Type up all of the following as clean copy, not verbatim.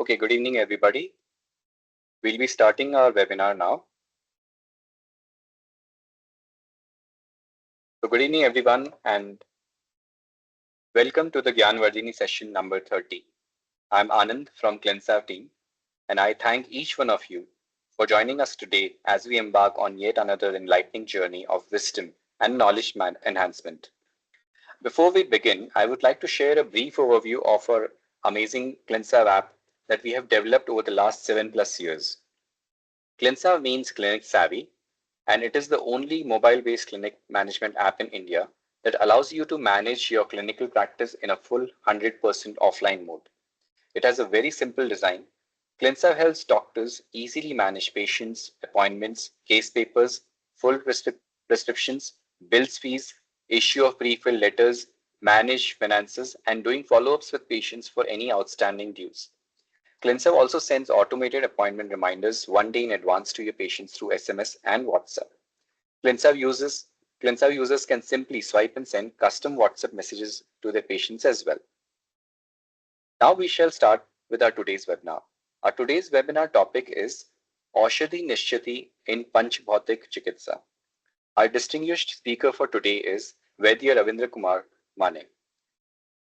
Okay, good evening, everybody. We'll be starting our webinar now. So good evening, everyone, and welcome to the Gyanvardhini session number 30. I'm Anand from Cleansav team, and I thank each one of you for joining us today as we embark on yet another enlightening journey of wisdom and knowledge enhancement. Before we begin, I would like to share a brief overview of our amazing Cleansav app that we have developed over the last 7+ years. Cleansav means clinic savvy, and it is the only mobile-based clinic management app in India that allows you to manage your clinical practice in a full 100% offline mode. It has a very simple design. Cleansav helps doctors easily manage patients, appointments, case papers, full prescriptions, bills fees, issue of pre-filled letters, manage finances, and doing follow-ups with patients for any outstanding dues. Cleansav also sends automated appointment reminders one day in advance to your patients through SMS and WhatsApp. Cleansav users can simply swipe and send custom WhatsApp messages to their patients as well. Now we shall start with our today's webinar. Our today's webinar topic is Aushadhi Nishyati in Panchbhautik Chikitsa. Our distinguished speaker for today is Vaidya Ravindra Kumar Mane.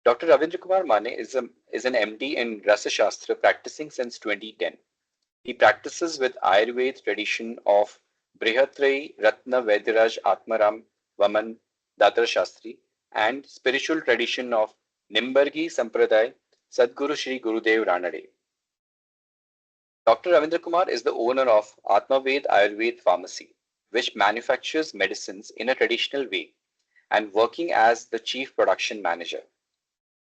Dr. Ravindra Kumar Mane is an MD in Rasa Shastra practicing since 2010. He practices with Ayurveda tradition of Brihatrayi Ratna Vaidyaraj Atmaram Vaman Datar Shastri and spiritual tradition of Nimbargi Sampradaya Sadguru Shri Gurudev Ranade. Dr. Ravindra Kumar is the owner of Atmaved Ayurveda Pharmacy, which manufactures medicines in a traditional way and working as the chief production manager.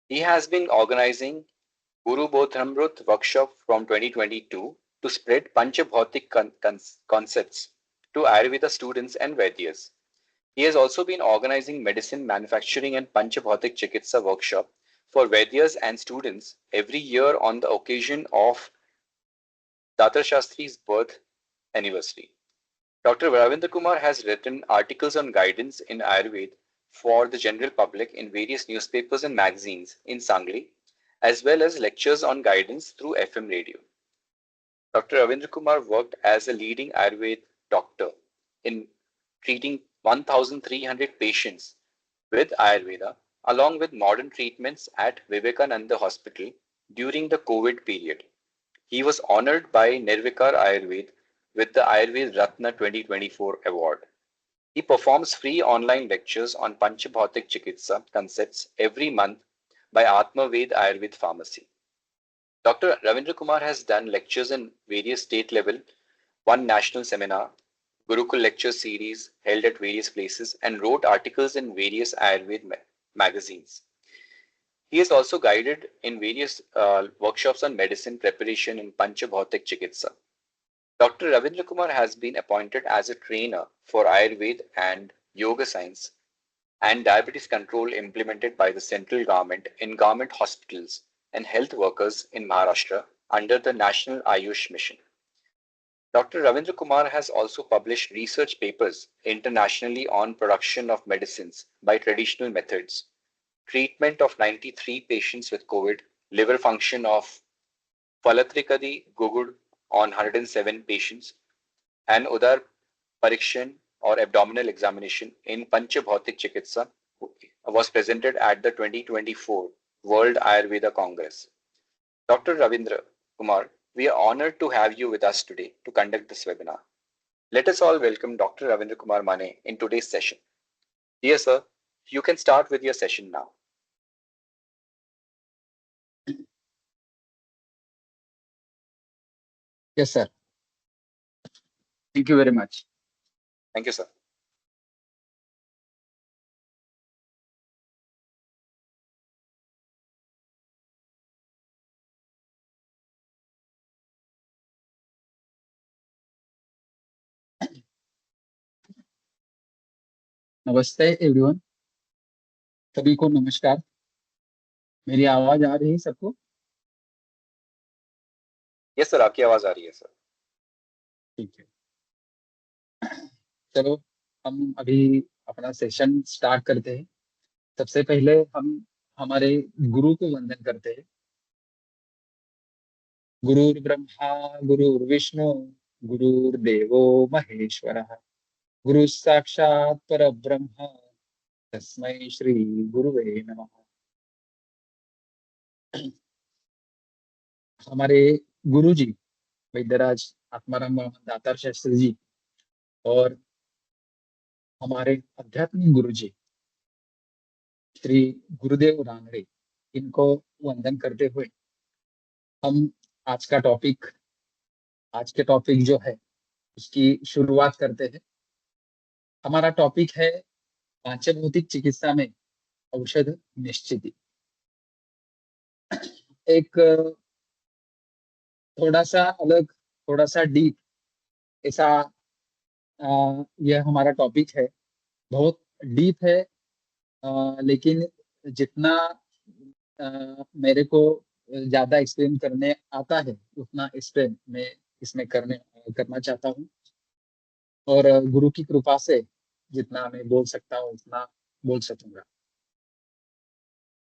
He has been organizing Guru Bodhamrut workshop from 2022 to spread Panchabhautik concepts to Ayurveda students and Vaidyas. He has also been organizing medicine manufacturing and Panchabhautik Chikitsa workshop for Vaidyas and students every year on the occasion of Datar Shastri's birth anniversary. Dr. Ravindra Kumar has written articles on guidance in Ayurveda for the general public in various newspapers and magazines in Sangli, as well as lectures on guidance through FM radio. Dr. Ravindra Kumar worked as a leading Ayurveda doctor in treating 1,300 patients with Ayurveda, along with modern treatments at Vivekananda Hospital during the COVID period. He was honored by Nirvikar Ayurveda with the Ayurveda Ratna 2024 award. He performs free online lectures on Panchabhautik Chikitsa concepts every month by Atmaved Ayurveda Pharmacy. Dr. Ravindra Kumar has done lectures in various state level, one national seminar, Gurukul lecture series held at various places, and wrote articles in various Ayurveda magazines. He has also guided in various workshops on medicine preparation in Panchabhautik Chikitsa. Dr. Ravindra Kumar has been appointed as a trainer for Ayurveda and Yoga Science and diabetes control implemented by the central government in government hospitals and health workers in Maharashtra under the National Ayush Mission. Dr. Ravindra Kumar has also published research papers internationally on production of medicines by traditional methods, treatment of 93 patients with COVID, liver function of Falatrikadi Gugud on 107 patients, and Udar Parikshan or abdominal examination in Panchabhautik Chikitsa was presented at the 2024 World Ayurveda Congress. Dr. Ravindra Kumar, we are honored to have you with us today to conduct this webinar. Let us all welcome Dr. Ravindra Kumar Mane in today's session. Dear sir, you can start with your session now. Yes, sir. Thank you very much. Thank you, sir. नमस्ते everyone, सभी को नमस्कार। मेरी आवाज आ रही है सबको? Yes sir, आपकी आवाज आ रही है सर। ठीक है, चलो हम अभी अपना सेशन स्टार्ट करते हैं। सबसे पहले हम हमारे गुरु को वंदन करते हैं। गुरुर्ब्रह्मा गुरुर्विष्णु गुरुर्देवो महेश्वरः गुरु साक्षात् परब्रह्म तस्मै श्री गुरुवे नमः। हमारे गुरु जी वैद्यराज आत्माराम दातार शास्त्री जी और हमारे आध्यात्मिक गुरु जी श्री गुरुदेव रानड़े, इनको वंदन करते हुए हम आज का टॉपिक आज के टॉपिक जो है उसकी शुरुआत करते हैं। हमारा टॉपिक है पांचभौतिक चिकित्सा में औषध निश्चिति। एक थोड़ा सा अलग, थोड़ा सा डीप ऐसा यह हमारा टॉपिक है। बहुत डीप है, लेकिन जितना मेरे को ज्यादा एक्सप्लेन करने आता है उतना एक्सप्लेन मैं इसमें करना चाहता हूँ। और गुरु की कृपा से जितना मैं बोल सकता हूँ उतना बोल सकूंगा।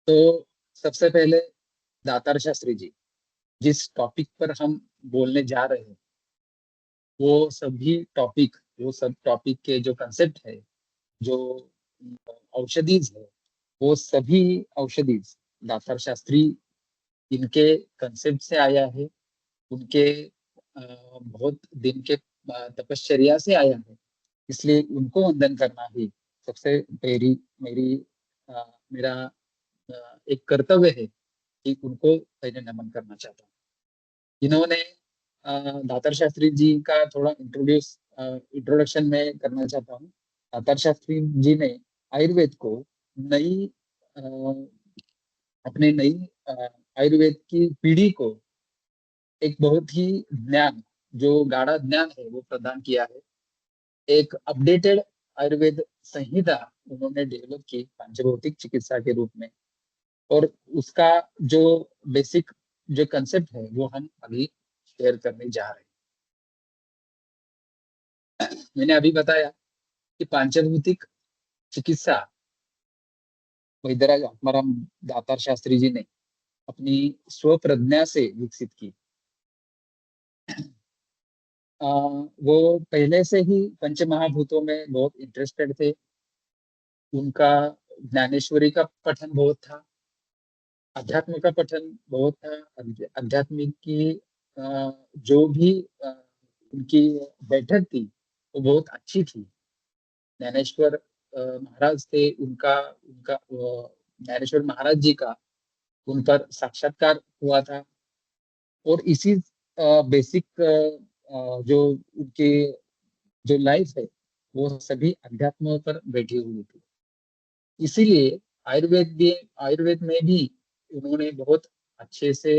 तो सबसे पहले दातार शास्त्री जी, जिस टॉपिक पर हम बोलने जा रहे हैं वो सब टॉपिक के जो कंसेप्ट है, जो औषधीज है, वो सभी औषधीज दातार शास्त्री इनके कंसेप्ट से आया है। उनके बहुत दिन के तपश्चर्या से आया है। इसलिए उनको वंदन करना ही सबसे पहली मेरी अ, मेरा एक कर्तव्य है कि उनको पहले नमन करना चाहता हूँ। इन्होंने दातार शास्त्री जी का थोड़ा इंट्रोडक्शन में करना चाहता हूँ। दातार शास्त्री जी ने आयुर्वेद को नई अ, अपने नई आयुर्वेद की पीढ़ी को एक बहुत ही ज्ञान, जो गाढ़ा ज्ञान है वो प्रदान किया है। एक अपडेटेड आयुर्वेद संहिता उन्होंने डेवलप की पांचभौतिक चिकित्सा के रूप में। और उसका जो बेसिक जो कंसेप्ट है वो हम अभी शेयर करने जा रहे हैं। मैंने अभी बताया कि पांचभौतिक चिकित्सा वैद्यराज आत्माराम दातार शास्त्री जी ने अपनी स्वप्रज्ञा से विकसित की। वो पहले से ही पंच महाभूतों में बहुत इंटरेस्टेड थे। उनका ज्ञानेश्वरी का पठन बहुत था, अध्यात्म का पठन बहुत था। अध्यात्मिक की जो भी उनकी बैठक थी वो बहुत अच्छी थी। ज्ञानेश्वर महाराज थे, उनका उनका ज्ञानेश्वर महाराज जी का उन पर साक्षात्कार हुआ था। और इसी बेसिक जो उनकी जो लाइफ है वो सभी अध्यात्म पर बैठी हुई थी। इसीलिए आयुर्वेद में भी उन्होंने बहुत अच्छे से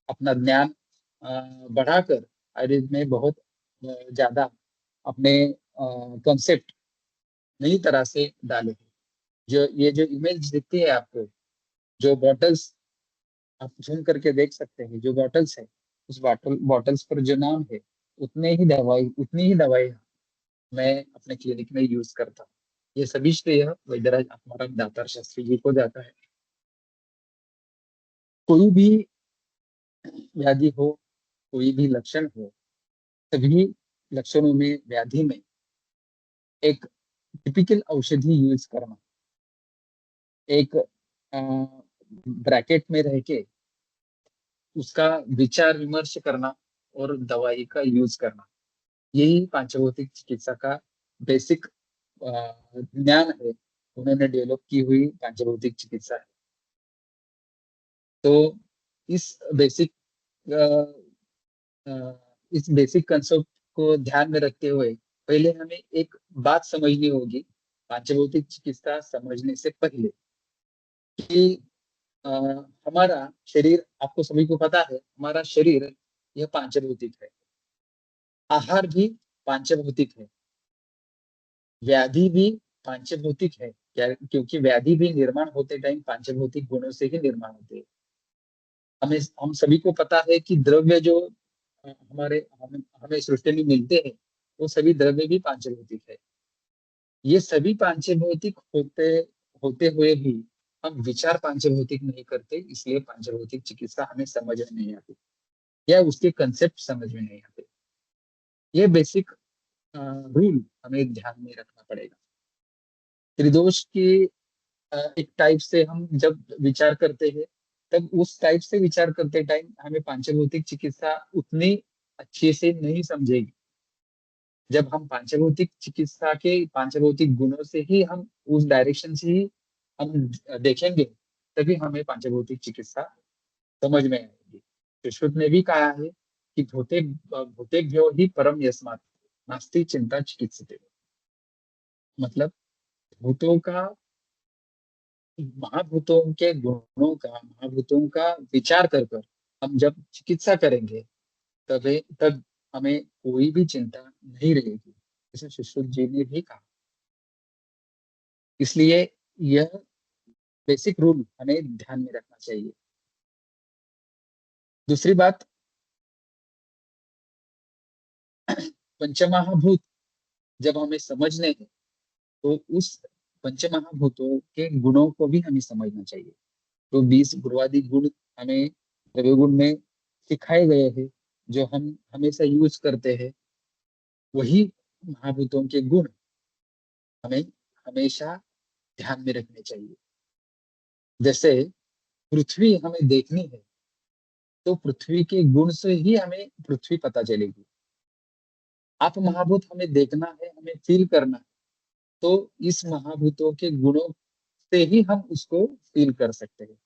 अपना ज्ञान बढ़ाकर आयुर्वेद में बहुत ज्यादा अपने कंसेप्ट नई तरह से डाले हैं। जो ये जो इमेज दिखती है आपको, जो बॉटल्स आप झूम करके देख सकते हैं, जो बॉटल्स है उस बॉटल्स पर जो नाम है उतनी ही दवाई मैं अपने क्लिनिक में यूज करता हूँ। ये सभी श्रेय वैद्यराज आत्माराम दातार शास्त्री जी को जाता है। कोई भी व्याधि हो, कोई भी लक्षण हो, सभी लक्षणों में, व्याधि में एक टिपिकल औषधि यूज करना, एक ब्रैकेट में रह के उसका विचार विमर्श करना और दवाई का यूज करना, यही पांचभौतिक चिकित्सा का बेसिक ज्ञान है। उन्होंने डेवलप की हुई पांचभौतिक चिकित्सा है। तो इस बेसिक इस बेसिक कंसेप्ट को ध्यान में रखते हुए पहले हमें एक बात समझनी होगी पांचभौतिक चिकित्सा समझने से पहले, कि अ, हमारा शरीर, आपको सभी को पता है हमारा शरीर यह पांचभौतिक है। आहार भी पांचभौतिक है, व्याधि भी पांचभौतिक है। क्या? क्योंकि व्याधि भी निर्माण होते टाइम पांचभौतिक गुणों से ही निर्माण होते हैं। हम सभी को पता है कि द्रव्य जो हमें सृष्टि में मिलते हैं वो सभी द्रव्य भी पांचभौतिक है। ये सभी पांचभौतिक होते होते हुए भी हम विचार पांचभौतिक नहीं करते, इसलिए पांचभौतिक चिकित्सा हमें समझ में नहीं आती। या उसके कंसेप्ट समझ में नहीं आते। ये बेसिक रूल हमें ध्यान में रखना पड़ेगा। त्रिदोष की एक टाइप से हम जब विचार करते हैं, तब उस टाइप से विचार करते टाइम हमें पांचभौतिक चिकित्सा उतनी अच्छे से नहीं समझेगी। जब हम पांचभौतिक चिकित्सा के पांचभौतिक गुणों से ही हम उस डायरेक्शन से ही हम देखेंगे, तभी हमें पांचभौतिक चिकित्सा समझ में आएगी। सुश्रुत ने भी कहा है कि भूतेभ्यो ही परम यस्मात् नास्ति चिंता चिकित्सते। मतलब भूतों का, महाभूतों का विचार कर कर हम जब चिकित्सा करेंगे, तब हमें कोई भी चिंता नहीं रहेगी, जैसे सुश्रुत जी ने भी कहा। इसलिए यह बेसिक रूल हमें ध्यान में रखना चाहिए। दूसरी बात, पंचमहाभूत जब हमें समझने हैं, तो उस पंचमहाभूतों के गुणों को भी हमें समझना चाहिए। तो 20 गुरुवादी गुण हमें द्रव्य गुण में सिखाए गए हैं, जो हम हमेशा यूज करते हैं। वही महाभूतों के गुण हमें हमेशा ध्यान में रखने चाहिए। जैसे पृथ्वी हमें देखनी है, तो पृथ्वी के गुण से ही हमें पृथ्वी पता चलेगी। आप महाभूत हमें देखना है, हमें फील करना है, तो इस महाभूतों के गुणों से ही हम उसको फील कर सकते हैं।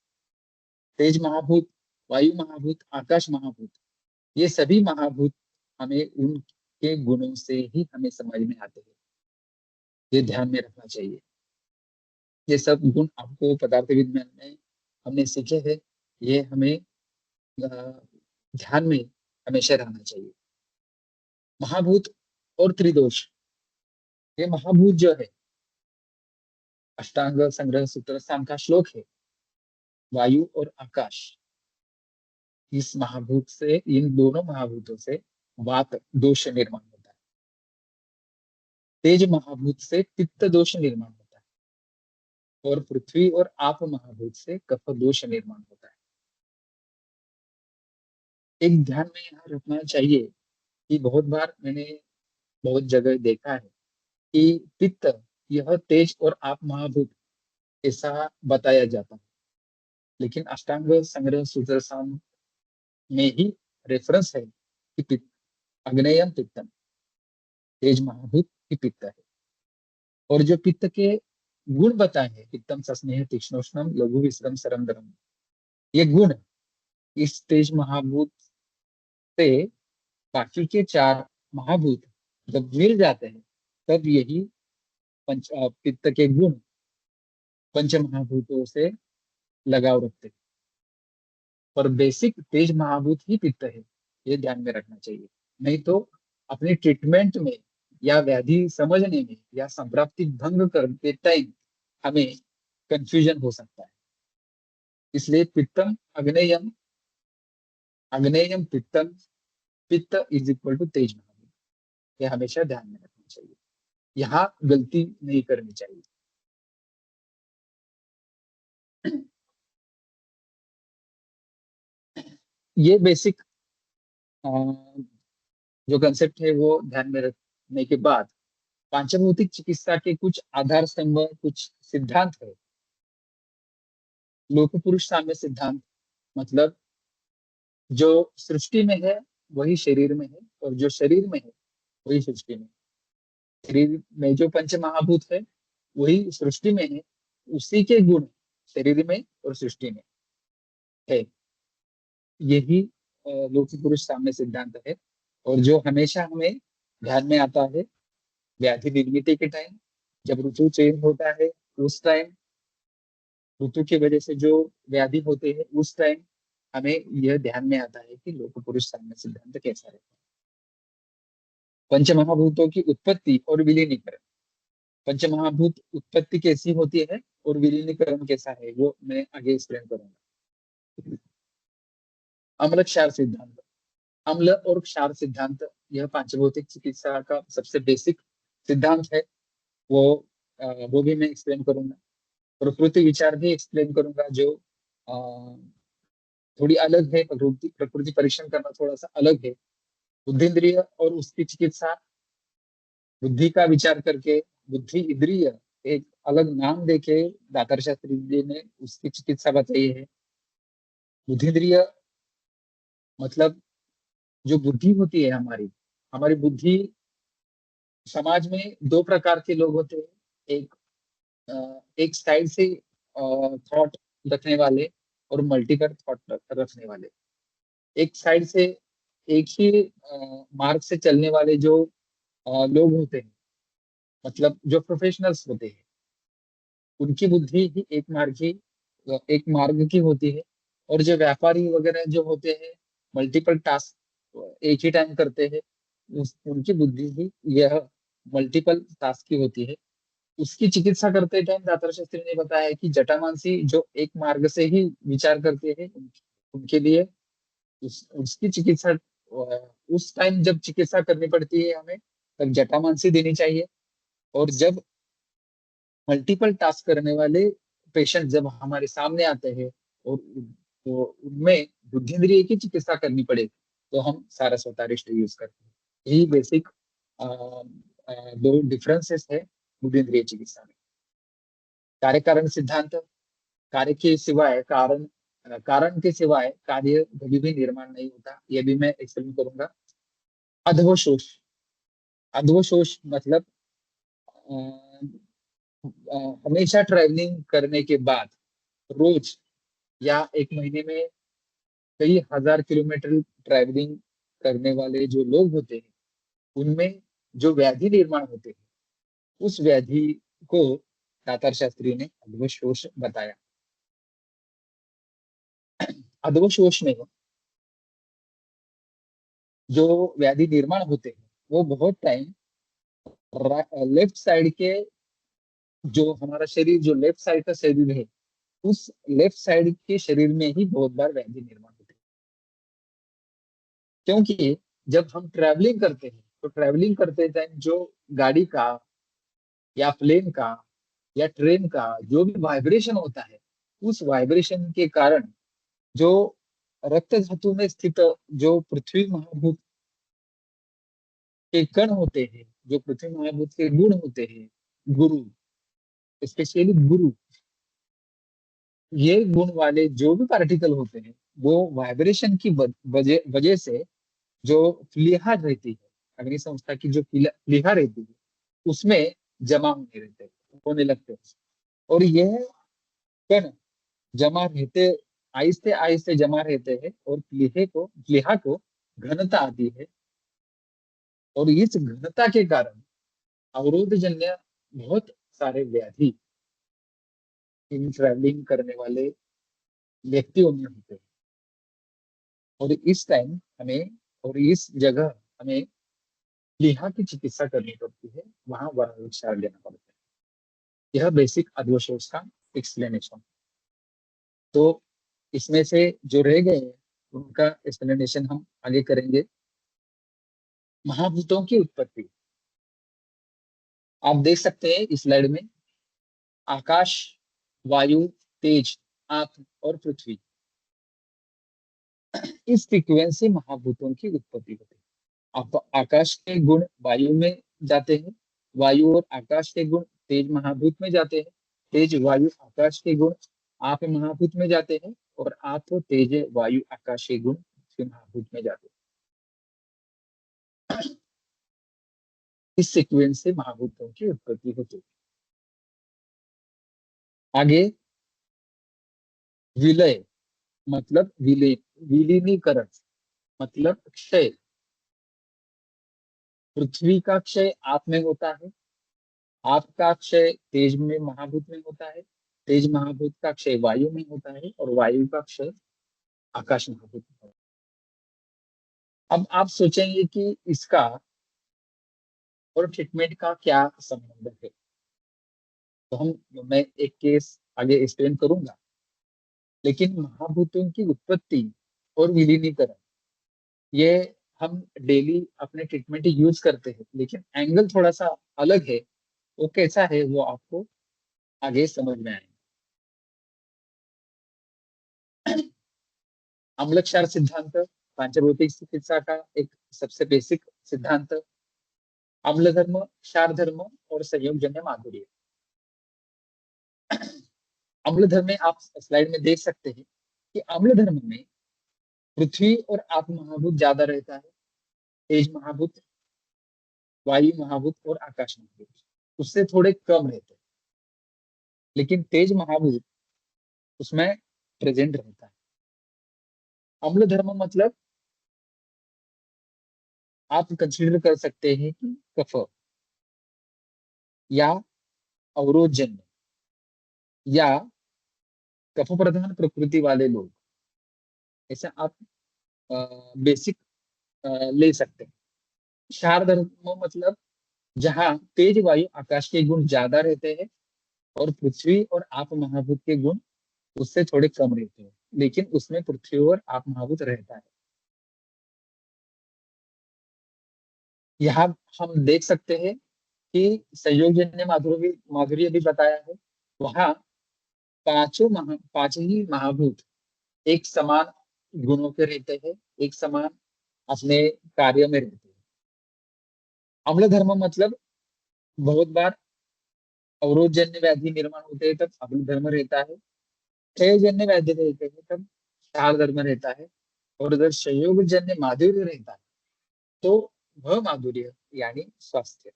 तेज महाभूत, वायु महाभूत, आकाश महाभूत, ये सभी महाभूत हमें उनके गुणों से ही हमें समझ में आते हैं। ये ध्यान में रखना चाहिए। ये सब गुण आपको पदार्थ विज्ञान में हमने सीखे हैं, ये हमें ध्यान में हमेशा रहना चाहिए। महाभूत और त्रिदोष, ये महाभूत जो है, अष्टांग संग्रह सूत्र साम का श्लोक है, वायु और आकाश। इस महाभूत से, इन दोनों महाभूतों से वात दोष निर्माण होता है। तेज महाभूत से पित्त दोष निर्माण होता है, और पृथ्वी और आप महाभूत से कफ दोष निर्माण होता है। एक ध्यान में यहाँ रखना चाहिए कि बहुत बार मैंने बहुत जगह देखा है कि पित्त, यह तेज और आप महाभूत ऐसा बताया जाता है, लेकिन अष्टांग संग्रह सूत्र साम में ही रेफरेंस है कि पित्त अग्नेयम पित्तम, तेज महाभूत ही पित्त है। और जो पित्त के गुण बताए हैं, पित्तम सस्नेह तीक्ष्णोष्णम लघु विश्रम सरम दरम, ये गुण इस तेज महाभूत से बाकी के चार महाभूत जब मिल जाते हैं, तब यही पित्त के गुण पंच महाभूतों से लगाव रखते हैं। और बेसिक तेज महाभूत ही पित्त है, ये ध्यान में रखना चाहिए। नहीं तो अपने ट्रीटमेंट में या व्याधि समझने में या संप्राप्ति भंग करते टाइम हमें कंफ्यूजन हो सकता है। इसलिए पित्तम अग्नेयम, अग्नेयम पित्तम, पित्त इज इक्वल टू तेज महाभूत, ये हमेशा ध्यान में रखना चाहिए। यहाँ गलती नहीं करनी चाहिए। ये बेसिक जो कंसेप्ट है वो ध्यान में रखने के बाद, पांचभौतिक चिकित्सा के कुछ आधार स्तंभ, कुछ सिद्धांत है। लोक पुरुष साम्य सिद्धांत, मतलब जो सृष्टि में है वही शरीर में है, और जो शरीर में है वही सृष्टि में है। शरीर में जो पंच महाभूत है वही सृष्टि में है, उसी के गुण शरीर में और सृष्टि में है। यही लोक पुरुष साम्य सिद्धांत है, और जो हमेशा हमें ध्यान में आता है व्याधि निर्मिति के टाइम, जब ऋतु चेंज होता है उस टाइम, ऋतु की वजह से जो व्याधि होते हैं उस टाइम हमें यह ध्यान में आता है कि लोक पुरुष साम्य सिद्धांत कैसा है। पंचमहाभूतों की उत्पत्ति और विलीनीकरण, पंचमहाभूत उत्पत्ति कैसी होती है और विलीनीकरण कैसा है, वो मैं आगे एक्सप्लेन करूंगा। अम्ल क्षार सिद्धांत, अम्ल और क्षार सिद्धांत, यह पांचभौतिक चिकित्सा का सबसे बेसिक सिद्धांत है। वो वो भी मैं एक्सप्लेन करूंगा। प्रकृति विचार भी एक्सप्लेन करूंगा, जो थोड़ी अलग है, प्रकृति प्रकृति परीक्षण करना थोड़ा सा अलग है। बुद्धिंद्रिय और उसकी चिकित्सा, बुद्धि का विचार करके बुद्धि इंद्रिय एक अलग नाम देके दातार शास्त्री जी ने उसकी चिकित्सा बताई है। बुद्धिंद्रिय मतलब जो बुद्धि होती है हमारी, हमारी बुद्धि, समाज में दो प्रकार के लोग होते हैं। एक साइड से थॉट रखने वाले और मल्टीपल थॉट रखने वाले। एक साइड से एक ही मार्ग से चलने वाले जो लोग होते हैं, मतलब जो प्रोफेशनल्स होते हैं, उनकी बुद्धि ही एक मार्ग की होती है। और जो व्यापारी वगैरह जो होते हैं, मल्टीपल टास्क एक ही टाइम करते हैं, उनकी बुद्धि ही यह मल्टीपल टास्क की होती है। उसकी चिकित्सा करते टाइम दातार शास्त्री ने बताया कि जटामांसी जो एक मार्ग से ही विचार करते हैं, उनके लिए उसकी चिकित्सा उस टाइम जब चिकित्सा करनी पड़ती है हमें, तब जटामांसी देनी चाहिए। और जब मल्टीपल टास्क करने वाले पेशेंट जब हमारे सामने आते हैं और तो उनमें बुद्धिंद्रिय की चिकित्सा करनी पड़े, तो हम सारस्वतारिष्ट यूज करते हैं। यही बेसिक दो डिफरेंसेस है बुद्धिंद्रिय चिकित्सा में। कार्य कारण सिद्धांत, कार्य के सिवाय कारण के सिवाय कार्य कभी भी निर्माण नहीं होता, ये भी मैं एक्सप्लेन करूंगा। अधोशोष, अधोशोष मतलब हमेशा ट्रैवलिंग करने के बाद रोज या एक महीने में कई हजार किलोमीटर ट्रैवलिंग करने वाले जो लोग होते हैं, उनमें जो व्याधि निर्माण होते हैं, उस व्याधि को दातार शास्त्री ने अधोशोष बताया। अधोशोष में जो व्याधि निर्माण होते हैं वो बहुत टाइम लेफ्ट साइड के, जो हमारा शरीर, जो लेफ्ट साइड का शरीर है, उस लेफ्ट साइड के शरीर में ही बहुत बार व्याधि निर्माण होते हैं। क्योंकि जब हम ट्रैवलिंग करते हैं तो ट्रैवलिंग करते टाइम जो गाड़ी का या प्लेन का या ट्रेन का जो भी वाइब्रेशन होता है, उस वाइब्रेशन के कारण जो रक्त धातु में स्थित जो पृथ्वी महाभूत के कण होते हैं, जो पृथ्वी महाभूत के गुण होते हैं, गुरु, स्पेशली गुरु, ये गुण वाले जो भी पार्टिकल होते हैं, वो वाइब्रेशन की वजह वजह से जो प्लीहा रहती है, अग्नि संस्था की जो प्लीहा रहती है, उसमें जमा होने लगते हैं। और यह कण जमा रहते, आहिस्ते आहिस्ते जमा रहते हैं और प्लीहा को घनता आती है। और इस घनता के कारण अवरोध जन्य बहुत सारे व्याधि इन ट्रैवलिंग करने वाले व्यक्तियों में होते हैं। और इस टाइम हमें, और इस जगह हमें प्लीहा की चिकित्सा करनी पड़ती है, वहां वर्ण उपचार लेना पड़ता है। यह बेसिक अधोशोष का एक्सप्लेनेशन। तो इसमें से जो रह गए हैं, उनका एक्सप्लेनेशन हम आगे करेंगे। महाभूतों की उत्पत्ति आप देख सकते हैं इस स्लाइड में। आकाश, वायु, तेज, आप और पृथ्वी, इस सीक्वेंस से महाभूतों की उत्पत्ति होती है। आकाश के गुण वायु में जाते हैं, वायु और आकाश के गुण तेज महाभूत में जाते हैं, तेज वायु आकाश के गुण आप महाभूत में जाते हैं, और आप तेज वायु आकाश के गुण पृथ्वी महाभूत में जाते हैं। इस सीक्वेंस से महाभूतों की उत्पत्ति होती है। आगे विलय मतलब विलीनीकरण मतलब क्षय। पृथ्वी का क्षय आप में होता है, आपका क्षय तेज में महाभूत में होता है, तेज महाभूत का क्षय वायु में होता है, और वायु का क्षय आकाश महाभूत में होता है। अब आप सोचेंगे कि इसका और ट्रीटमेंट का क्या संबंध है, तो मैं एक केस आगे एक्सप्लेन करूंगा। लेकिन महाभूतों की उत्पत्ति और विलीनीकरण, ये हम डेली अपने ट्रीटमेंट यूज करते हैं, लेकिन एंगल थोड़ा सा अलग है। वो कैसा है वो आपको आगे समझ में आएगा। अम्लक्षार सिद्धांत पांचभौतिक चिकित्सा का एक सबसे बेसिक सिद्धांत, अम्ल धर्म, क्षार धर्म और संयोगजन्य माधुर्य। अम्ल धर्म में आप स्लाइड में देख सकते हैं कि अम्ल धर्म में पृथ्वी और आप महाभूत ज्यादा रहता है, तेज महाभूत, वायु महाभूत और आकाश महाभूत उससे थोड़े कम रहते हैं, लेकिन तेज महाभूत उसमें प्रेजेंट रहता है। अम्ल धर्म मतलब आप कंसीडर कर सकते हैं कि कफ या अवरोधजन्य या कफ प्रधान प्रकृति वाले लोग, ऐसा आप बेसिक ले सकते हैं। क्षार धर्म मतलब जहाँ तेज वायु आकाश के गुण ज्यादा रहते हैं और पृथ्वी और आप महाभूत के गुण उससे थोड़े कम रहते हैं, लेकिन उसमें पृथ्वी और आप महाभूत रहता है। यहाँ हम देख सकते हैं कि संयोगजन्य माधुर्य माधुर्य भी बताया है। वहाँ पांच ही महाभूत एक समान गुणों के रहते हैं, एक समान अपने कार्य में रहते हैं। अम्ल धर्म मतलब बहुत बार अवरोधजन्य व्याधि निर्माण होते हैं तब अम्ल धर्म रहता है, क्षयजन्य व्याधि रहते हैं तब क्षार धर्म रहता है, और अगर संयोगजन्य माधुर्य रहता है तो वह माधुर्य यानी स्वास्थ्य।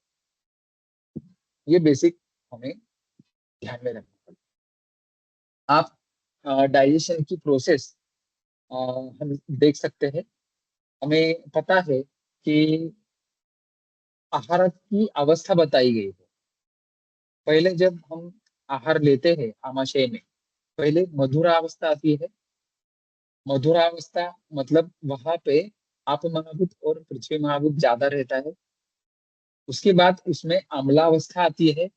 ये बेसिक हमें ध्यान में रखना पड़ेगा। आप डाइजेशन की प्रोसेस हम देख सकते हैं। हमें पता है कि आहार की अवस्था बताई गई है। पहले जब हम आहार लेते हैं आमाशय में, पहले मधुरावस्था आती है। मधुरावस्था मतलब वहां पे आप महाभूत और पृथ्वी महाभूत ज्यादा रहता है। उसके बाद उसमें अम्लावस्था आती है,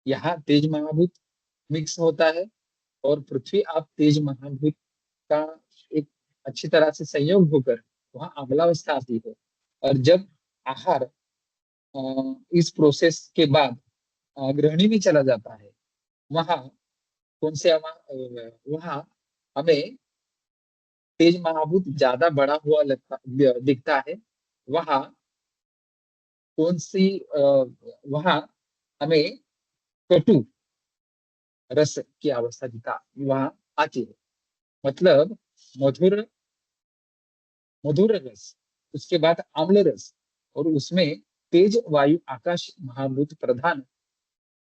यहाँ तेज महाभूत मिक्स होता है और पृथ्वी आप तेज महाभूत का एक अच्छी तरह से संयोग होकर वहाँ अम्लावस्था आती है। और जब आहार इस प्रोसेस के बाद ग्रहणी में चला जाता है, वहाँ कौन से वहाँ हमें तेज महाभूत ज्यादा बड़ा हुआ लगता दिखता है। वहाँ कौन सी वहाँ हमें कटु रस की अवस्था दिखा वहाँ आती है। मतलब मधुर मधुर रस, उसके बाद अम्ल रस, और उसमें तेज वायु आकाश महाभूत प्रधान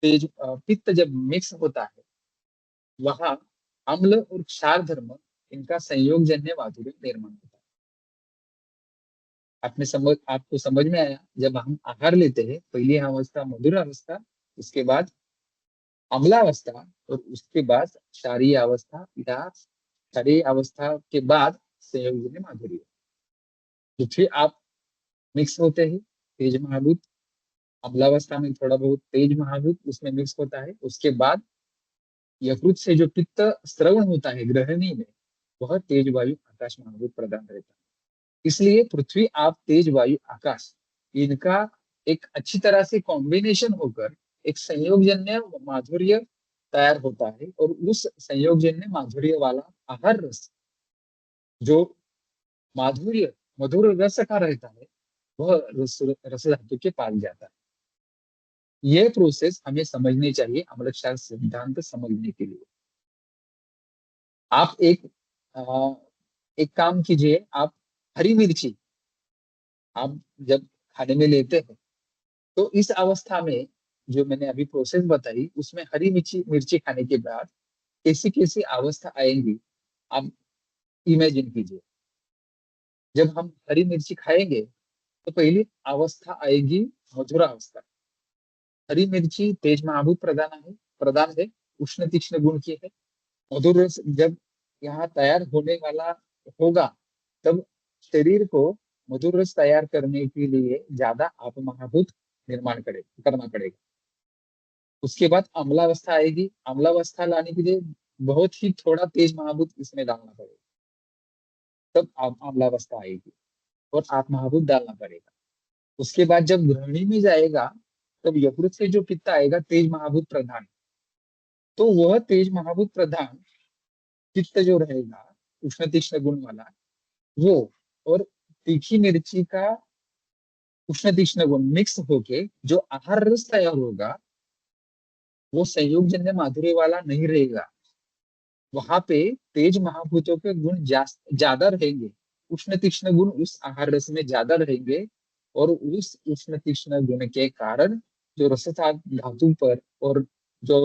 तेज पित्त जब मिक्स होता है, वहां अम्ल और क्षार धर्म इनका संयोगजन्य माधुर्य निर्माण होता है। आपको समझ में आया? जब हम आहार लेते हैं, पहली अवस्था मधुर अवस्था, उसके बाद अम्लावस्था, और उसके बाद क्षारीय अवस्था या क्षारीय अवस्था के बाद संयोगजन्य माधुर्य। तो फिर आप मिक्स होते हैं, तेज महाभूत अम्लावस्था में थोड़ा बहुत तेज महाभूत उसमें मिक्स होता है। उसके बाद यकृत से जो पित्त स्रवण होता है ग्रहणी में, वह तेज वायु आकाश महाभूत प्रदान रहता है। इसलिए पृथ्वी आप तेज वायु आकाश इनका एक अच्छी तरह से कॉम्बिनेशन होकर एक संयोगजन्य माधुर्य तैयार होता है, और उस संयोगजन्य माधुर्य वाला आहार रस जो माधुर्य मधुर रस का रहता है, वह रस धातु के पाल जाता है। यह प्रोसेस हमें समझनी चाहिए अम्लक्षार सिद्धांत समझने के लिए। आप आ, एक काम कीजिए, आप हरी मिर्ची आप जब खाने में लेते हैं, तो इस अवस्था में जो मैंने अभी प्रोसेस बताई, उसमें हरी मिर्ची मिर्ची खाने के बाद कैसी कैसी अवस्था आएंगी आप इमेजिन कीजिए। जब हम हरी मिर्ची खाएंगे तो पहली अवस्था आएगी मधुरा अवस्था। हरी मिर्ची तेज महाभूत प्रदान है, उष्ण तीक्ष्ण गुण की है। मधुर रस जब यहाँ तैयार होने वाला होगा, तब शरीर को मधुर रस तैयार करने के लिए ज्यादा आप महाभूत करना पड़ेगा। उसके बाद अम्लावस्था आएगी। अम्लावस्था लाने के लिए बहुत ही थोड़ा तेज महाभूत इसमें डालना पड़ेगा, तब आप अम्लावस्था आएगी, और आप महाभूत डालना पड़ेगा। उसके बाद जब ग्रहणी में जाएगा, तब यकृत से जो पित्त आएगा तेज महाभूत प्रधान, तो वह तेज महाभूत प्रधान पित्त जो रहेगा, उष्ण तीक्ष्ण गुण वाला वो और तीखी मिर्ची का उष्ण तीक्ष्ण गुण मिक्स होके जो आहार रस तैयार होगा वो संयोग जन्य माधुर्य वाला नहीं रहेगा। वहां पे तेज महाभूतों के गुण ज्यादा रहेंगे। उष्ण तीक्ष्ण गुण उस आहार रस में ज्यादा रहेंगे और उस उष्ण तीक्ष्ण गुण के कारण जो रसता धातु पर और जो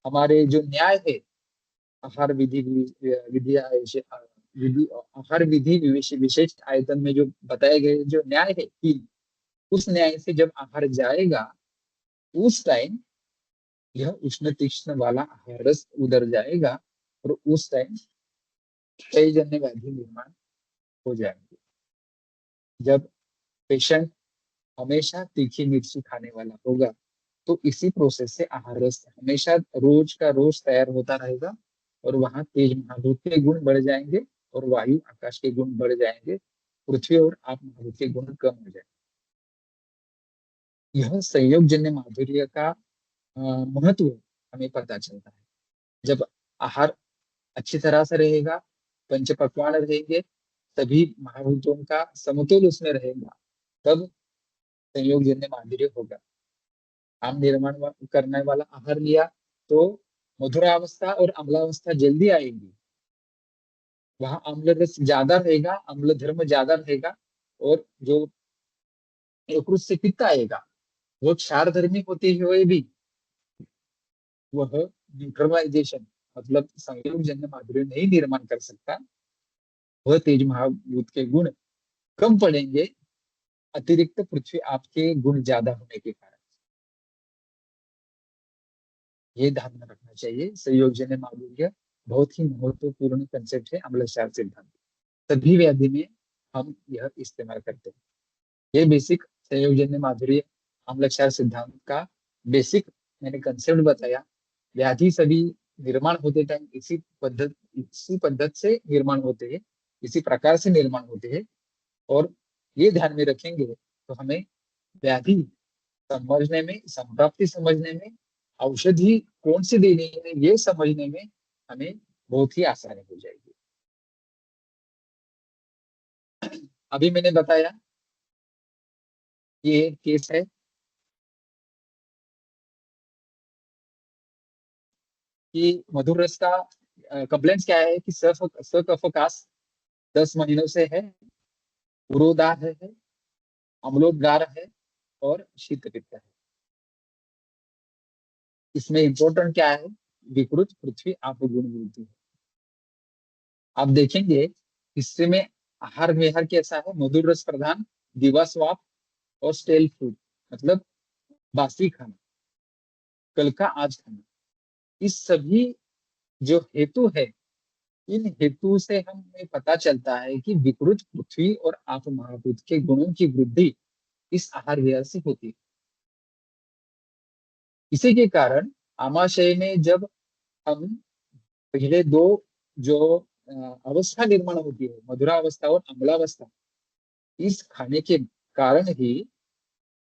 हमारे जो न्याय है आहार विधि विधि विधि आहार विधि विशेष आयतन में जो बताए गए जो न्याय है तीन, उस न्याय से जब आहार जाएगा उस टाइम यह उष्ण तीक्ष्ण वाला आहार रस उधर जाएगा और उस टाइम कई जन्य व्याधि निर्माण हो जाएंगे। जब पेशेंट हमेशा तीखी मिर्ची खाने वाला होगा तो इसी प्रोसेस से आहार रस हमेशा रोज का रोज तैयार होता रहेगा और वहां तेज महाभूत के गुण बढ़ जाएंगे और वायु आकाश के गुण बढ़ जाएंगे, पृथ्वी और आप महाभूत के गुण कम हो जाएंगे। यह संयोग जन्य माधुर्य का महत्व हमें पता चलता है। जब आहार अच्छी तरह से रहेगा, पंच पकवान रहेंगे, सभी महाभूतों का समतोल उसमें रहेगा, तब संयोग जन्य माधुर्य होगा। आम निर्माण करने वाला आहार लिया तो मधुरावस्था और अम्लावस्था जल्दी आएगी। वहां अम्ल रस ज्यादा रहेगा, अम्ल धर्म ज्यादा रहेगा और जो यकृत से पित्त आएगा वो क्षार धर्मी होते हुए भी वह न्यूट्रलाइजेशन मतलब संयोग जन्य माधुर्य नहीं निर्माण कर सकता। वह तेज महाभूत के गुण कम पड़ेंगे अतिरिक्त पृथ्वी आपके गुण ज्यादा होने के कारण। ये ध्यान में रखना चाहिए। संयोजन माधुर्य बहुत ही महत्वपूर्ण कंसेप्ट है अम्लक्षार सिद्धांत। सभी व्याधि में हम यह इस्तेमाल करते हैं। ये बेसिक संयोजन माधुर्य अम्लक्षार सिद्धांत का बेसिक मैंने कंसेप्ट बताया। व्याधि सभी निर्माण होते टाइम इसी पद्धति से निर्माण होते हैं, इसी प्रकार से निर्माण होते हैं और ये ध्यान में रखेंगे तो हमें व्याधि समझने में, संप्राप्ति समझने में, औषधि कौन सी देनी है ये समझने में हमें बहुत ही आसानी हो जाएगी। अभी मैंने बताया ये केस है कि मधुर रस का कंप्लेंट्स क्या है कि सकफकाश 10 महीनों से है, उरोदार है, अम्लोदगार है और शीत पित्त है। इसमें इंपॉर्टेंट क्या है? विकृत पृथ्वी आप गुण वृद्धि है। आप देखेंगे हिस्से में आहार विहार कैसा है? मधुर रस प्रधान, दिवास्वाप और स्टेल फूड मतलब बासी खाना, कल का आज खाना। इस सभी जो हेतु है, इन हेतु से हमें पता चलता है कि विकृत पृथ्वी और आप महाभूत के गुणों की वृद्धि इस आहार विहार से होती है। इसी के कारण आमाशय में जब हम पहले दो जो अवस्था निर्माण होती है, मधुरावस्था और अम्लावस्था, इस खाने के कारण ही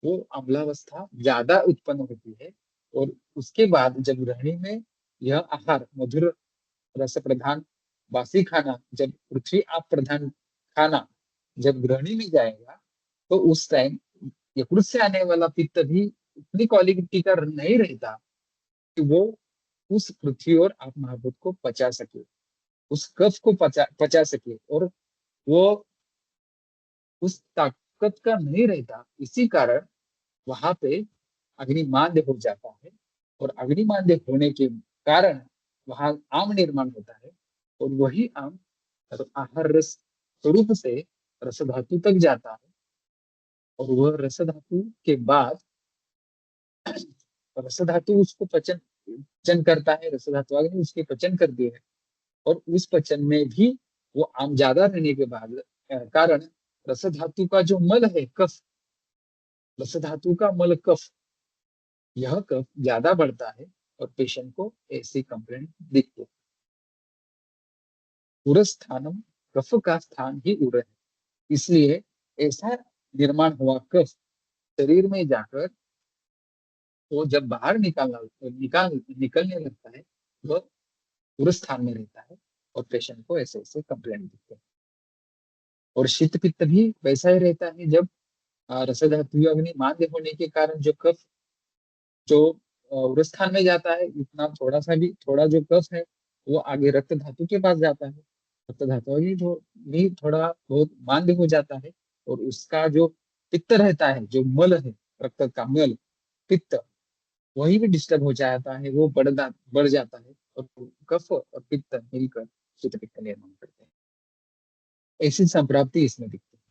वो अम्लावस्था ज्यादा उत्पन्न होती है और उसके बाद जब गृहिणी में यह आहार मधुर रस प्रधान बासी खाना, जब पृथ्वी आप प्रधान खाना जब गृहिणी में जाएगा तो उस टाइम यकृत से आने वाला पित्त भी उतनी क्वालिटी का नहीं रहता कि वो उस पृथ्वी और आप महाभूत को पचा सके, उस कफ को पचा सके और वो उस ताकत का नहीं रहता। इसी कारण वहां पे अग्निमांद्य हो जाता है और अग्निमांद्य होने के कारण वहां आम निर्माण होता है और वही आम आहार रस स्वरूप से रस धातु तक जाता है और वह रस धातु के बाद रस धातु उसको पचन करता है, रस धातु अग्नि उसके पचन करती है और उस पचन में भी वो आम ज्यादा रहने के बाद कारण रस धातु का जो मल है कफ, रस धातु का मल कफ, यह कफ ज्यादा बढ़ता है और पेशेंट को ऐसी कंप्लेंट दिखती है। उर स्थानम, कफ का स्थान ही उर है, इसलिए ऐसा निर्माण हुआ कफ शरीर में जाकर वो जब बाहर निकलने लगता है वह उर स्थान में रहता है और पेशेंट को ऐसे ऐसे कंप्लेंट देते हैं। और शीत पित्त भी वैसा ही रहता है, जब रस धातु अग्नि मांद्य होने के कारण जो कफ जो उरस्थान में जाता है, इतना थोड़ा सा भी थोड़ा जो कफ है वो आगे रक्त धातु के पास जाता है। रक्त धातु भी थोड़ा बहुत मांद्य हो जाता है, और उसका जो पित्त रहता है, जो मल है, रक्त का मल, पित्त, वही भी डिस्टर्ब हो जाता है, वो बढ़ जाता है, और कफ और पित्त मिलकर शीत पित्त निर्माण करते हैं। ऐसी संप्राप्ति इसमें दिखती है।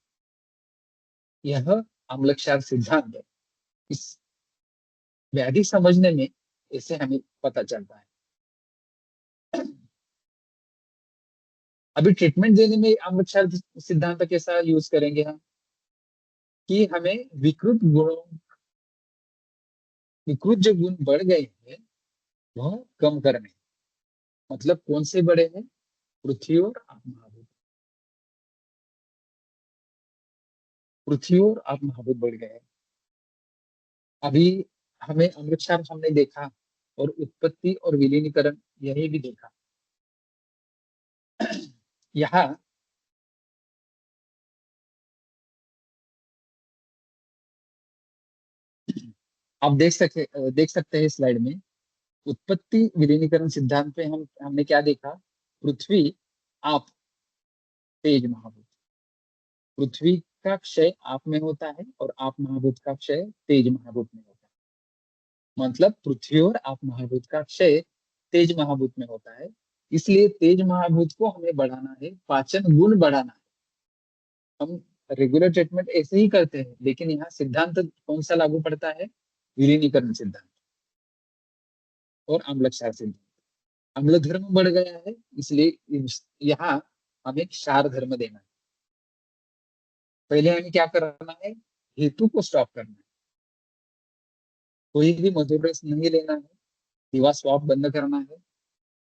यह आम्लक्षार सिद्धांत है। इस व्याधि समझने में इससे हमें पता चलता है। अभी ट्रीटमेंट देने में आम्लक्षार सिद्धांत कैसा यूज करेंगे हम, कि हमें विकृत जो गुण बढ़ गए हैं वह कम करने। मतलब कौन से बड़े हैं? पृथ्वी और आप महाभूत। पृथ्वी और आप महाभूत बढ़ गए हैं। अभी हमें अमृतसर हमने देखा, और उत्पत्ति और विलीनीकरण यही भी देखा। यहाँ आप देख सकते हैं स्लाइड में, उत्पत्ति विलीनीकरण सिद्धांत पे हमने क्या देखा? पृथ्वी, आप, तेज महाभूत। पृथ्वी का क्षय आप में होता है, और आप महाभूत का क्षय तेज महाभूत में होता है। मतलब पृथ्वी और आप महाभूत का क्षय तेज महाभूत में होता है। इसलिए तेज महाभूत को हमें बढ़ाना है, पाचन गुण बढ़ाना है। हम रेगुलर ट्रीटमेंट ऐसे ही करते हैं, लेकिन यहाँ सिद्धांत कौन सा लागू पड़ता है? विलीनीकरण सिद्धांत और आम्लक्षार सिद्धांत। अम्ल धर्म बढ़ गया है, इसलिए यहाँ हमें क्षार धर्म देना है। पहले हमें क्या करना है? हेतु को स्टॉप करना है। कोई भी मधुर रस नहीं लेना है, दीवा स्वाप बंद करना है,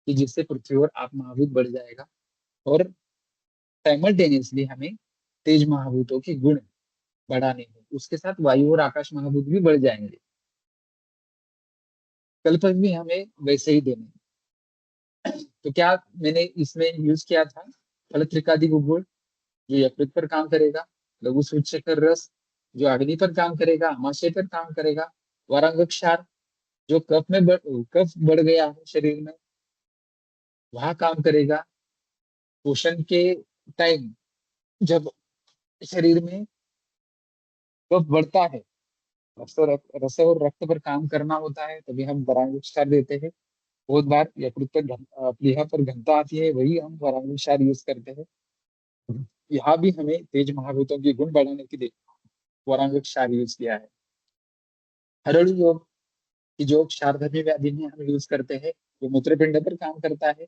कि जिससे पृथ्वी और आप महाभूत बढ़ जाएगा। और साइमल्टेनियसली हमें तेज महाभूतों के गुण बढ़ाने हैं, उसके साथ वायु और आकाश महाभूत भी बढ़ जाएंगे। कल्प भी हमें वैसे ही देने हैं। तो क्या मैंने इसमें यूज किया था? फल त्रिकादि गुण, जो यकृत पर काम करेगा। लघु सूचकर रस, जो अग्नि पर काम करेगा, आमाशय पर काम करेगा। वरांग क्षार, जो कफ बढ़ गया है शरीर में, वहां काम करेगा। पोषण के टाइम, जब शरीर में कफ बढ़ता है, रस और रक्त पर काम करना होता है, तभी हम वरांग क्षार देते हैं। बहुत बार यकृत पर प्लीहा पर घनता आती है, वही हम वरांग क्षार यूज करते हैं। यहाँ भी हमें तेज महाभूतों के गुण बढ़ाने के लिए वरांग क्षार यूज किया है। हरड़ योग की जो क्षारधर्मी व्याधि में हम यूज करते हैं, वो मूत्रपिंड पर काम करता है।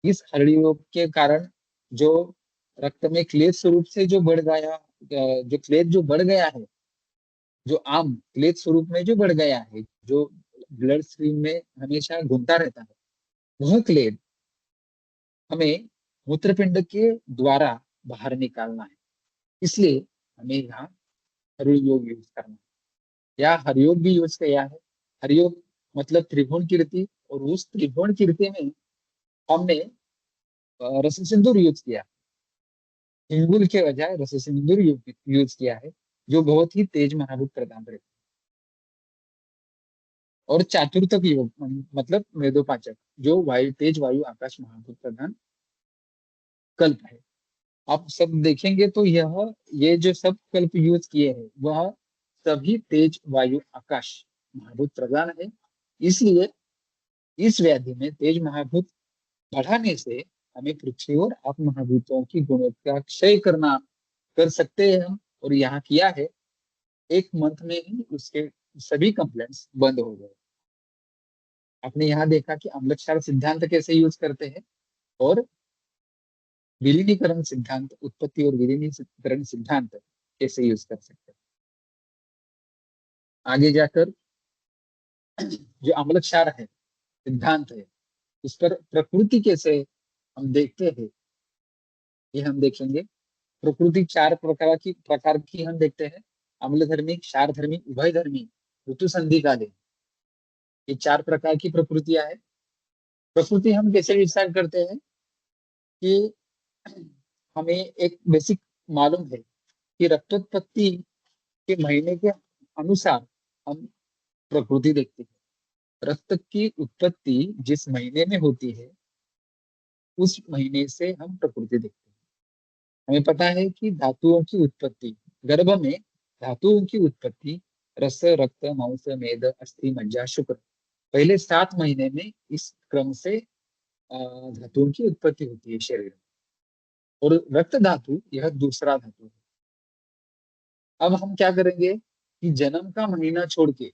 इस हरड़ योग के कारण जो रक्त में क्लेद स्वरूप से जो बढ़ गया, जो क्लेद जो बढ़ गया है, जो आम क्लेद स्वरूप में जो बढ़ गया है, जो ब्लड स्ट्रीम में हमेशा घूमता रहता है, वह क्लेद हमें मूत्रपिंड के द्वारा बाहर निकालना है। इसलिए हमें यहाँ हरि योग यूज करना है, या हरियोग भी यूज किया है। हरियोग मतलब त्रिभुवन कीर्ति, और उस त्रिभुवन कीर्ति में हमने रस सिंदूर यूज किया। हिंगुल के बजाय रस सिंदूर यूज किया है, जो बहुत ही तेज महाभूत प्रदान करता है। और चातुर्थक योग मतलब मेदोपाचक, जो वायु तेज वायु आकाश महाभूत प्रधान कल्प है। आप सब देखेंगे तो ये जो सब कल्प यूज किए हैं, वह सभी तेज वायु आकाश महाभूत प्रधान है। इसलिए इस व्याधि में तेज महाभूत बढ़ाने से हमें पृथ्वी और आप महाभूतों की गुणों का क्षय करना कर सकते हैं हम, और यहाँ किया है। एक मंथ में ही उसके सभी कंप्लेंट्स बंद हो गए। आपने यहाँ देखा कि अम्लक्षार सिद्धांत कैसे यूज करते हैं, और विलीनीकरण सिद्धांत, उत्पत्ति और विलीनीकरण सिद्धांत कैसे यूज कर सकते हैं। आगे जाकर जो अम्लक्षार है सिद्धांत है, उस पर प्रकृति कैसे हम देखते हैं, ये हम देखेंगे। प्रकृति चार प्रकार की हम देखते हैं: अम्लधर्मी, क्षारधर्मी, उभयधर्मी, ऋतु संधि कालीन। ये चार प्रकार की प्रकृतियां है। प्रकृति हम कैसे विचार करते हैं? कि हमें एक बेसिक मालूम है कि रक्तोत्पत्ति के महीने के अनुसार हम प्रकृति देखते हैं। रक्त की उत्पत्ति जिस महीने में होती है उस महीने से हम प्रकृति देखते हैं। हमें पता है कि धातुओं की उत्पत्ति, गर्भ में धातुओं की उत्पत्ति रस, रक्त, मांस, मेद, अस्थि, मज्जा, शुक्र, पहले 7 महीने में इस क्रम से धातुओं की उत्पत्ति होती है शरीर में। और रक्त धातु यह दूसरा धातु है। अब हम क्या करेंगे कि जन्म का महीना छोड़ के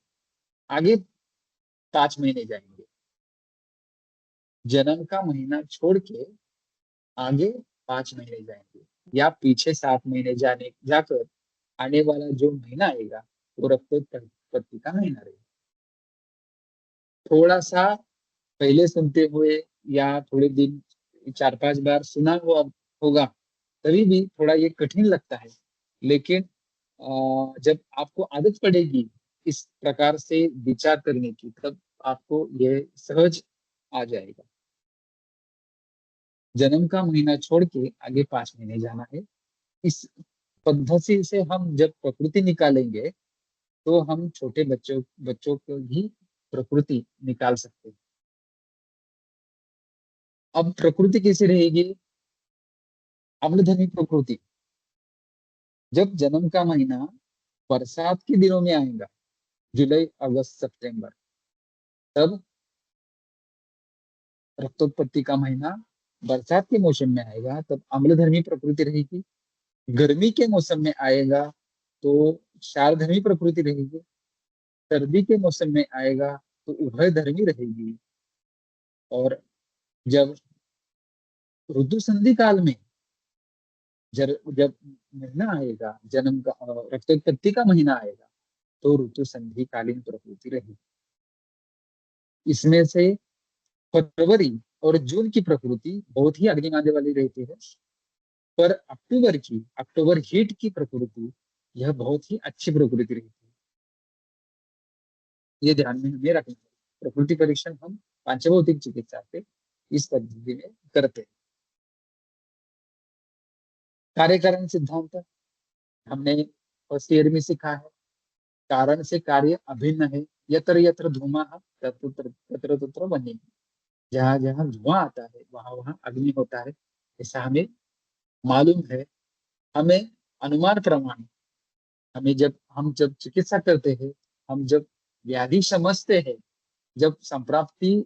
आगे 5 महीने जाएंगे। जन्म का महीना छोड़ के आगे 5 महीने जाएंगे, या पीछे 7 महीने जाने जाकर आने वाला जो महीना आएगा वो रक्तोत्पत्ति का महीना रहेगा। थोड़ा सा पहले सुनते हुए या थोड़े दिन 4-5 बार सुना हुआ होगा तभी भी थोड़ा ये कठिन लगता है, लेकिन जब आपको आदत पड़ेगी इस प्रकार से विचार करने की तब आपको ये सहज आ जाएगा। जन्म का महीना छोड़ के आगे 5 महीने जाना है। इस पद्धति से हम जब प्रकृति निकालेंगे तो हम छोटे बच्चों बच्चों को भी प्रकृति निकाल सकते हैं। अब प्रकृति कैसी रहेगी? अम्लधर्मी प्रकृति। जब जन्म का महीना बरसात के दिनों में आएगा, जुलाई, अगस्त, सितंबर, तब रक्तोत्पत्ति का महीना बरसात के मौसम में आएगा, तब अम्लधर्मी प्रकृति रहेगी। गर्मी के मौसम में आएगा तो क्षारधर्मी प्रकृति रहेगी। सर्दी के मौसम में आएगा तो उभयधर्मी रहेगी। और जब ऋतु संधि काल में जब जब महीना आएगा, जन्म का रक्तोत्पत्ति का महीना आएगा तो ऋतु संधि कालीन प्रकृति रहेगी। इसमें से फरवरी और जून की प्रकृति बहुत ही अग्निमांद्य वाली रहती है, पर अक्टूबर हीट की प्रकृति यह बहुत ही अच्छी प्रकृति रहती है। ये ध्यान में हमें रखना है। प्रकृति परीक्षण हम पांचभौतिक चिकित्सा से इस पद्धति में करते हैं। कार्यकारण सिद्धांत हमने फर्स्ट ईयर में सीखा है। कारण से कार्य अभिन्न है। यत्र यत्र धूमः तत्र तत्र तत्र वह्नि। जहां जहां धुआं आता है वहां वहां अग्नि होता है, ऐसा हमें मालूम है। हमें अनुमान प्रमाण, जब चिकित्सा करते हैं, हम जब व्याधि समझते हैं, जब संप्राप्ति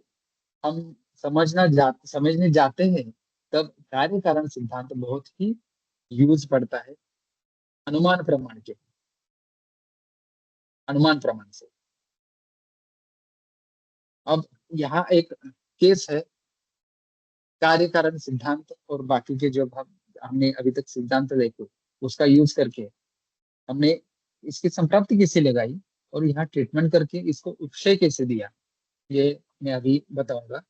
हम समझने जाते हैं, तब कार्य कारण सिद्धांत बहुत ही यूज पड़ता है अनुमान प्रमाण से। अब यहाँ एक केस है कार्य कारण सिद्धांत और बाकी के जो हमने अभी तक सिद्धांत देखे उसका यूज करके हमने इसकी संप्राप्ति कैसे लगाई और यहाँ ट्रीटमेंट करके इसको उपशय कैसे दिया, ये मैं अभी बताऊंगा।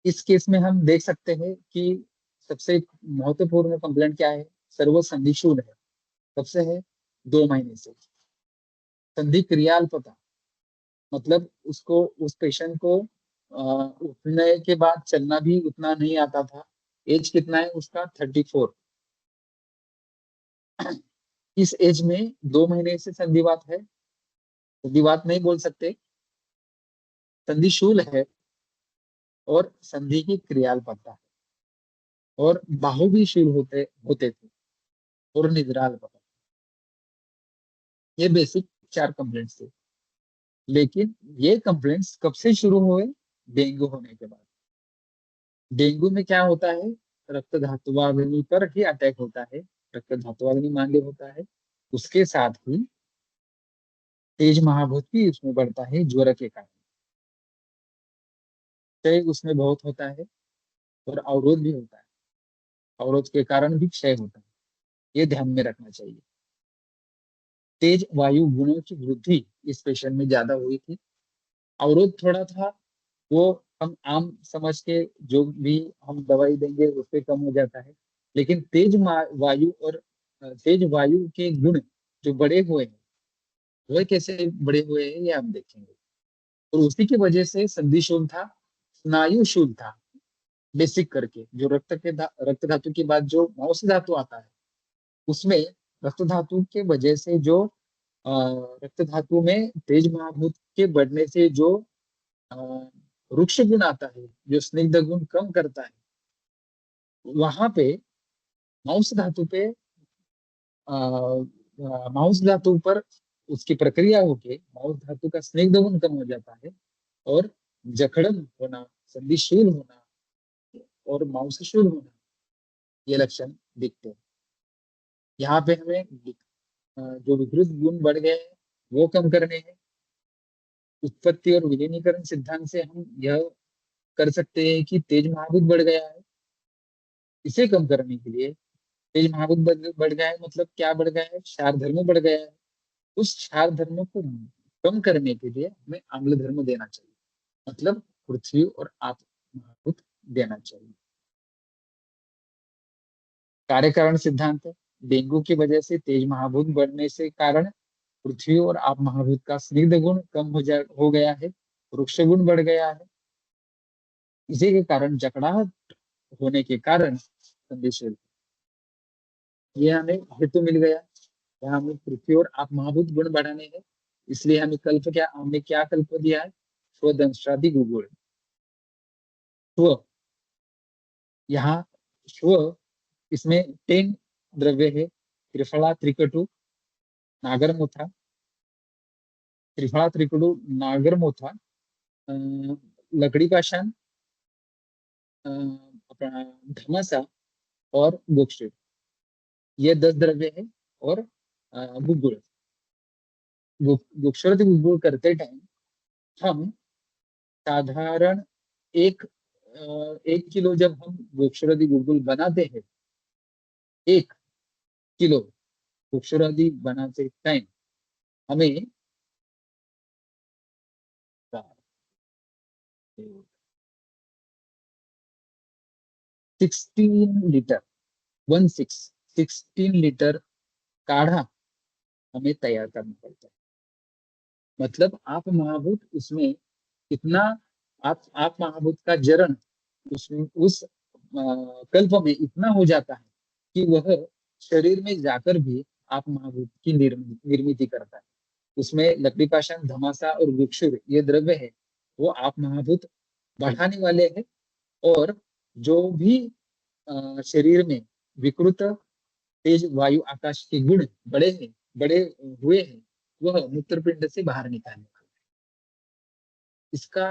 इस केस में हम देख सकते हैं कि सबसे महत्वपूर्ण कंप्लेंट क्या है? सर्व संधिशूल है। कब से है? 2 महीने से। संधि क्रियाल्पता, मतलब उसको उस पेशेंट को उठने के बाद चलना भी उतना नहीं आता था। एज कितना है उसका? 34। इस एज में 2 महीने से संधिवात है। संधिवात नहीं बोल सकते, संधिशूल है और संधि की क्रियाल्पता है और बाहु भी शूल होते होते थे और निद्राल्पता। ये बेसिक 4 कंप्लेंट्स थे। लेकिन ये कंप्लेंट्स कब से शुरू हुए? डेंगू होने के बाद। डेंगू में क्या होता है? रक्त धातुवाग्नि पर ही अटैक होता है, रक्त धातुवाग्नि मांद्य होता है। उसके साथ ही तेज महाभूत भी उसमें बढ़ता है ज्वर के कारण। क्षय उसमें बहुत होता है और अवरोध भी होता है। अवरोध के कारण भी क्षय होता है, ये ध्यान में रखना चाहिए। तेज वायु गुणों की वृद्धि इस पेशेंट में ज्यादा हुई थी। अवरोध थोड़ा था, वो हम आम समझ के जो भी हम दवाई देंगे उस पे कम हो जाता है। लेकिन वायु और तेज वायु के गुण जो बड़े हुए हैं, वह कैसे बड़े हुए हैं ये हम देखेंगे। और उसी की वजह से संधिशूल था, स्नायुशूल था। बेसिक करके, जो रक्त धातु के बाद जो मांस धातु आता है, उसमें रक्त धातु के वजह से जो अ, रक्त धातु में तेज महाभूत के बढ़ने से जो अ, रुक्ष गुण आता है, जो स्निग्ध गुण कम करता है, वहां पे मांस धातु पे मांस धातु पर उसकी प्रक्रिया होके मांस धातु का स्निग्ध गुण कम हो जाता है, और जकड़न होना, संधिशील होना और मांसशूल होना, ये लक्षण दिखते हैं। यहाँ पे हमें जो विकृत गुण बढ़ गए हैं वो कम करने हैं। उत्पत्ति और विलीनीकरण सिद्धांत से हम यह कर सकते हैं कि तेज महाभूत बढ़ गया है। इसे कम करने के लिए, तेज महाभूत बढ़ गया है मतलब क्या बढ़ गया है, क्षार धर्म बढ़ गया है। उस क्षार धर्म को कम करने के लिए हमें आम्ल धर्म देना चाहिए, मतलब पृथ्वी और आप महाभूत देना चाहिए। कार्य कारण सिद्धांत है, डेंगू की वजह से तेज महाभूत बढ़ने से कारण पृथ्वी और आप महाभूत का स्निग्ध गुण कम हो गया है, वृक्ष गुण बढ़ गया है। इसी के कारण जकड़ाहट होने के कारण संदेश, ये हमें हेतु मिल गया। यहाँ हमें पृथ्वी और आप महाभूत गुण बढ़ाने हैं, इसलिए हमने क्या कल्प दिया है, स्वदंशादि गुगुण। स्व, यहाँ स्व, इसमें 10 द्रव्य है, त्रिफला त्रिकटु नागरमोथा, त्रिफला त्रिकटु नागरमोथा, अ, लकड़ी पाषाण, अपना धमासा और गोक्षुर, ये 10 द्रव्य है। और गुगुल, गोक्षुर गुगुल करते टाइम हम साधारण एक 1 किलो, जब हम गोक्षरादि गुलगुल बनाते हैं, 1 किलो गोक्षरादि बनाते टाइम हमें 16 लीटर, 16 लीटर काढ़ा हमें तैयार करना पड़ता है। मतलब आप महाभूत उसमें कितना, आप महाभूत का जरण उसमें उस कल्प में इतना हो जाता है कि वह शरीर में जाकर भी आप महाभूत की निर्मित करता है। उसमें लकड़ी पाषाण, धमासा और गुक्षुर, ये द्रव्य है, वो आप महाभूत बढ़ाने वाले हैं। और जो भी शरीर में विकृत तेज वायु आकाश के गुण बड़े हुए हैं, वह मूत्रपिंड से बाहर निकालने वाले। इसका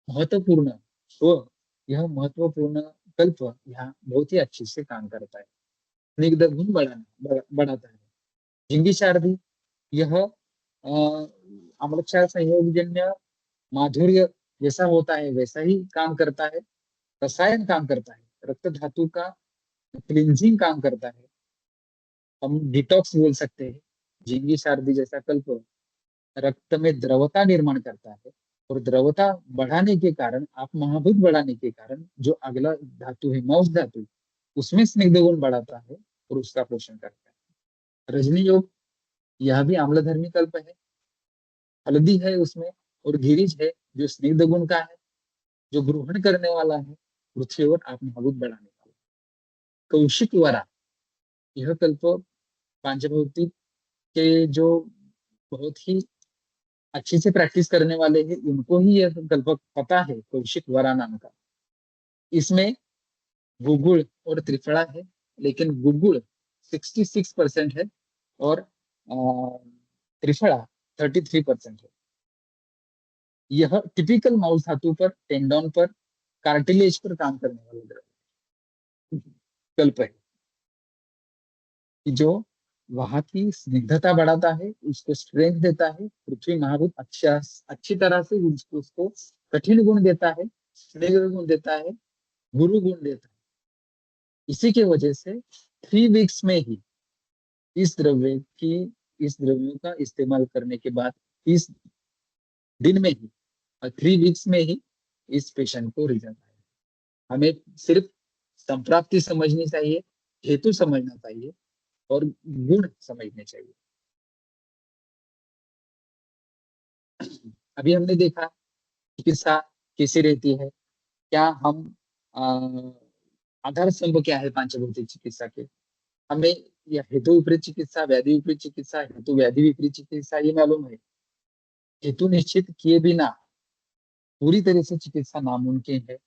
महत्वपूर्ण स्व, यह महत्वपूर्ण कल्प यहाँ बहुत ही अच्छे से काम करता है, स्निग्ध गुण बढ़ाता है। झिंगी शारदी, यह अम्ल क्षार संयोगजन्य माधुर्य जैसा होता है वैसा ही काम करता है, रसायन काम करता है, रक्त धातु का क्लींजिंग काम करता है, हम डिटॉक्स बोल सकते हैं। झिंगी शारदी जैसा कल्प रक्त में द्रवता निर्माण करता है, और द्रवता बढ़ाने के कारण, आप महाभूत बढ़ाने के कारण, जो अगला धातु है मांस धातु, उसमें स्निग्ध गुण बढ़ाता है और उसका पोषण करता है। रजनी योग, यह भी आम्लधर्मी कल्प है। हल्दी है उसमें, और गिरिज है जो स्निग्ध गुण का है, जो ग्रहण करने वाला है, पृथ्वी और आप महाभूत बढ़ाने वाला। कौशिक वरा, यह कल्प पांचभौतिक के जो बहुत ही अच्छे से प्रैक्टिस करने वाले हैं, उनको ही यह कल्प पता है, कौशिक वरा नाम का। इसमें गुगुल और त्रिफला है, लेकिन गुगुल 66% है और त्रिफला 33% है। यह टिपिकल माउस धातु पर, टेंडोन पर, कार्टिलेज पर काम करने वाला कल्प है, कि जो वहां की स्निग्धता बढ़ाता है, उसको स्ट्रेंथ देता है। पृथ्वी महाभूत अच्छी तरह से उसको कठिन गुण देता है, स्निग्ध गुण देता है, गुरु गुण देता है। इसी के वजह से 3 वीक्स में ही इस द्रव्य की इस द्रव्यों का इस्तेमाल करने के बाद, इस दिन में ही और 3 वीक्स में ही इस पेशेंट को रिजल्ट आएगा। हमें सिर्फ संप्राप्ति समझनी चाहिए, हेतु समझना चाहिए और गुण समझने चाहिए। अभी हमने देखा चिकित्सा कैसी रहती है, क्या हम आधार स्तंभ क्या है पांचभौतिक चिकित्सा के, हमें यह हेतु विपरीत चिकित्सा, व्याधि विपरीत चिकित्सा, हेतु व्याधि विपरीत चिकित्सा ये मालूम है। हेतु निश्चित किए बिना पूरी तरह से चिकित्सा नामुमकिन है।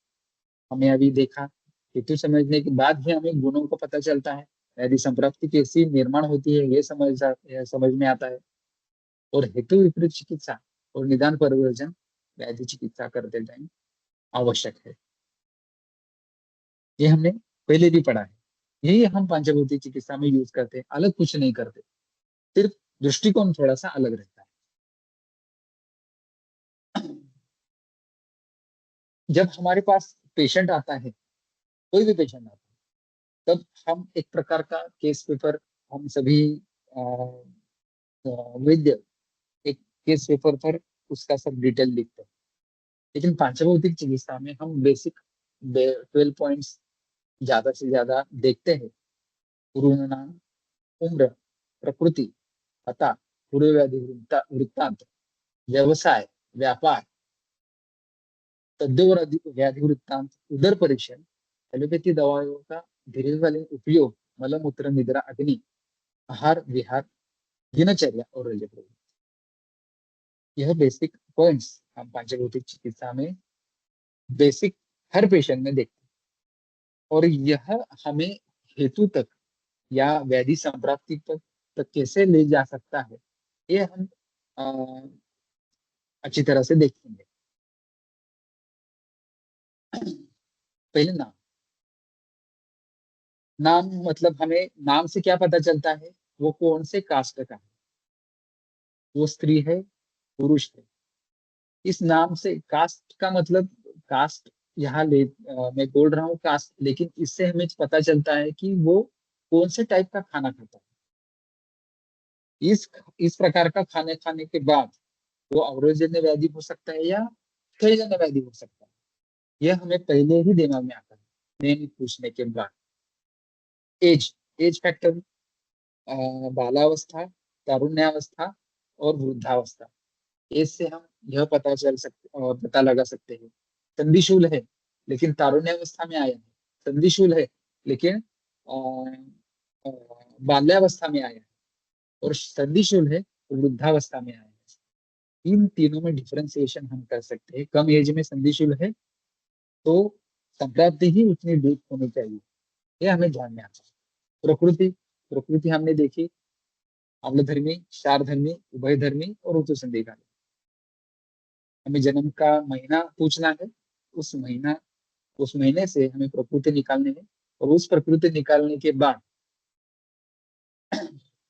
हमें अभी देखा, हेतु समझने के बाद ही हमें गुणों का पता चलता है, व्याधि संप्राप्ति कैसी निर्माण होती है यह समझ में आता है। और हेतु विपरीत चिकित्सा और निदान परिवर्जन व्याधि चिकित्सा करते टाइम आवश्यक है। ये हमने पहले भी पढ़ा है। यही हम पंचभौतिक चिकित्सा में यूज करते हैं, अलग कुछ नहीं करते, सिर्फ दृष्टिकोण थोड़ा सा अलग रहता है। जब हमारे पास पेशेंट आता है, कोई भी पेशेंट आता है, तब हम एक प्रकार का केस पेपर, हम सभी अ, वैद्य एक केस पेपर पर उसका सब डिटेल लिखते हैं। लेकिन पांचभौतिक चिकित्सा में हम बेसिक 12 पॉइंट्स ज्यादा से ज्यादा देखते हैं। पूर्ण नाम, उम्र, प्रकृति, पता, पूर्व व्याधि वृत्तांत, व्यवसाय, व्यापार, तद्देव व्याधि वृत्तांत, उदर परीक्षण, एलोपैथी दवाओं का दीर्घकालीन उपयोग, मलमूत्र निद्रा अग्नि, आहार विहार, दिनचर्या और रज प्रवृत्ति। यह बेसिक पॉइंट्स हम पांचभौतिक चिकित्सा में बेसिक हर पेशेंट में देखते हैं। और यह हमें हेतु तक या व्याधि संप्राप्ति तक कैसे ले जा सकता है, ये हम अ, अच्छी तरह से देखेंगे। पहले नाम। नाम मतलब हमें नाम से क्या पता चलता है, वो कौन से कास्ट का है, वो स्त्री है, पुरुष है। इस नाम से कास्ट का मतलब, कास्ट यहाँ मैं बोल रहा हूँ कास्ट, लेकिन इससे हमें पता चलता है कि वो कौन से टाइप का खाना खाता है। इस प्रकार का खाने खाने के बाद वो अवरोधजन्य व्याधि हो सकता है या क्षयजन्य व्याधि हो सकता है। यह हमें पहले ही दिमाग में आता है नेम पूछने के बाद। एज, एज फैक्टर, बालावस्था, तारुण्यावस्था और वृद्धावस्था। इससे हम यह पता लगा सकते हैं संधिशूल है लेकिन तारुण्यावस्था में आया है, संधिशूल है लेकिन बाल्यावस्था में आया है, और संधिशूल है वृद्धावस्था में आया है। इन तीनों में डिफरेंशिएशन हम कर सकते हैं। कम एज में संधिशूल है तो संक्रांति ही उतनी डीप होनी चाहिए, ये हमें ध्यान में आता है। प्रकृति, प्रकृति हमने देखी, अम्लधर्मी, क्षारधर्मी, उभयधर्मी और ऋतु संधिकाली। हमें जन्म का महीना पूछना है, उस महीना उस महीने से हमें प्रकृति निकालनी है, और उस प्रकृति निकालने के बाद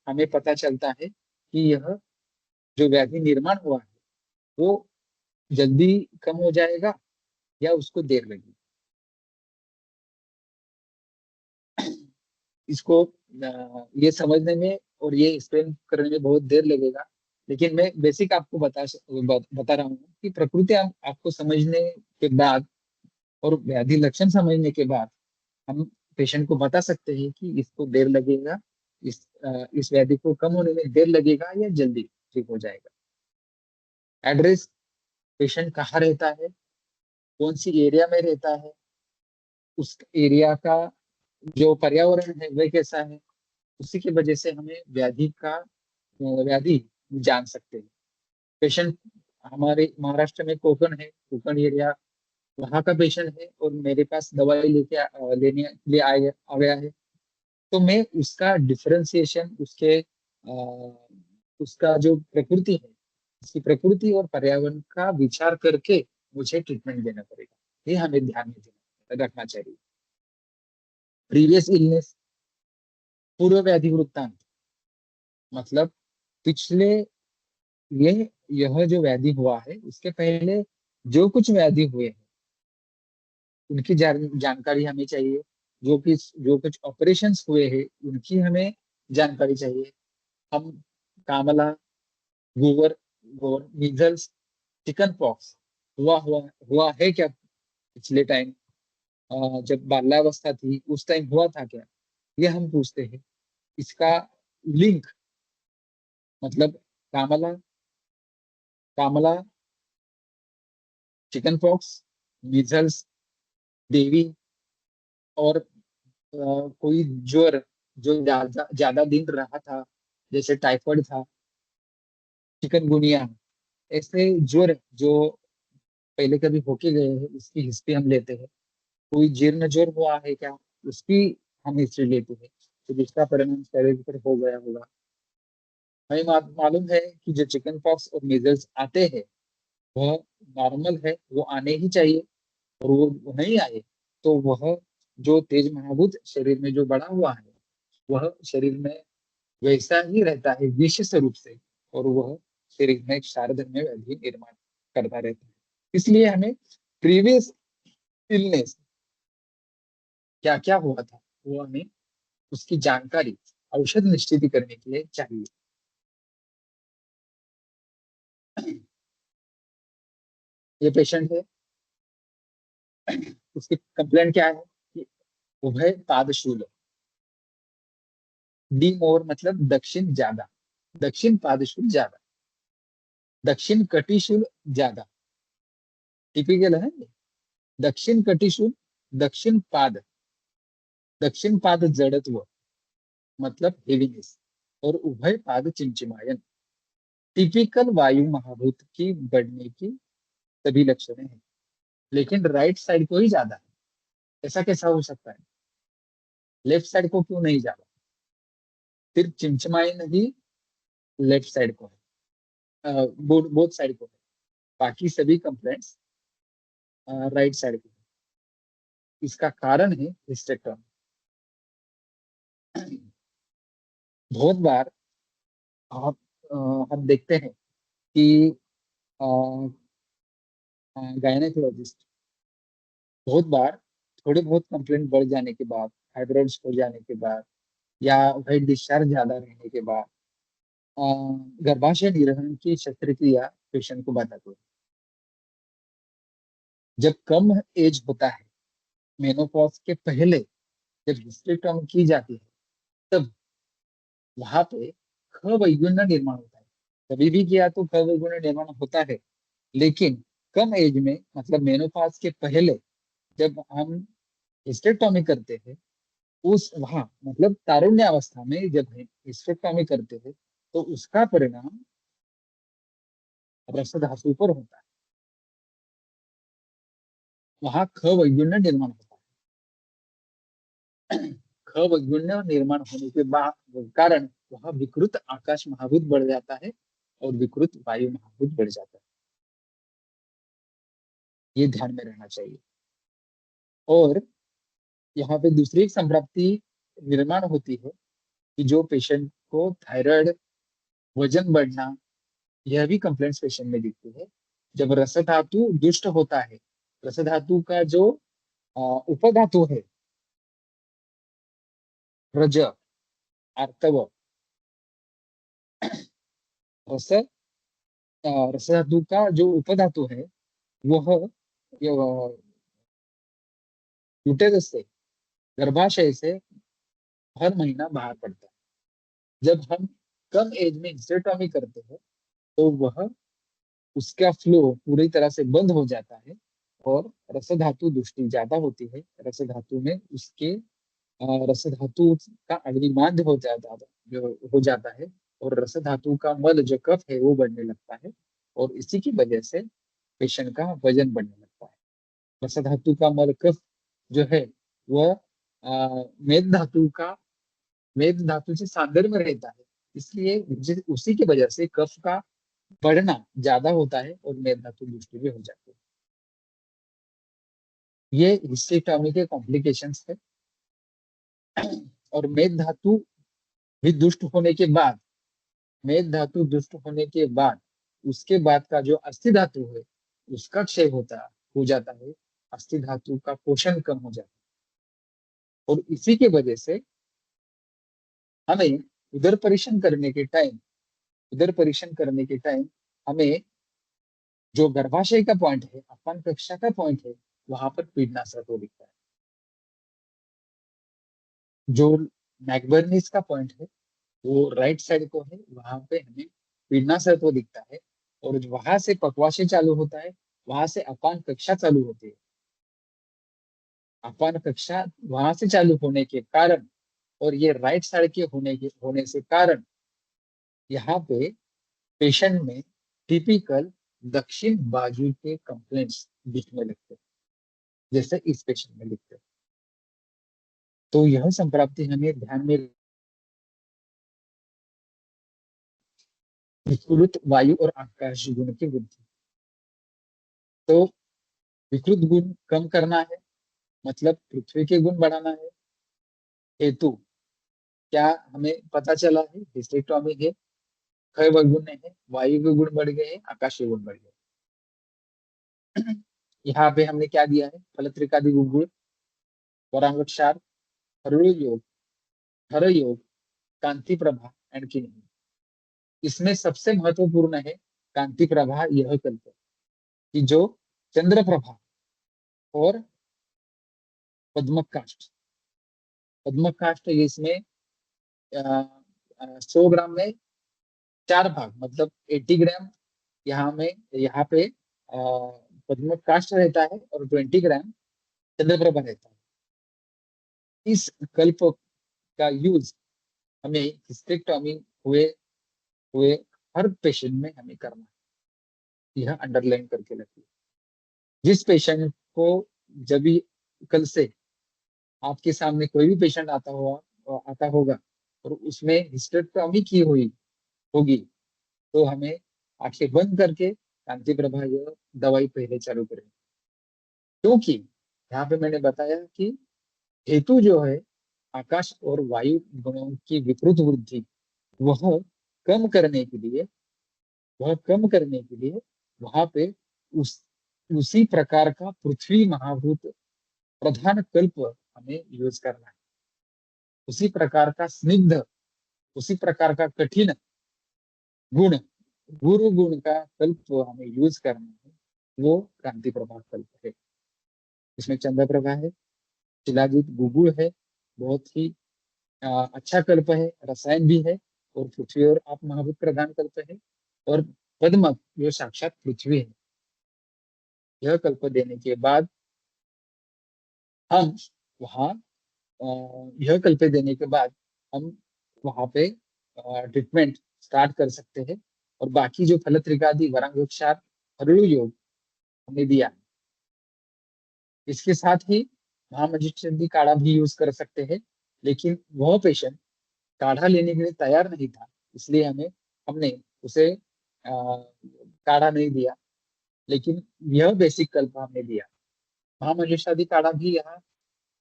हमें पता चलता है कि यह जो व्याधि निर्माण हुआ है वो जल्दी कम हो जाएगा या उसको देर लगेगी। इसको ये समझने में और ये एक्सप्लेन करने में बहुत देर लगेगा, लेकिन मैं बेसिक आपको बता रहा हूँ कि प्रकृति आपको समझने के बाद और व्याधि लक्षण समझने के बाद हम पेशेंट को बता सकते हैं कि इसको देर लगेगा, इस व्याधि को कम होने में देर लगेगा या जल्दी ठीक हो जाएगा। एड्रेस, पेशेंट कहाँ रहता है, कौन सी एरिया में रहता है, उस एरिया का जो पर्यावरण है वह कैसा है, उसी की वजह से हमें व्याधि जान सकते हैं। पेशेंट हमारे महाराष्ट्र में कोकण है, कोकण एरिया, वहाँ का पेशेंट है और मेरे पास दवाई लेने के लिए आ गया है, तो मैं उसका डिफरेंशिएशन उसका जो प्रकृति है, उसकी प्रकृति और पर्यावरण का विचार करके मुझे ट्रीटमेंट देना पड़ेगा। ये हमें ध्यान में रखना चाहिए। प्रीवियस इलनेस, पूर्व व्याधि वृत्तांत, मतलब पिछले ये यह जो व्याधि हुआ है उसके पहले जो कुछ व्याधि हुए हैं उनकी जानकारी हमें चाहिए। जो कुछ ऑपरेशंस हुए हैं उनकी हमें जानकारी चाहिए। हम कामला, गोवर गोवर मीजल्स, चिकन पॉक्स हुआ हुआ है क्या पिछले टाइम, जब बाल्यावस्था थी उस टाइम हुआ था क्या, ये हम पूछते हैं। इसका लिंक मतलब कामला कामला चिकन पॉक्स, मीजल्स, देवी, और कोई ज्वर जो ज्यादा दिन रहा था, जैसे टाइफाइड था, चिकनगुनिया, ऐसे ज्वर जो पहले कभी होके गए हैं उसकी हिस्ट्री हम लेते हैं। कोई जीर्ण ज्वर हुआ है क्या, उसकी हम हिस्ट्री लेते हैं, तो जिसका परिणाम शरीर पर हो गया होगा। हमें मालूम है कि जो चिकन पॉक्स और मीजल्स आते हैं वह नॉर्मल है, वो आने ही चाहिए, और वो नहीं आए तो वह जो तेज महाभूत शरीर में जो बड़ा हुआ है वह शरीर में वैसा ही रहता है विशेष रूप से, और वह शरीर में एक सारधर्म व्याधि निर्माण करता रहता है। इसलिए हमें प्रीवियस इलनेस क्या क्या हुआ था वो हमें उसकी जानकारी औषध निश्चित करने के लिए चाहिए। ये पेशेंट है, उसकी कंप्लेंट क्या है कि उभय पादशूल, डी मोर मतलब दक्षिण ज्यादा, दक्षिण पादशूल ज्यादा, दक्षिण कटिशूल ज्यादा, टिपिकल है ये। दक्षिण कटिशूल, दक्षिण पाद, दक्षिण पाद जड़त्व मतलब हेवीनेस, और उभय पाद चिंचिमायन टिपिकल वायु महाभूत की बढ़ने की सभी लक्षण हैं। लेकिन राइट साइड को ही ज्यादा है, ऐसा कैसा हो सकता है? लेफ्ट साइड को क्यों नहीं ज्यादा? सिर्फ चिंचमाइन ही लेफ्ट साइड को है, बोथ साइड को है, बाकी सभी कंप्लेंट्स राइट साइड को है। इसका कारण है हिस्टेक्टोमी। बहुत बार आप हम देखते हैं कि गायनेकोलॉजिस्ट बहुत बार थोड़े बहुत कंप्लेंट बढ़ जाने के बाद, फाइब्रॉइड्स हो जाने के बाद, या वाइट डिस्चार्ज ज्यादा रहने के बाद अ, गर्भाशय निरोधन की शस्त्रक्रिया पेशेंट को बताते हैं। जब कम एज होता है, मेनोपॉज के पहले जब हिस्टेक्टोमी की जाती है, तब वहां पे खवैगुण्य निर्माण होता है। कभी भी किया तो खवैगुण्य निर्माण होता है, लेकिन कम एज में मतलब मेनोपॉज के पहले जब हम हिस्टेक्टोमी करते हैं, उस वहां मतलब तारुण्य अवस्था में जब हिस्टेक्टोमी करते हैं, तो उसका परिणाम रक्त धातु पर होता है। वहां खवैगुण्य निर्माण होता है। खवैगुण्य निर्माण होने के बाद कारण वहां विकृत आकाश महाभूत बढ़ जाता है, और विकृत वायु महाभूत बढ़ जाता है। ये ध्यान में रहना चाहिए। और यहाँ पे दूसरी एक संप्राप्ति निर्माण होती है कि जो पेशेंट को थायराइड, वजन बढ़ना, यह भी कंप्लेंट्स पेशेंट में दिखती है। जब रस धातु दुष्ट होता है, रस धातु का जो उपधातु है, रज, आर्तव, रस, रस धातु का जो उपधातु है वह यूटेरस से, गर्भाशय से हर महीना बाहर पड़ता है। जब हम कम एज में हिस्टेरेक्टोमी करते हैं, तो वह उसका फ्लो पूरी तरह से बंद हो जाता है, और रस धातु दुष्टि ज्यादा होती है। रस धातु में उसके रस धातु का अग्निमाद्य हो जाता है, और रस धातु का मल जो कफ है वो बढ़ने लगता है, और इसी की वजह से पेशेंट का वजन बढ़ने लगता है। रस धातु का मल कफ जो है वह मेद धातु का, मेद धातु से सांद्र में रहता है, इसलिए उसी की वजह से कफ का बढ़ना ज्यादा होता है, और मेद धातु दुष्टि भी हो जाती है। ये हिस्टेरेक्टोमी के कॉम्प्लिकेशंस है। और मेद धातु भी दुष्ट होने के बाद, मेद धातु दुष्ट होने के बाद उसके बाद का जो अस्थि धातु है उसका क्षय हो जाता है। अस्थि धातु का पोषण कम हो जाता है, और इसी के वजह से हमें उदर परीक्षण करने के टाइम, उदर परीक्षण करने के टाइम हमें जो गर्भाशय का पॉइंट है, अपान कक्षा का पॉइंट है, वहां पर पीडनाशक दिखता है। जो मैकबर्नीस का पॉइंट है वो राइट साइड को है, वहां पे हमें पीडनाशक दिखता है। और वहां से पक्वाशय चालू होता है, वहां से अपान कक्षा चालू होती है। आपान कक्षा वहां से चालू होने के कारण और ये राइट साइड के होने से कारण यहाँ पे पेशेंट में टिपिकल दक्षिण बाजू के कंप्लेंट्स दिखने लगते हैं, जैसे इस पेशेंट में दिखते हैं। तो यह संप्राप्ति हमें ध्यान में विकृत वायु और आकाश गुण की वृद्धि। तो विकृत गुण कम करना है, मतलब पृथ्वी के गुण बढ़ाना है। हेतु क्या हमें पता चला है, हिस्टेक्टोमी है, क्षय गुण है, वायु के गुण बढ़ गए हैं, आकाश के गुण बढ़ गए। यहाँ पे हमने क्या दिया है, फलत्रिकादि गुण, वरांगक्षार, हरुण योग, हर योग, कांति प्रभा एंड किन्हीं। इसमें सबसे महत्वपूर्ण है कांति प्रभा। यह कल्प कि जो चंद्र प्रभा और पद्मक काष्ठ, पद्मक काष्ठ इसमें 100 ग्राम में 4 भाग, मतलब 80 ग्राम यहाँ पे पद्मक काष्ठ रहता है और 20 ग्राम चंद्रप्रभा रहता है। इस कल्प का यूज हमें हिस्टेक्टोमी हुए हुए हर पेशेंट में हमें करना है, यह अंडरलाइन करके रखिए। जिस पेशेंट को जब भी कल से आपके सामने कोई भी पेशेंट आता होगा और उसमें हिस्टेक्टोमी की हुई होगी, तो हमें आंखें बंद करके कांति प्रभा यह दवाई पहले चालू करें। क्योंकि यहाँ पे मैंने बताया कि हेतु जो है आकाश और वायु गुणों की विकृत वृद्धि, वह कम करने के लिए वह कम करने के लिए वहां पे उस उसी प्रकार का पृथ्वी महाभूत प्रधान कल्प हमें यूज करना है। उसी प्रकार का स्निग्ध, उसी प्रकार का कठिन गुण, गुरु गुण का कल्प हमें यूज करना है, वो क्रांति प्रभा कल्प है। इसमें चंद्र प्रभा है, शिलाजीत गुगुल है, बहुत ही अच्छा कल्प है, रसायन भी है, और पृथ्वी और आप महाभूत प्रधान कल्प है, और पद्मक जो साक्षात पृथ्वी है। यह कल्प देने के बाद हम वहाँ यह कल्प देने के बाद हम वहाँ पे ट्रीटमेंट स्टार्ट कर सकते हैं। और बाकी जो फलत्रिकादि वरांगोपचार हरुण योग हमने दिया, इसके साथ ही महामजिस्ट्रेट काढ़ा भी यूज कर सकते हैं। लेकिन वह पेशेंट काढ़ा लेने के लिए तैयार नहीं था, इसलिए हमने उसे काढ़ा नहीं दिया, लेकिन यह बेसिक कल्प हमने दिया। महामजिस्ट्रेट काढ़ा भी यहाँ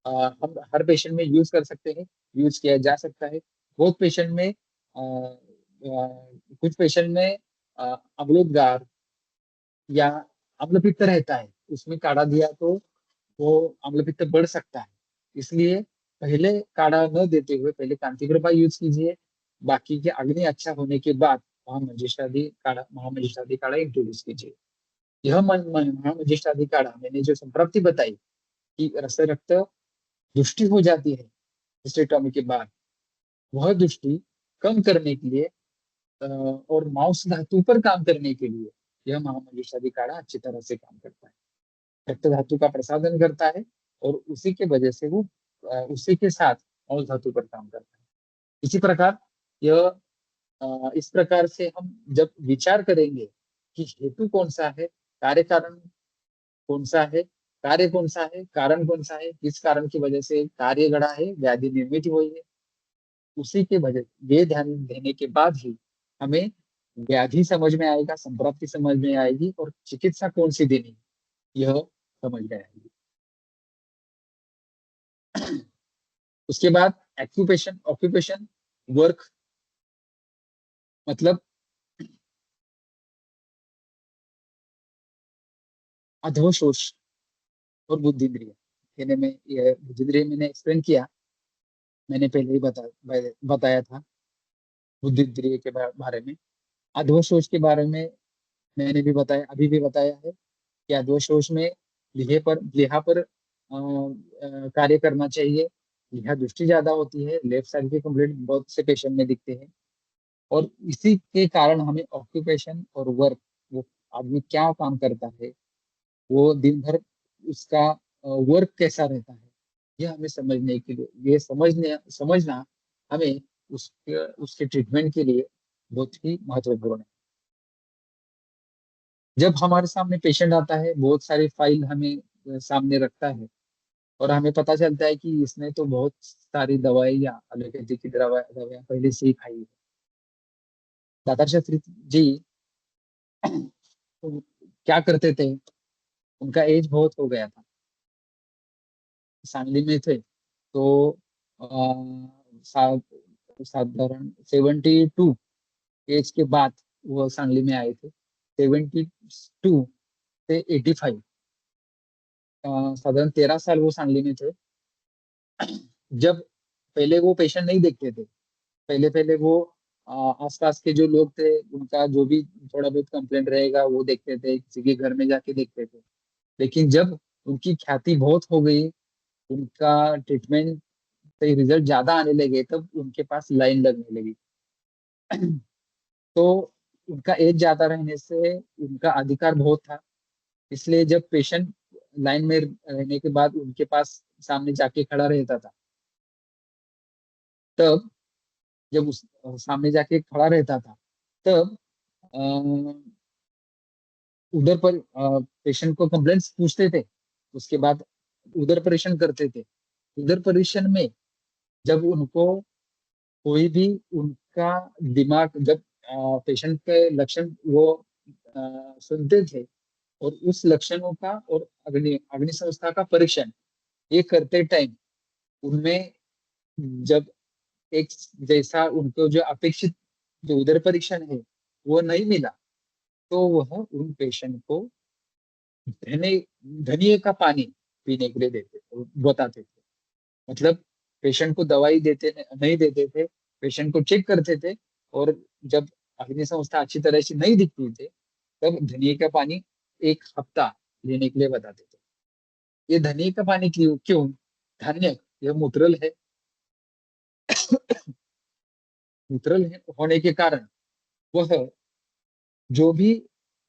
हम हर पेशेंट में यूज कर सकते हैं, यूज किया जा सकता है। बहुत पेशेंट में कुछ पेशेंट में अम्लोदगार या अम्लपित्त रहता है, उसमें काढ़ा दिया तो वो अम्लपित्त बढ़ सकता है। इसलिए पहले काढ़ा न देते हुए पहले कांति प्रभा यूज कीजिए, बाकी के अग्नि अच्छा होने के बाद महामजिष्टादि काढ़ा इंट्रोड्यूस कीजिए। यह महामजिष्टादि काढ़ा मैंने जो संप्राप्ति बताई कि रस रक्त दृष्टि हो जाती है हिस्टेक्टोमी के बाद, वह दृष्टि कम करने के लिए और मांस धातु पर काम करने के लिए यह महामजिष्टादि काढ़ा अच्छी तरह से काम करता है। रक्त धातु का प्रसादन करता है और उसी के वजह से वो उसी के साथ मांस धातु पर काम करता है। इसी प्रकार यह इस प्रकार से हम जब विचार करेंगे कि हेतु कौन सा है, कार्य कारण कौन सा है, कार्य कौन सा है, कारण कौन सा है, किस कारण की वजह से कार्य घड़ा है, व्याधि निर्मित हुई है, उसी के वजह ये ध्यान देने के बाद ही हमें व्याधि समझ में आएगा, संप्राप्ति समझ में आएगी, और चिकित्सा कौन सी देनी है यह समझ में आएगी। उसके बाद एक्यूपेशन, ऑक्यूपेशन, वर्क, मतलब अधोशोष और बुद्धिंद्रिय। कहने में यह बुद्धिंद्रिय मैंने एक्सप्लेन किया, मैंने पहले ही बताया था बुद्धिंद्रिय के बारे में। अधोशोष के बारे में मैंने भी बताया, अभी भी बताया है कि अधोशोष में लिहा पर कार्य करना चाहिए। लिहा दृष्टि ज्यादा होती है, लेफ्ट साइड के कंप्लीट बहुत से पेशेंट में दिखते हैं, और इसी के कारण हमें ऑक्यूपेशन और वर्क, वो आदमी क्या काम करता है, वो दिन भर उसका वर्क कैसा रहता है, ये हमें समझने के लिए, ये समझना हमें उसके ट्रीटमेंट के लिए बहुत ही महत्वपूर्ण है। जब हमारे सामने पेशेंट आता है, बहुत सारी फाइल हमें सामने रखता है और हमें पता चलता है कि इसने तो बहुत सारी दवाइयाँ, एलोपैथी की दवाइयाँ पहले से ही खाई है। दादा शास्त्री जी तो क्या करते थे, उनका एज बहुत हो गया था, सांगली में थे, तो साधारण 72 एज के बाद वो सांगली में आए थे। 72 से 85, साधारण 13 साल वो सांगली में थे। जब पहले वो पेशेंट नहीं देखते थे, पहले पहले वो आसपास के जो लोग थे उनका जो भी थोड़ा बहुत कंप्लेंट रहेगा वो देखते थे, किसी के घर में जाके देखते थे। लेकिन जब उनकी ख्याति बहुत हो गई, उनका ट्रीटमेंट से रिजल्ट ज्यादा आने लगे, तब उनके पास लाइन लगने लगी। तो उनका एज ज्यादा रहने से उनका अधिकार बहुत था, इसलिए जब पेशेंट लाइन में रहने के बाद उनके पास सामने जाके खड़ा रहता था, तब जब उस सामने जाके खड़ा रहता था, तब अ, उधर पर पेशेंट को कंप्लेंट्स पूछते थे, उसके बाद उधर परेशान करते थे। उधर परेशान में जब उनको कोई भी उनका दिमाग, जब पेशेंट के लक्षण वो सुनते थे और उस लक्षणों का और अग्नि अग्नि संस्था का परीक्षण ये करते टाइम उनमें जब एक जैसा उनको जो अपेक्षित जो उदर परीक्षण है वो नहीं मिला, तो वह उन पेशेंट को धने धनिये का पानी पीने के लिए बताते थे। मतलब पेशेंट को दवाई नहीं देते थे, पेशेंट को चेक करते थे, और जब अग्नि संस्था अच्छी तरह से नहीं दिखती थे, तब धनिये का पानी 1 हफ्ता लेने के लिए बताते थे। ये धनिये का पानी क्यों क्यों? धान्य यह मूत्रल है, मूत्रल होने के कारण वह जो भी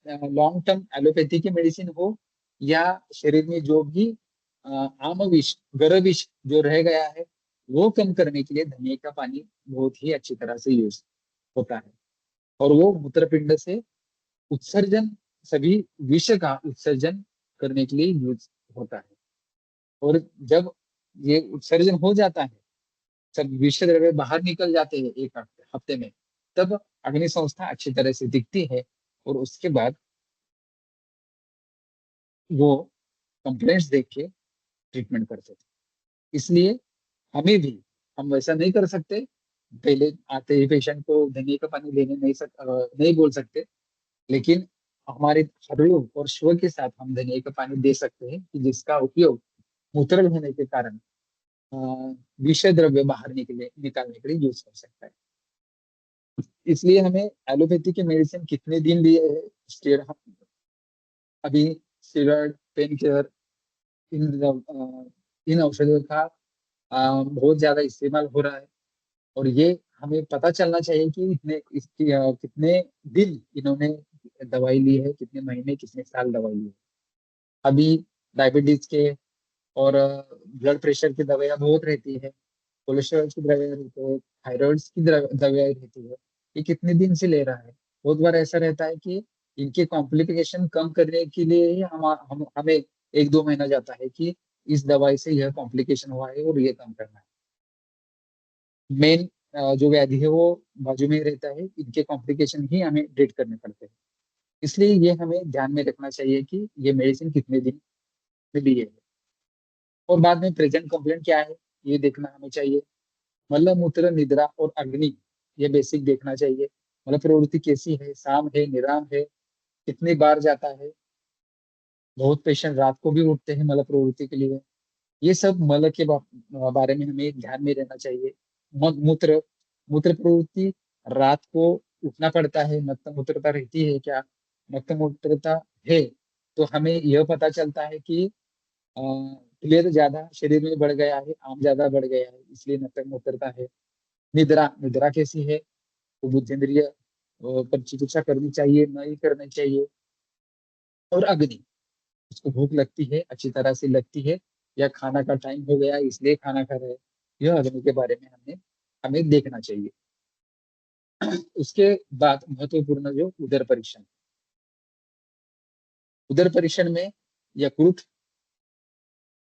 लॉन्ग टर्म एलोपैथी की मेडिसिन हो या शरीर में जो भी आम विष, गर विष जो रह गया है, वो कम करने के लिए धनिया का पानी बहुत ही अच्छी तरह से यूज होता है। और वो मूत्रपिंड से उत्सर्जन, सभी विष का उत्सर्जन करने के लिए यूज होता है। और जब ये उत्सर्जन हो जाता है, सब विष द्रव्य बाहर निकल जाते हैं एक हफ्ते में, तब अग्नि संस्था अच्छी तरह से दिखती है, और उसके बाद वो कंप्लेंट्स देख के ट्रीटमेंट करते थे। इसलिए हमें भी, हम वैसा नहीं कर सकते, पहले आते ही पेशेंट को धनिया का पानी लेने नहीं बोल सकते, लेकिन हमारे हृदय और स्व के साथ हम धनिया का पानी दे सकते हैं, कि जिसका उपयोग मूत्र होने के कारण विषय द्रव्य बाहर निकालने के लिए यूज कर सकता है। इसलिए हमें एलोपैथी की मेडिसिन कितने दिन लिए है, स्टेरॉइड, अभी स्टेरॉइड, पेन किलर, इन इन औषधियों का बहुत ज्यादा इस्तेमाल हो रहा है। और ये हमें पता चलना चाहिए कि कितने दिन इन्होंने दवाई ली है, कितने महीने, कितने साल दवाई ली है। अभी डायबिटीज के और ब्लड प्रेशर की दवाइयाँ बहुत रहती है, कोलेस्ट्रॉल की दवाइयाँ रहती है, थायराइड की दवाइयाँ रहती है। ये कितने दिन से ले रहा है? बहुत बार ऐसा रहता है कि इनके कॉम्प्लिकेशन कम करने के लिए ही हमें 1-2 महीना जाता है कि इस दवाई से यह कॉम्प्लिकेशन हुआ है और ये कम करना है। मेन जो व्याधि है वो बाजू में रहता है, इनके कॉम्प्लिकेशन ही हमें ट्रीट करने पड़ते हैं। इसलिए ये हमें ध्यान में रखना चाहिए कि ये मेडिसिन कितने दिन में ली है। और बाद में प्रेजेंट कंप्लेंट क्या है, ये देखना हमें चाहिए। मल मूत्र निद्रा और अग्नि, ये बेसिक देखना चाहिए। मतलब प्रवृत्ति कैसी है, शाम है, निराम है, कितनी बार जाता है। बहुत पेशेंट रात को भी उठते हैं मल प्रवृत्ति के लिए। ये सब मल के बारे में हमें ध्यान में रहना चाहिए। मूत्र मूत्र प्रवृत्ति, रात को उठना पड़ता है, नक्त मूत्रता रहती है क्या? नक्त मूत्रता है तो हमें यह पता चलता है कि प्लेग ज्यादा शरीर में बढ़ गया है, आम ज्यादा बढ़ गया है, इसलिए नक्त मूत्रता है। निद्रा निद्रा कैसी है, वो बुद्धिंद्रिय पर चिकित्सा करनी चाहिए, नहीं करनी चाहिए। और अग्नि, उसको भूख लगती है, अच्छी तरह से लगती है, या खाना का टाइम हो गया इसलिए खाना खा रहे हैं, यह अग्नि के बारे में हमें देखना चाहिए। उसके बाद महत्वपूर्ण जो उदर परीक्षण, उदर परीक्षण में यकृत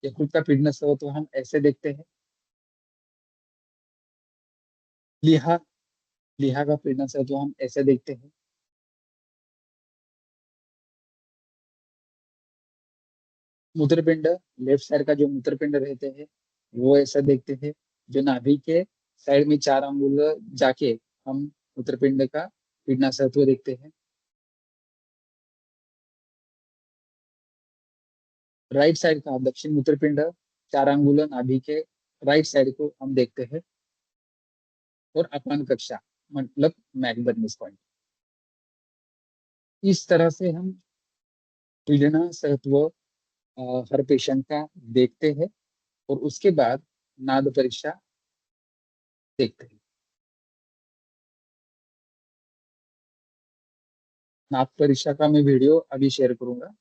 यकृत का पीडन हो तो हम ऐसे देखते हैं। लिहा लिहा का पीडन हो तो हम ऐसे देखते हैं। मूत्रपिंड, लेफ्ट साइड का जो मूत्रपिंड रहते हैं वो ऐसा देखते हैं। जो नाभि के साइड में 4 अंगुल जाके हम मूत्रपिंड का पीडनाशत्व देखते हैं। राइट साइड का दक्षिण मूत्रपिंड, 4 अंगुल नाभि के राइट साइड को हम देखते हैं। और अपान कक्षा मतलब मैकबर्नीस पॉइंट। इस तरह से हम पीडनाशत्व हर पेशेंट का देखते हैं और उसके बाद नाद परीक्षा देखते हैं। नाद परीक्षा का मैं वीडियो अभी शेयर करूंगा।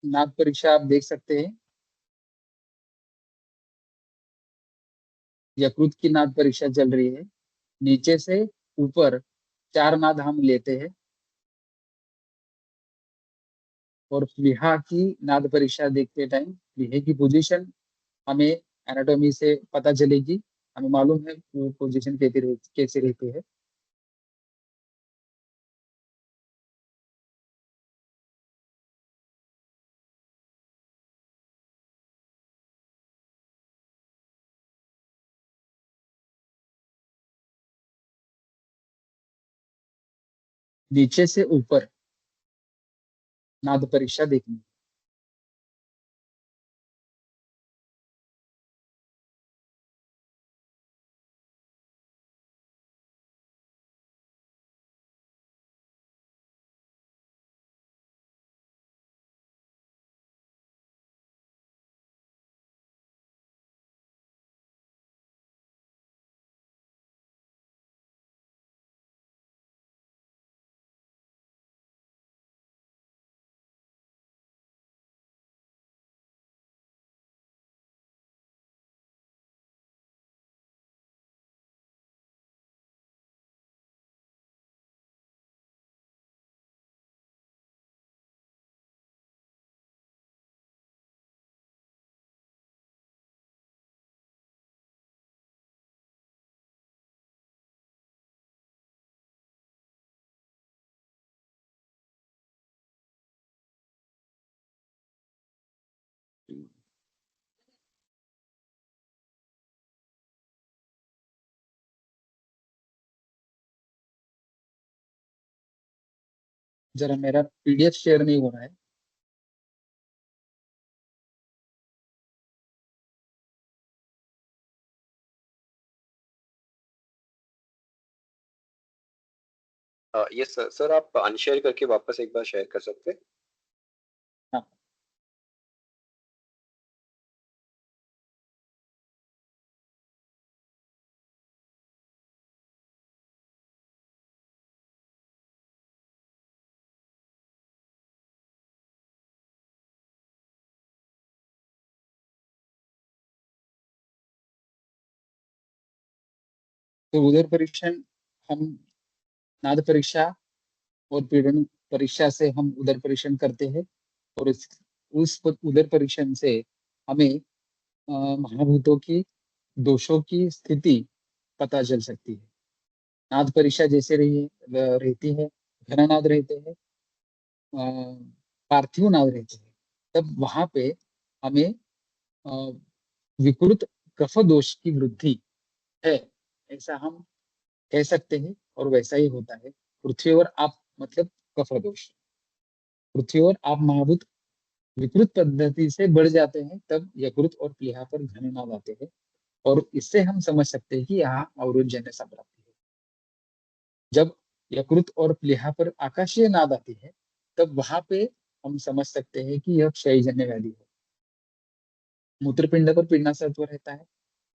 नाद परीक्षा आप देख सकते हैं। यकृत की नाद परीक्षा चल रही है। नीचे से ऊपर 4 नाद हम लेते हैं और प्लीहा की नाद परीक्षा देखते टाइम प्लीहे की पोजीशन हमें एनाटॉमी से पता चलेगी। हमें मालूम है वो पोजीशन कैसे रहती है। नीचे से ऊपर नाद परीक्षा देखनी। जरा मेरा पीडीएफ शेयर नहीं हो रहा है। यस सर, सर आप अनशेयर करके वापस एक बार शेयर कर सकते हैं। हाँ। तो उदर परीक्षण हम नाद परीक्षा और पीड़न परीक्षा से हम उदर परीक्षण करते हैं, और उस उदर परीक्षण से हमें महाभूतों की दोषों की स्थिति पता चल सकती है। नाद परीक्षा जैसे रहती है, घनानाद रहते हैं, पार्थिव नाद रहते हैं, तब वहां पे हमें अ, विकृत कफ दोष की वृद्धि है, ऐसा हम कह सकते हैं, और वैसा ही होता है। पृथ्वी और आप मतलब कफ दोष, पृथ्वी और आप महाभूत विकृत पद्धति से बढ़ जाते हैं, तब यकृत और प्लीहा पर घननाद आते हैं, और इससे हम समझ सकते हैं कि यहाँ अवरोधजन्य संप्राप्ति है। जब यकृत और प्लीहा पर आकाशीय नाद आती है, तब वहां पे हम समझ सकते हैं कि यह क्षयजन्य व्याधि है। मूत्रपिंड पर पीड़नासत्व रहता है,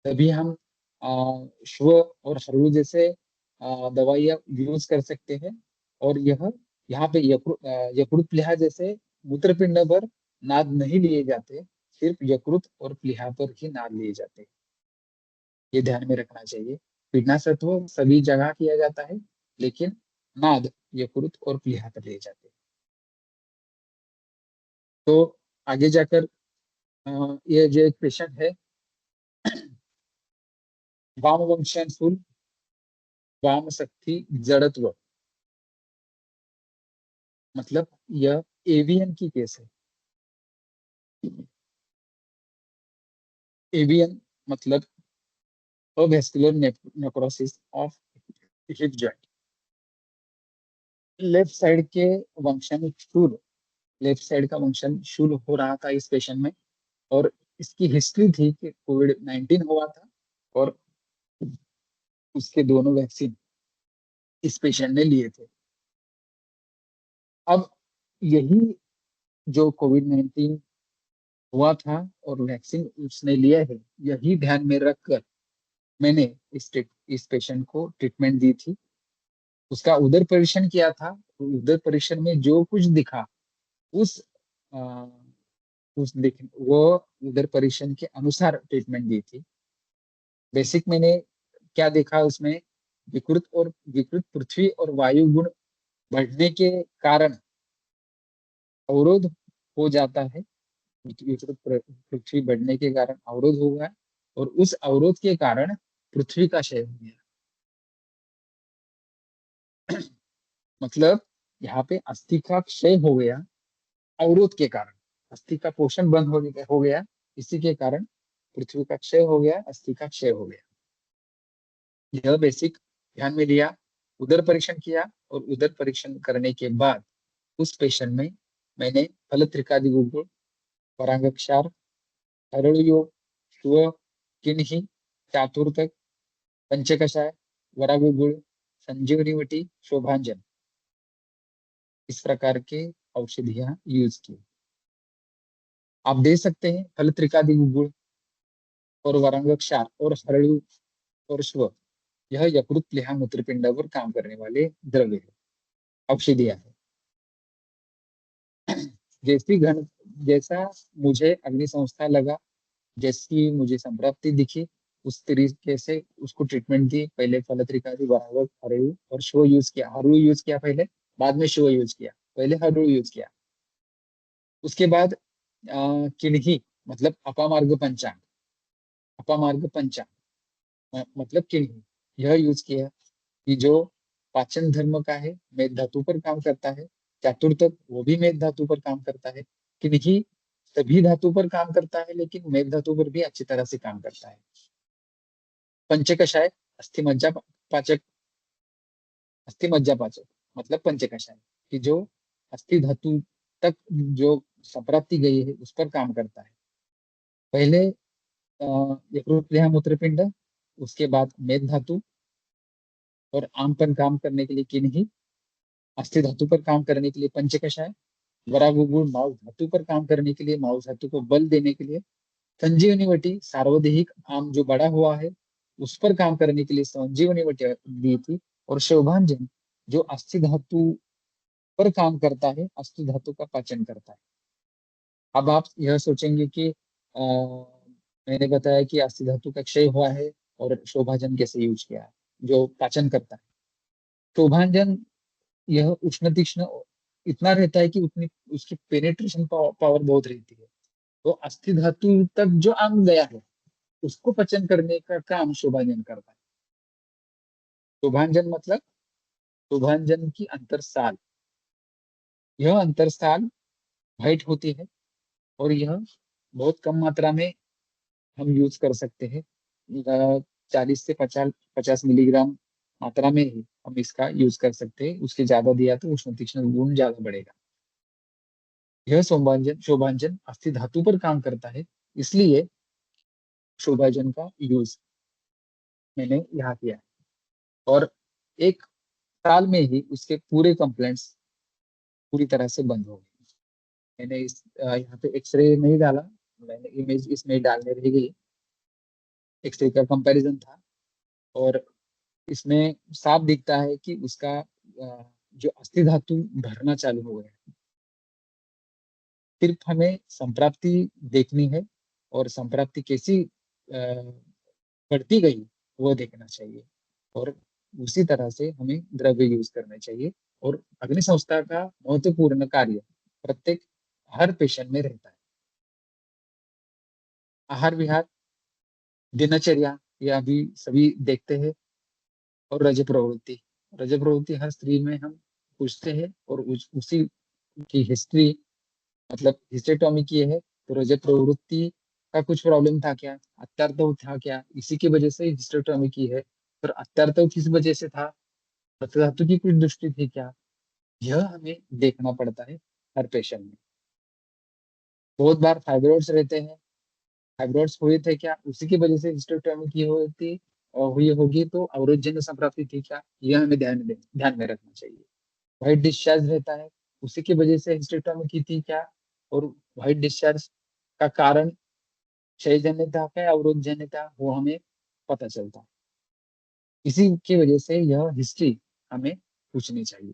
तभी हम श्व और हर्रू जैसे दवाइयाँ यूज कर सकते हैं, और यह यहाँ पे यकृत प्लीहा जैसे मूत्रपिंड पर नाद नहीं लिए जाते, सिर्फ यकृत और प्लीहा पर ही नाद लिए जाते हैं। ये ध्यान में रखना चाहिए। पीड़नासत्व सभी जगह किया जाता है, लेकिन नाद यकृत और प्लीहा पर लिए जाते हैं। तो आगे जाकर ये जो एक पेशेंट है, वाम वंशानुकूल वाम शक्ति जड़त्व, मतलब यह एवियन की केस है। एवियन मतलब avascular necrosis of hip joint. Left side के वंशानुशूल लेफ्ट साइड का वंशानुशूल हो रहा था इस पेशेंट में, और इसकी हिस्ट्री थी कि कोविड-19 हुआ था, और उसके दोनों वैक्सीन इस पेशेंट ने लिए थे। अब यही जो कोविड-19 हुआ था और वैक्सीन उसने लिया है, यही ध्यान में रखकर मैंने इस पेशेंट को ट्रीटमेंट दी थी। उसका उदर परीक्षण किया था, उदर परीक्षण में जो कुछ दिखा उस अ, वो उदर परीक्षण के अनुसार ट्रीटमेंट दी थी। बेसिक मैंने क्या देखा उसमें, विकृत पृथ्वी और वायु गुण बढ़ने के कारण अवरोध हो जाता है। विकृत पृथ्वी बढ़ने के कारण अवरोध होगा, और उस अवरोध के कारण पृथ्वी का क्षय हो गया। मतलब यहाँ पे अस्थि का क्षय हो गया अवरोध के कारण, अस्थि का पोषण बंद हो गया, इसी के कारण पृथ्वी का क्षय हो गया, अस्थि का क्षय हो गया। यह बेसिक ध्यान में लिया, उदर परीक्षण किया, और उदर परीक्षण करने के बाद उस पेशेंट में मैंने फलत्रिकादि गुरुकुल, परांगक्षार, हरड़योग, श्व, किन्ही, चातुर्तक, पंचकषाय, वरागुगुल, संजीवनीवटी, शोभांजन, इस प्रकार के औषधियां यूज की। आप दे सकते हैं फलत्रिकादि गुगुल और वरांगक्षार और हरड़ू और श्व, यह यकृत प्लीहा मूत्रपिंड पर काम करने वाले द्रव्य है, औषधियां है। जैसी घन जैसा मुझे अग्नि संस्था लगा, जैसी मुझे संप्राप्ति दिखी, उस तरीके से उसको ट्रीटमेंट दी। पहले फलत्रिकादि बराबर हरड़ू और श्व यूज किया, हरड़ू यूज किया पहले, बाद में श्व यूज किया, पहले हरड़ू यूज किया। उसके बाद किन्ही मतलब अपामार्ग पंचांग, अपामार्ग पंचांग मतलब किन्ही, यह यूज किया कि जो पाचन धर्म का है, मेद धातु पर काम करता है। चतुर्थक वो भी मेद धातु पर काम करता है। किन्ही सभी धातु पर काम करता है, लेकिन मेद धातु पर भी अच्छी तरह से काम करता है। पंचकषाय अस्थि मज्जा पाचक, अस्थि मज्जा पाचक मतलब पंचकषाय कि जो अस्थि धातु तक जो संप्राप्ति गई है उस पर काम करता है। पहले यकृत प्लीहा मूत्रपिंड, उसके बाद मेद धातु, और आम पर काम करने के लिए किन्ही, अस्थि धातु पर काम करने के लिए पंचकषाय, वरागुगुल मांस धातु पर काम करने के लिए, मांस धातु को बल देने के लिए, संजीवनी वटी सार्वदेहिक आम जो बड़ा हुआ है उस पर काम करने के लिए संजीवनी वटी दी थी, और शोभांजन जो अस्थि धातु पर काम करता है, अस्थि धातु का पाचन करता है। अब आप यह सोचेंगे कि मैंने बताया कि अस्थि धातु का क्षय हुआ है और शोभाजन कैसे यूज किया है। जो पाचन करता है। शोभांजन यह उष्ण तीक्ष्ण इतना रहता है कि उतनी उसकी पेनेट्रेशन पावर बहुत रहती है। तो अस्थि धातु तक जो अंग गया है उसको पचन करने का काम शोभांजन करता है। शोभांजन मतलब शोभांजन की अंतरसाल। यह अंतरसाल व्हाइट होती है और यह बहुत कम मात्रा में हम यूज कर सकते हैं। 40 से 50 मिलीग्राम मात्रा में ही हम इसका यूज कर सकते हैं। उसके ज्यादा दिया तो उष्ण तीक्ष्ण गुण ज्यादा बढ़ेगा। यह शोभांजन अस्थि धातु पर काम करता है, इसलिए शोभांजन का यूज मैंने यहाँ किया है। और एक साल में ही उसके पूरे कंप्लेंट्स पूरी तरह से बंद हो गए। मैंने यहाँ पे एक्सरे नहीं डाला, मैंने इमेज इसमें डालने रह गई। एक्सरे का कंपैरिजन था और इसमें साफ दिखता है कि उसका जो अस्थि धातु भरना चालू हो गया। सिर्फ हमें संप्राप्ति देखनी है और संप्राप्ति कैसी बढ़ती गई वो देखना चाहिए और उसी तरह से हमें द्रव्य यूज करना चाहिए। और अग्नि संस्था का महत्वपूर्ण कार्य प्रत्येक हर पेशेंट में रहता है। आहार विहार, दिनचर्या, ये अभी सभी देखते हैं। और रज प्रवृत्ति हर स्त्री में हम पूछते हैं और उसी की हिस्ट्री मतलब हिस्टेटोमी की है। तो रज प्रवृत्ति का कुछ प्रॉब्लम था क्या, अत्यार्थ था क्या, इसी की वजह से हिस्टेटोमी की है। पर अत्यार्थ किस वजह से था, धातु की कुछ दृष्टि थी क्या, यह हमें देखना पड़ता है हर पेशेंट में। बहुत बार फाइब्रोइड्स रहते हैं, फाइब्रोइड्स हुए थे क्या, उसी की वजह से हिस्टेक्टोमी की होती और हुई होगी, तो अवरोधजन्य संप्राप्ति थी क्या, यह हमें ध्यान में रखना चाहिए। व्हाइट डिस्चार्ज रहता है, उसी की वजह से हिस्टेक्टोमी की थी क्या, और व्हाइट डिस्चार्ज का कारण क्षयजन्य था क्या अवरोधजन्य था, वो हमें पता चलता है। इसी की वजह से यह हिस्ट्री हमें पूछनी चाहिए।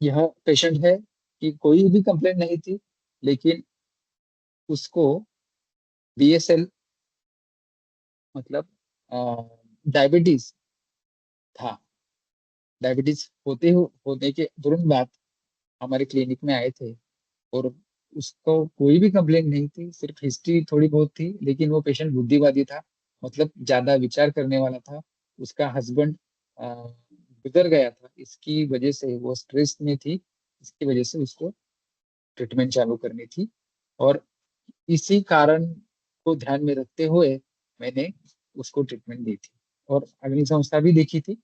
यह पेशेंट है कि कोई भी कंप्लेंट नहीं थी, लेकिन उसको बीएसएल मतलब डायबिटीज था। डायबिटीज होने के तुरंत बाद हमारे क्लिनिक में आए थे और उसको कोई भी कंप्लेंट नहीं थी, सिर्फ हिस्ट्री थोड़ी बहुत थी। लेकिन वो पेशेंट बुद्धिवादी था, मतलब ज्यादा विचार करने वाला था। उसका हस्बैंड गुजर गया था, इसकी वजह से वो स्ट्रेस में थी, इसकी वजह से उसको ट्रीटमेंट चालू करनी थी। और इसी कारण को ध्यान में रखते हुए मैंने उसको ट्रीटमेंट दी थी और अग्नि संस्था भी देखी थी।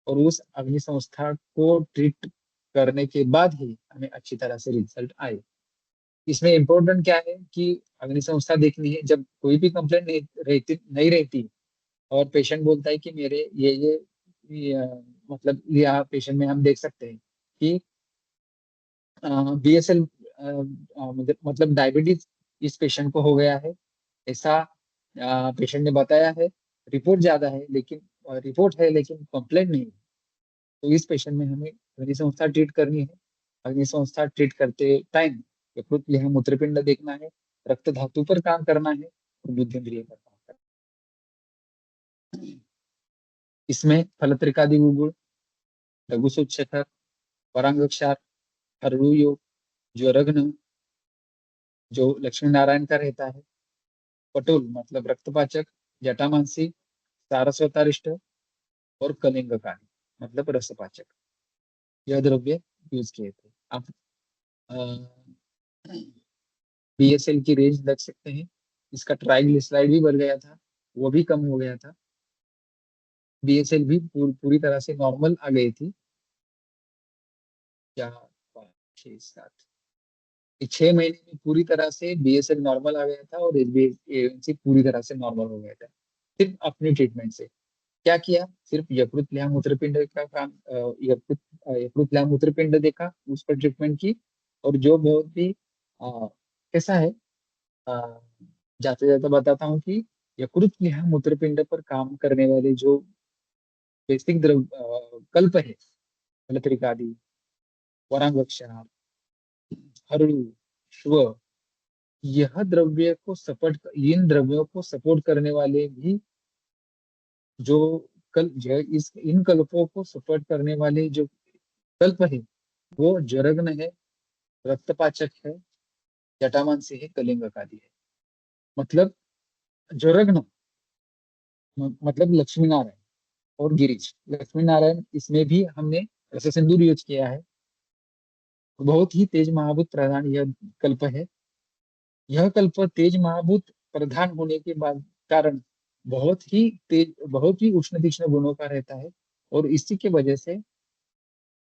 और उस अग्नि संस्था को ट्रीट करने के बाद ही हमें अच्छी तरह से रिजल्ट आए। इसमें इम्पोर्टेंट क्या है कि अग्नि संस्था देखनी है जब कोई भी कंप्लेंट नहीं रहती और पेशेंट बोलता है कि मेरे ये मतलब या पेशेंट में हम देख सकते हैं कि बीएसएल मतलब डायबिटीज इस पेशेंट को हो गया है, ऐसा पेशेंट ने बताया है। रिपोर्ट ज्यादा है लेकिन रिपोर्ट है लेकिन कंप्लेंट नहीं है। तो इस पेशेंट में हमें अग्नि संस्था ट्रीट करनी है। अग्नि संस्था ट्रीट करते टाइम यकृत प्लीहा मूत्रपिंड देखना है, रक्त धातु पर काम करना है और बुद्धिंद्रिय पर काम करना है। इसमें फलत्रिकादि गुण, लघु सूचक, वरांगक्षार, हरड़ू योग, ज्वरघ्न जो लक्ष्मी नारायण का रहता है, पटोल मतलब रक्तपाचक, जटामांसी, सारस्वतारिष्ट और कलिंगकानी मतलब रसपाचक, यह द्रव्य यूज किए थे। आप बीएसएल की रेंज देख सकते हैं। इसका ट्राइग्लिसराइड भी बढ़ गया था, वो भी कम हो गया था। बीएसएल भी पूरी तरह से नॉर्मल आ गई थी। क्या 5, 6, 7 6 महीने में पूरी तरह से बीएसएल नॉर्मल आ गया था और एचबीएसी पूरी तरह से नॉर्मल हो गया था, सिर्फ अपनी ट्रीटमेंट से। क्या किया, सिर्फ यकृत प्लीहा मूत्रपिंड का काम, यकृत प्लीहा मूत्रपिंड देखा, उस पर ट्रीटमेंट की। और जो बहुत ही कैसा है, जाते जाते बताता हूँ कि यकृत प्लीहा मूत्रपिंड पर काम करने वाले जो बेसिक कल्प है, फलत्रिकादि, वरांगक्षार, हरड़ू, श्व, यह द्रव्य को सपोर्ट इन द्रव्यों को सपोर्ट करने वाले भी जो इस इन कल्पों को सपोर्ट करने वाले जो कल्प है वो जरग्न है, रक्तपाचक है, जटामांसी है, कलिंगक आदि है। मतलब जरग्न मतलब लक्ष्मी नारायण और गिरीश। लक्ष्मी नारायण इसमें भी हमने रस सिंदूर यूज किया है। बहुत ही तेज महाभूत प्रधान यह कल्प है। यह कल्प तेज महाभूत प्रधान होने के बाद कारण बहुत ही उष्ण तीक्ष्ण गुणों का रहता है। और इसी के वजह से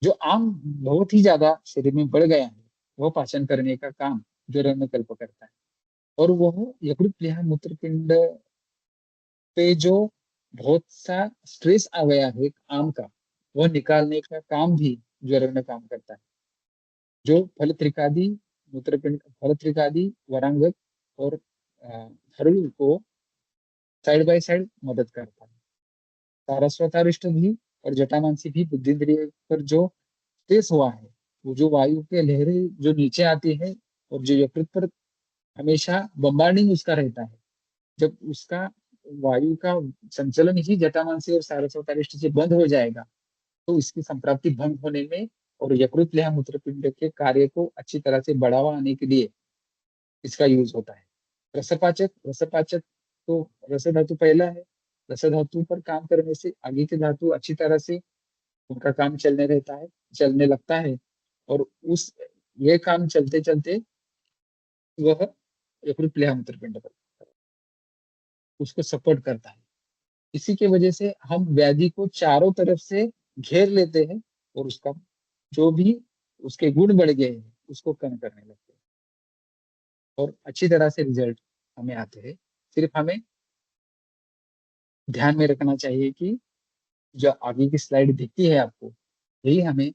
जो आम बहुत ही ज्यादा शरीर में बढ़ गया है वह पाचन करने का काम जो कल्प करता है। और वह यकृत प्लीहा मूत्रपिंड पे जो बहुत सा स्ट्रेस आ गया है आम का, वह निकालने का काम भी ज्वर में काम करता है। जो फलत्रिकादि मूत्रपिंड, फलत्रिकादि वरांगक और हर्ल को साइड बाय साइड मदद करता है। सारस्वतारिष्ट भी और जटामांसी भी बुद्धिन्द्रिय पर जो स्ट्रेस हुआ है, वो जो वायु के लहरें जो नीचे आती है और जो यकृत पर हमेशा बम्बार्डिंग उसका रहता है, जब उसका वायु का संचलन ही जटामांसी और सारस्वतारिष्ट से बंद हो जाएगा तो इसकी संप्राप्ति भंग होने में और यकृत लेह मूत्रपिंड के कार्य को अच्छी तरह से बढ़ावा आने के लिए इसका यूज होता है। रसपाचक तो रस धातु पहला है। रस धातु पर काम करने से आगे के धातु अच्छी तरह से उनका काम चलने लगता है। और उस ये काम चलते चलते वह यकृत लेह मूत्रपिंड पर उसको सपोर्ट करता है। इसी के वजह से हम व्याधि को चारों तरफ से घेर लेते हैं और उसका जो भी उसके गुण बढ़ गए हैं उसको कम करने लगते हैं और अच्छी तरह से रिजल्ट हमें आते हैं। सिर्फ हमें ध्यान में रखना चाहिए कि जो आगे की स्लाइड दिखती है आपको, यही हमें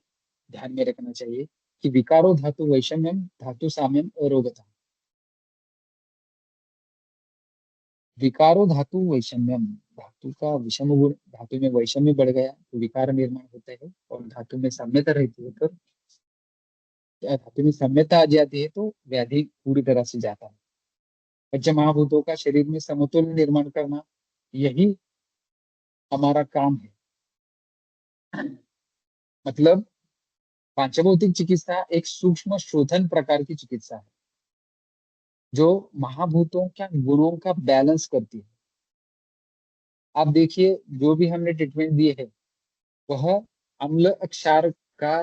ध्यान में रखना चाहिए कि विकारो धातु वैषम्यम धातु साम्यम और रोगता। विकारो धातु वैषम्यम, धातु का विषम गुण, धातु में वैषम्य बढ़ गया तो विकार निर्माण होता है। और धातु में साम्यता रहती है तो धातु में साम्यता आ जाती है तो व्याधि पूरी तरह से जाता है। पंच महाभूतों का शरीर में समतोल निर्माण करना, यही हमारा काम है। मतलब पांचभौतिक चिकित्सा एक सूक्ष्म शोधन प्रकार की चिकित्सा है जो महाभूतों के गुणों का बैलेंस करती है। आप देखिए जो भी हमने ट्रीटमेंट दिए है वह अम्ल क्षार का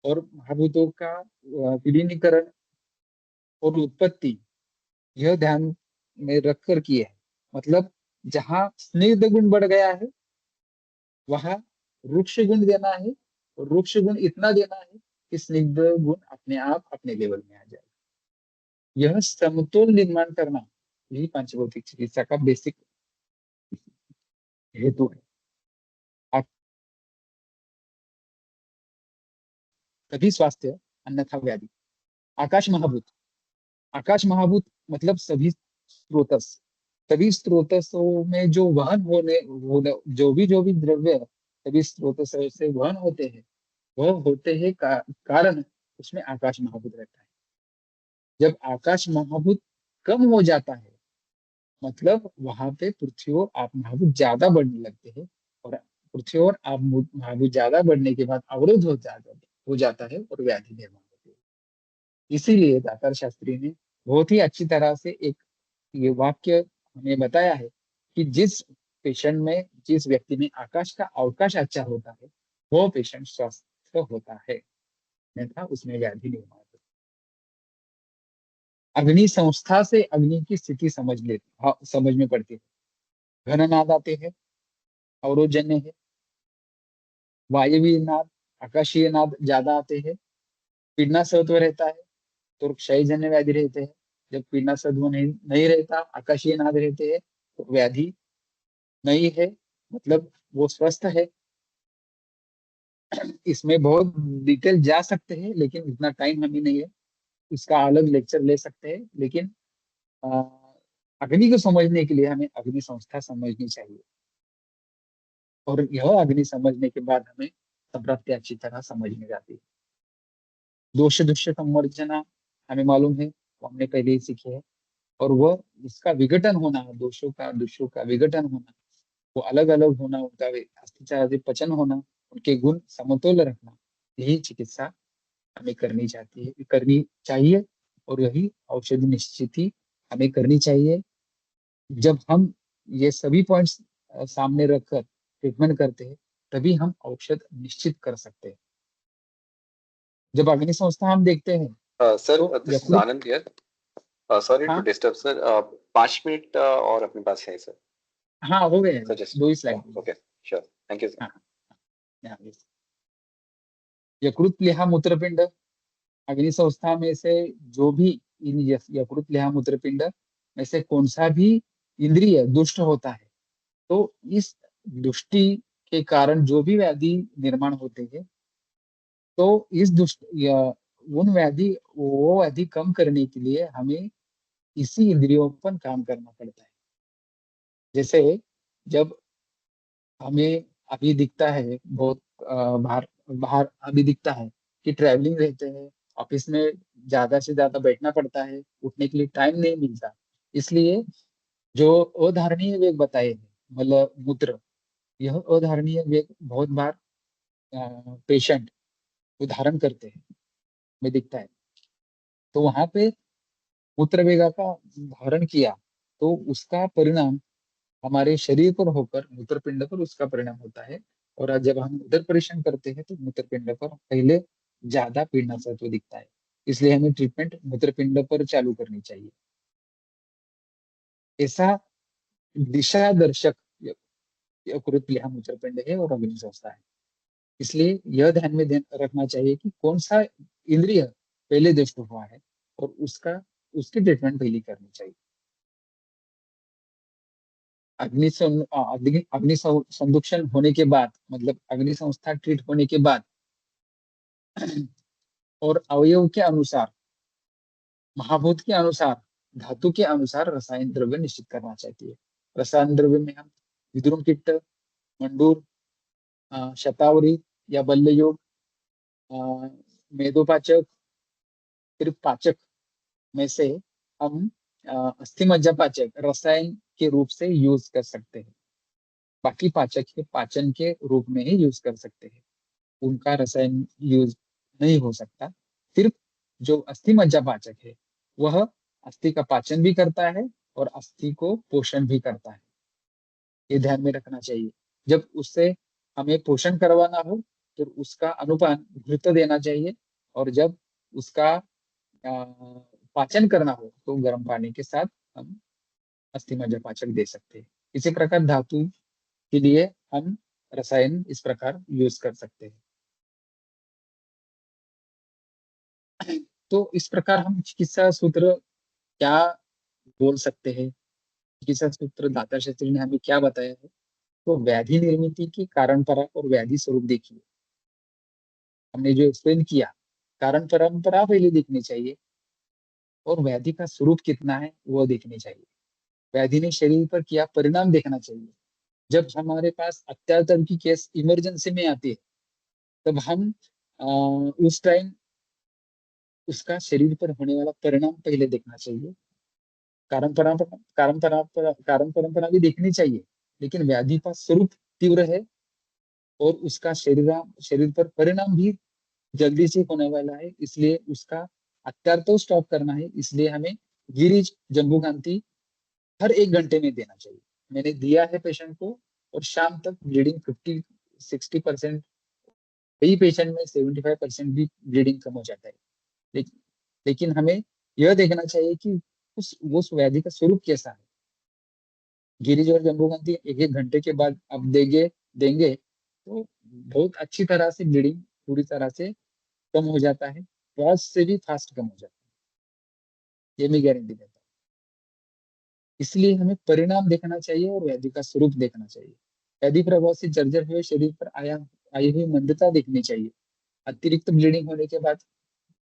और महाभूतों का विलीनीकरण और उत्पत्ति यह ध्यान में रखकर किए है। मतलब जहाँ स्निग्ध गुण बढ़ गया है वहां रुक्ष गुण देना है और रुक्ष गुण इतना देना है कि स्निग्ध गुण अपने आप अपने लेवल में आ जाए। यह समतोल निर्माण करना, यही पंचभौतिक चिकित्सा का बेसिक हेतु है। आप तभी स्वास्थ्य अन्यथा व्याधि। आकाश महाभूत, आकाश महाभूत मतलब सभी स्रोतसों में जो जो भी द्रव्य सभी स्रोतसों से वहन होते हैं वह होते हैं कारण उसमें आकाश महाभूत रहता है। जब आकाश महाभूत कम हो जाता है मतलब वहां पे पृथ्वी और आप महाभूत ज्यादा बढ़ने लगते हैं। और पृथ्वी और आप महाभूत ज्यादा बढ़ने के बाद अवरोध हो जाता है और व्याधि निर्माण होती है। इसीलिए दातार शास्त्री ने बहुत ही अच्छी तरह से एक ये वाक्य हमें बताया है कि जिस व्यक्ति में आकाश का अवकाश अच्छा होता है वो पेशेंट स्वस्थ होता है, अन्यथा उसमें व्याधि निर्माण होती है। अग्नि संस्था से अग्नि की स्थिति समझ में पड़ती है। घन नाद आते हैं, अवरोधजन्य है। वायवीय नाद, आकाशीय नाद ज्यादा आते हैं। पीड़ना सत्व रहता है तो क्षयजन्य व्याधि रहते हैं। जब पीड़ना सत्व नहीं रहता, आकाशीय नाद रहते हैं तो व्याधि नहीं है, मतलब वो स्वस्थ है। इसमें बहुत डिटेल जा सकते हैं लेकिन इतना टाइम हमें नहीं है, इसका अलग लेक्चर ले सकते हैं। लेकिन अ, अग्नि को समझने के लिए हमें अग्नि संस्था समझनी चाहिए और यह अग्नि समझने के बाद हमें संप्रत्ति अच्छी तरह समझ में जाती है। दोष दुष्य संवर्जना हमें मालूम है। वो हमने पहले ही सीखे हैं। और वह इसका विघटन होना, दोषों का विघटन होना, वो अलग अलग होना, उनका अस्थि पचन होना, उनके गुण समतोल रखना, यही चिकित्सा हमें करनी चाहिए। और यही औषधि निश्चित हमें करनी चाहिए। जब हम ये सभी पॉइंट्स सामने रखकर ट्रीटमेंट करते हैं, तभी हम औषध निश्चित कर सकते हैं। जब अग्नि संस्था हम देखते हैं सर, तो दिस इज यकृत। आनंद हियर. सॉरी टू हाँ डिस्टर्ब सर. 5 मिनट और अपने पास है सर. हाँ, हो गए हैं, suggest. 2 he slide. Okay. Sure. Thank you sir. हाँ हाँ, yes। यकृत प्लीहा मूत्रपिंड अग्नि संस्था में से जो भी इन यकृत प्लीहा मूत्रपिंड में से कौन सा भी इंद्रिय दुष्ट होता है, तो इस दुष्टि के कारण जो भी व्याधि निर्माण होते हैं, तो इस दुष्ट या उन व्याधि वो व्याधि कम करने के लिए हमें इसी इंद्रियों पर काम करना पड़ता है। जैसे जब हमें अभी दिखता है बहुत बाहर बाहर अभी दिखता है कि ट्रैवलिंग रहते हैं, ऑफिस में ज्यादा से ज्यादा बैठना पड़ता है, उठने के लिए टाइम नहीं मिलता। इसलिए जो अधारणीय वेग बताए हैं, मतलब मूत्र, यह अधारणीय वेग बहुत बार पेशेंट उदाहरण करते हैं में दिखता है। तो वहां पे मूत्र वेगा का धारण किया, तो उसका परिणाम हमारे शरीर पर होकर मूत्रपिंड पर उसका परिणाम होता है। और आज जब हम उदर परीक्षण करते हैं तो मूत्रपिंड पर पहले ज्यादा पीड़नास्पद दिखता है। इसलिए हमें ट्रीटमेंट मूत्रपिंड पर चालू करनी चाहिए। ऐसा दिशा दर्शक यकृत प्लीहा मूत्रपिंड है और अग्नि संस्था है। इसलिए यह ध्यान में रखना चाहिए कि कौन सा इंद्रिय पहले दुष्ट हुआ है और उसकी ट्रीटमेंट पहले करनी चाहिए। अग्नि संदूषण होने के बाद, मतलब अग्नि संस्था ट्रीट होने के बाद, और अवयव के अनुसार, महाभूत के अनुसार, धातु के अनुसार रसायन द्रव्य निश्चित करना चाहिए। रसायन द्रव्य में हम विद्रुम किट्ट, मंडूर, शतावरी या बल्लयोग, मेदोपाचक, फिर पाचक में से हम अस्थि मज्जा पाचक रसायन के रूप से यूज कर सकते हैं। बाकी पाचक के पाचन के रूप में ही यूज कर सकते हैं, उनका रसायन यूज नहीं हो सकता। सिर्फ जो अस्थि मज्जा पाचक है, वह अस्थि का पाचन भी करता है और अस्थि को पोषण भी करता है। ये ध्यान में रखना चाहिए। जब उससे हमें पोषण करवाना हो तो उसका अनुपान घृत देना चाहिए, और जब उसका पाचन करना हो तो गर्म पानी के साथ हम अस्थि मज्जा पाचक दे सकते हैं। इसी प्रकार धातु के लिए हम रसायन इस प्रकार यूज कर सकते हैं। तो इस प्रकार हम चिकित्सा सूत्र क्या बोल सकते हैं, चिकित्सा सूत्र दाता शास्त्री ने हमें क्या बताया है। तो व्याधि निर्मिति की कारण परक और व्याधि स्वरूप देखिए। हमने जो एक्सप्लेन किया, कारण परंपरा पहले देखनी चाहिए और व्याधि का स्वरूप कितना है वो देखनी चाहिए। व्याधि ने शरीर पर किया परिणाम देखना चाहिए। जब हमारे पास अत्याचार की केस इमरजेंसी में आती है, तब हम उस टाइम उसका शरीर पर होने वाला परिणाम पहले देखना चाहिए। कारण परंपरा भी देखनी चाहिए, लेकिन व्याधि का स्वरूप तीव्र है और उसका शरीर पर परिणाम भी जल्दी से होने वाला है, इसलिए उसका अत्यार तो स्टॉप करना है। इसलिए हमें गिरिज जम्बूकांति हर 1 घंटे में देना चाहिए। मैंने दिया है पेशेंट को, और शाम तक ब्लीडिंग 50-60%, कई पेशेंट में 75% भी ब्लीडिंग कम हो जाता है। लेकिन लेकिन हमें यह देखना चाहिए कि उस व्याधि का स्वरूप कैसा है। गिरिज और जम्बूकांति 1-1 घंटे के बाद आप देंगे तो बहुत अच्छी तरह से ब्लीडिंग पूरी तरह से कम हो जाता है, बहुत से भी फास्ट कम हो जाता है, ये मैं गारंटी देता हूँ। इसलिए हमें परिणाम देखना चाहिए और व्याधि का स्वरूप देखना चाहिए। व्याधि प्रभाव से जर्जर हुए शरीर पर आई हुई मंदता देखनी चाहिए। अतिरिक्त ब्लीडिंग होने के बाद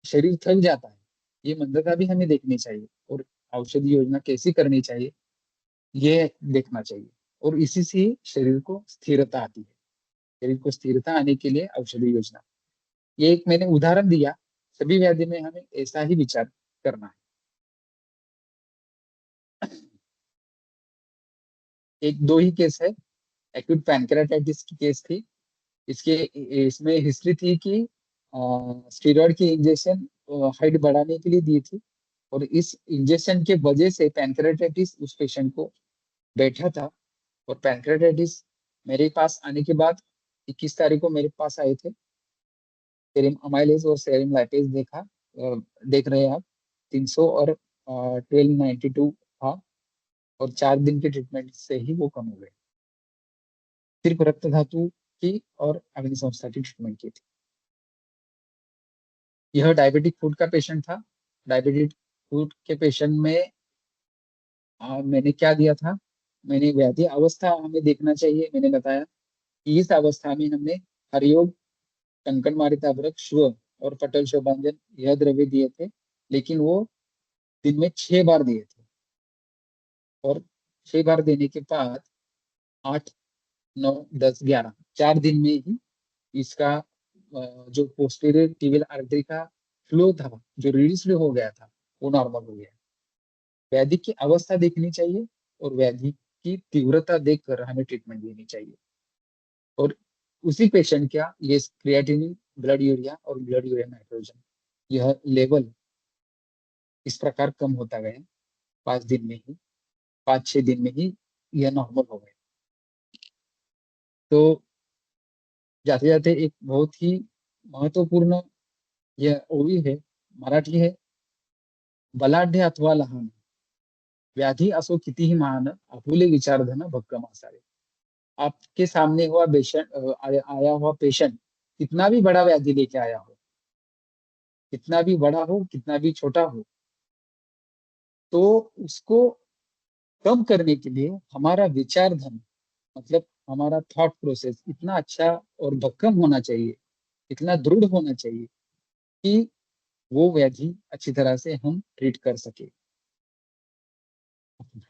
शरीर थक जाता है, ये मंदता भी हमें देखनी चाहिए। और औषधि योजना कैसी करनी चाहिए ये देखना चाहिए। और इसी से शरीर को स्थिरता आती है। शरीर को स्थिरता आने के लिए औषधि योजना, ये एक मैंने उदाहरण दिया। सभी व्याधि में हमें ऐसा ही विचार करना है। एक दो ही केस है, एक्यूट पैनक्रेटाइटिस की केस थी। इसके इसमें हिस्ट्री थी कि स्टेरॉइड की इंजेक्शन हाइट बढ़ाने के लिए दी थी, और इस इंजेक्शन के वजह से पैनक्रेटाइटिस उस पेशेंट को बैठा था। और पैनक्रेटाइटिस मेरे पास आने के बाद 21 तारीख को मेरे पास आए थे। सेरम अमाइलेज और सेरम लाइपेज देख रहे हैं आप, 300 और 1292 था। और 4 दिन के ट्रीटमेंट से ही वो कम हो गए। सिर्फ रक्त धातु की और अग्नि संस्था की ट्रीटमेंट की थी। यह डायबिटिक फूड का पेशेंट था। डायबिटिक फूड के पेशेंट में मैंने क्या दिया था, मैंने व्याधि अवस्था हमें देखना चाहिए। मैंने बताया कि इस अवस्था में हमने हरियोग, कंकण मारिता वृक्ष, श्व और पटल शोभांजन यह द्रव्य दिए थे, लेकिन वो दिन में 6 बार दिए थे। और 6 बार देने के बाद 8, 9, 10, 11 4 दिन में ही इसका जो पोस्टीरियर टिबियल आर्टरी का फ्लो था, जो रिड्यूस हो गया था, वो नॉर्मल हो गया। व्याधि की अवस्था देखनी चाहिए और व्याधि की तीव्रता देखकर हमें ट्रीटमेंट देनी चाहिए। और उसी पेशेंट का ये क्रिएटिनिन, ब्लड यूरिया और ब्लड यूरिया नाइट्रोजन, यह लेवल इस प्रकार कम होता गया 5 दिन में ही, 5-6 दिन में ही यह नॉर्मल हो गया। तो जाते जाते एक बहुत ही महत्वपूर्ण यह ओवी है, मराठी है, बलाढ्य अथवा लहान, व्याधी असो कितीही महान, आपुले विचारधन भक्कम असावे। आपके सामने हुआ आया हुआ पेशेंट कितना भी बड़ा व्याधि लेके आया हो, कितना भी बड़ा हो, कितना भी छोटा हो, तो उसको कम करने के लिए हमारा विचार धन, मतलब हमारा थॉट प्रोसेस इतना अच्छा और भक्कम होना चाहिए, इतना दृढ़ होना चाहिए कि वो व्याधि अच्छी तरह से हम ट्रीट कर सके।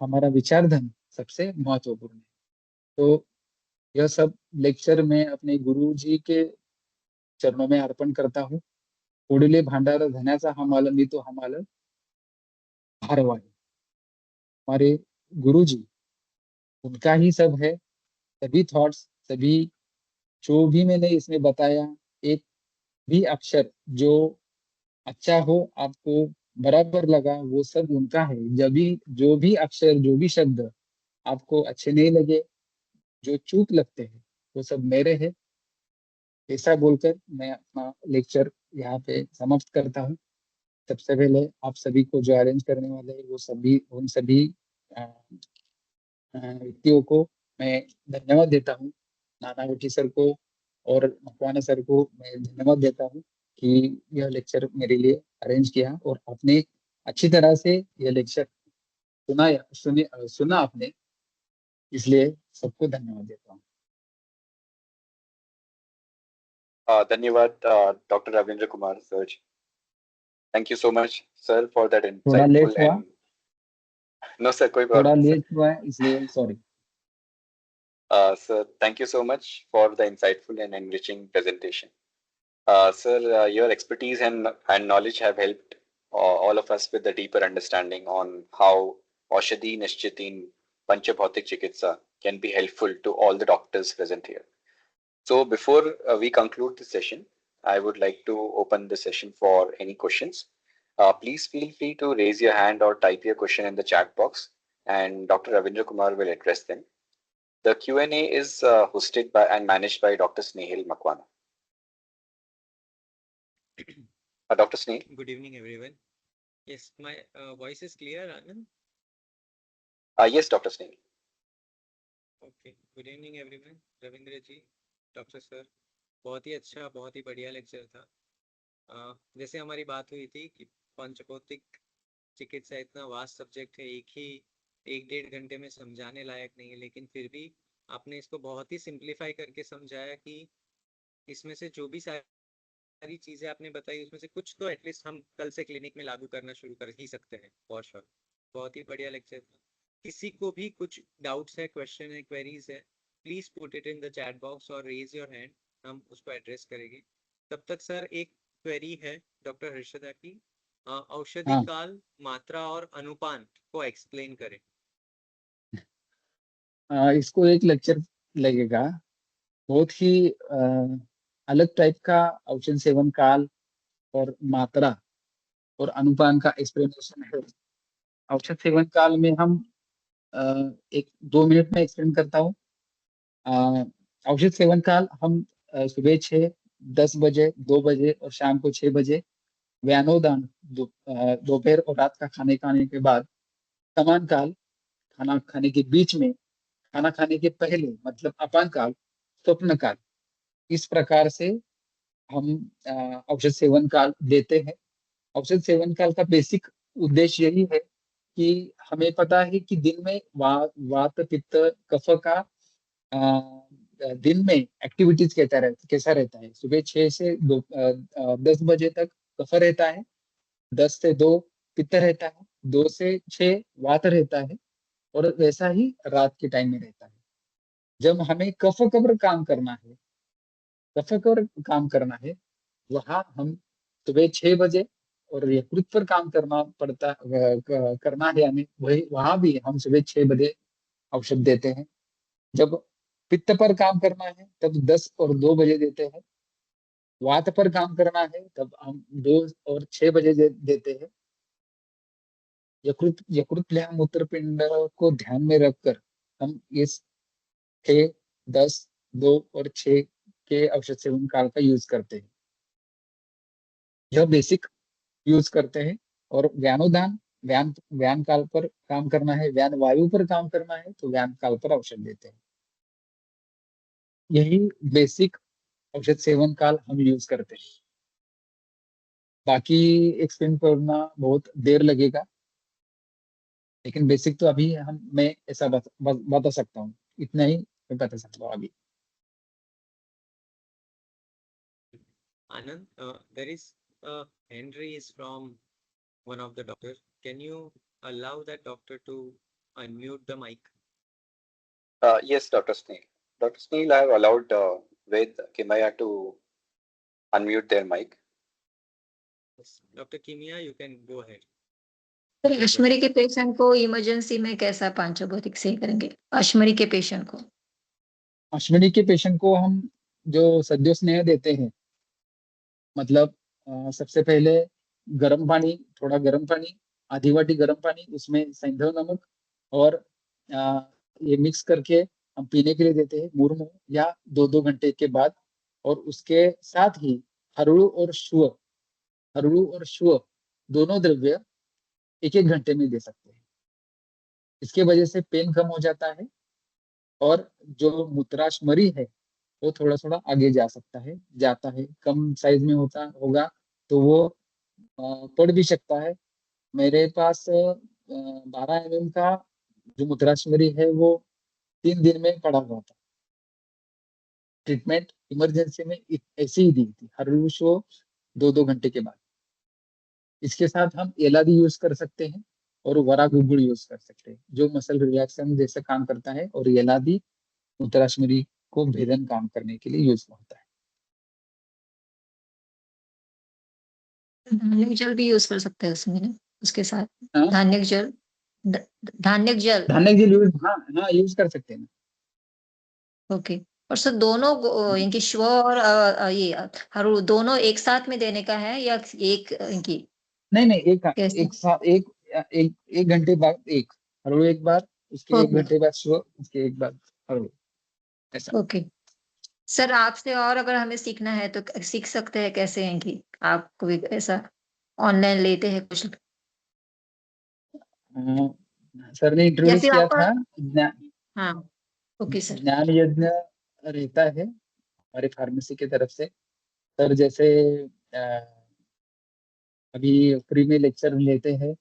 हमारा विचार धन सबसे महत्वपूर्ण है। तो यह सब लेक्चर मैं अपने गुरु जी के चरणों में अर्पण करता हूँ। पुढले भांडार धन्याचा हा माल मी तो हमाल भारव आहे। हमारे गुरु जी, उनका ही सब है, सभी थॉट्स, सभी जो भी मैंने इसमें बताया, एक भी अक्षर जो अच्छा हो, आपको बराबर लगा, वो सब उनका है। जब भी जो भी अक्षर, जो भी शब्द आपको अच्छे नहीं लगे, जो चूक लगते हैं, वो सब मेरे हैं। ऐसा बोलकर मैं अपना लेक्चर यहाँ पे समाप्त करता हूँ। सबसे पहले आप सभी को जो अरेंज करने वाले हैं, वो सभी, उन सभी व्यक्तियों को मैं धन्यवाद देता हूँ। नानावटी सर को और मकवाना सर को मैं धन्यवाद देता हूँ कि यह लेक्चर मेरे लिए अरेंज किया, और आपने अच्छी तरह से यह लेक्चर सुना आपने, इसलिए सबको धन्यवाद देता हूँ। धन्यवाद doctor Ravindra Kumar sir. Thank you so much sir for that थोड़ा लेट इंसाइटफुल हुआ, एंड नो सर कोई थोड़ा प्रॉब्लम सर। लेट हुआ है, इसलिए sorry. Sir, thank you so much for the insightful and enriching presentation. Sir, your expertise and knowledge have helped all of us with a deeper understanding on how Aushadhi Nishchit in Panchabhautik Chikitsa can be helpful to all the doctors present here. So before we conclude the session, I would like to open the session for any questions. Please feel free to raise your hand or type your question in the chat box, and Dr. Ravindra Kumar will address them. The Q&A is hosted by and managed by Dr. Snehal Makwana. Dr. Snehal? Good evening, everyone. Yes, my voice is clear, Anand? Yes, Dr. Snehal. Okay. Good evening, everyone. Ravindra ji, doctor sir, बहुत ही अच्छा, बहुत ही बढ़िया lecture था। जैसे हमारी बात हुई थी कि पंचभौतिक चिकित्सा इतना वास्ट सब्जेक्ट है, एक डेढ़ घंटे में समझाने लायक नहीं है, लेकिन फिर भी आपने इसको बहुत ही सिंप्लीफाई करके समझाया कि इसमें से जो भी सारी चीजें आपने बताई, उसमें से कुछ तो एटलीस्ट हम कल से क्लिनिक में लागू करना शुरू कर ही सकते हैं, फॉर श्योर। बहुत ही बढ़िया लेक्चर था। किसी को भी कुछ डाउट्स है, क्वेश्चन है, क्वेरीज है, please put it in the chat box और रेज योर हैंड, हम उसको एड्रेस करेंगे। तब तक सर एक क्वेरी है डॉक्टर हर्षदा की, औषधि हाँ, काल, मात्रा और अनुपान को एक्सप्लेन करें। इसको एक लेक्चर लगेगा। बहुत ही अलग टाइप का औषध सेवन काल और मात्रा और अनुपान का एक्सप्लेनेशन है। औषध सेवन काल में हम अ, एक 2 मिनट में एक्सप्लेन करता हूँ। औषध सेवन काल हम सुबह 6, 10 बजे, 2 बजे और शाम को 6 बजे, व्यानोदान दोपहर और रात का खाने के बाद, समान काल खाना खाने के बीच में, खाना खाने के पहले मतलब अपान काल, स्वप्न काल, इस प्रकार से हम औषध सेवन काल देते हैं। औषध सेवन काल का बेसिक उद्देश्य यही है कि हमें पता है कि दिन में वात पित्त कफ का दिन में एक्टिविटीज कैसा रहता है। सुबह 6 से 10 बजे तक कफ रहता है, 10 से 2 पित्त रहता है, 2 से 6 वात रहता है, और वैसा ही रात के टाइम में रहता है। जब हमें कफ कब्र काम करना है, कफ कब्र काम करना है, वहां हम सुबह 6 बजे, और यकृत पर काम करना है हमें, वही वहां भी हम सुबह 6 बजे औषध देते हैं। जब पित्त पर काम करना है तब 10 और 2 बजे देते हैं। वात पर काम करना है तब हम 2 और 6 बजे देते हैं। यकृत यकृत मूत्रपिंड को ध्यान में रखकर हम इस 6, 10, 2 और 6 के औषध सेवन काल का यूज करते हैं। यह बेसिक यूज करते हैं। और व्यानोदान, व्यान व्यान काल पर काम करना है, व्यान वायु पर काम करना है तो व्यान काल पर औषध देते हैं। यही बेसिक औषध सेवन काल हम यूज करते हैं। बाकी एक्सप्लेन करना बहुत देर लगेगा, लेकिन बेसिक तो अभी मैं ऐसा बता सकता हूँ। इतना ही मैं बता सकता हूँ अभी। Anand, there is a hand raise from one of the doctor. Can you allow that doctor to unmute the mic? Yes, Dr. Snell. Dr. Snell, I have allowed Ved Kimaya to unmute their mic. Yes. Dr. Kimia, you can go ahead. Sir, अश्मरी के patient को emergency में कैसा पांचभौतिक सही करेंगे? अश्मरी के patient को अश्विनी के पेशेंट को हम जो सद्यो स्नेह देते हैं, मतलब सबसे पहले गर्म पानी, थोड़ा गर्म पानी, आधी वाटी गर्म पानी, उसमें सैंधव नमक और ये मिक्स करके हम पीने के लिए देते हैं मुर्मू, या 2-2 घंटे के बाद। और उसके साथ ही हरुड़ू और श्व दोनों द्रव्य 1-1 घंटे में दे सकते हैं। इसके वजह से पेन कम हो जाता है, और जो मूत्राशमरी है वो थोड़ा थोड़ा आगे जाता है। कम साइज में होगा तो वो पड़ भी सकता है। मेरे पास 12 mm का जो मूत्राशमरी है वो 3 दिन में पड़ा हुआ था। ट्रीटमेंट इमरजेंसी में ऐसी ही दी थी, हर रोज वो 2-2 घंटे के बाद। इसके साथ हम एलादी यूज कर सकते हैं और वरागुगुड़ यूज कर सकते हैं, जो मसल रिलैक्सन जैसे काम करता है, और एलादी मूत्राशमरी को भेदन काम करने के लिए यूज होता है। धान्य जल भी यूज कर सकते हैं उसमें ना? उसके साथ हाँ? धान्य जल, धान्य जल। धान्य जल यूज, हाँ यूज कर सकते हैं ना। ओके। और सर दोनों इनकी श्व और ये हरु दोनों एक साथ में देने का है या एक इनकी नहीं, एक कैसे? एक साथ, एक घंटे बाद एक हर एक बार, उसके 1 घंटे बाद सुबह, उसके एक बाद हर ऐसा। ओके सर, आपसे और अगर हमें सीखना है तो सीख सकते हैं कैसे हैं कि आप कोई ऐसा ऑनलाइन लेते हैं कुछ, सर ने या इंट्रोड्यूस फिर किया आपका? था, हाँ ओके सर। ज्ञान यज्ञ रहता है हमारी फार्मेसी की तरफ से। सर जैसे अभी फ्री में लेक्चर लेते हैं,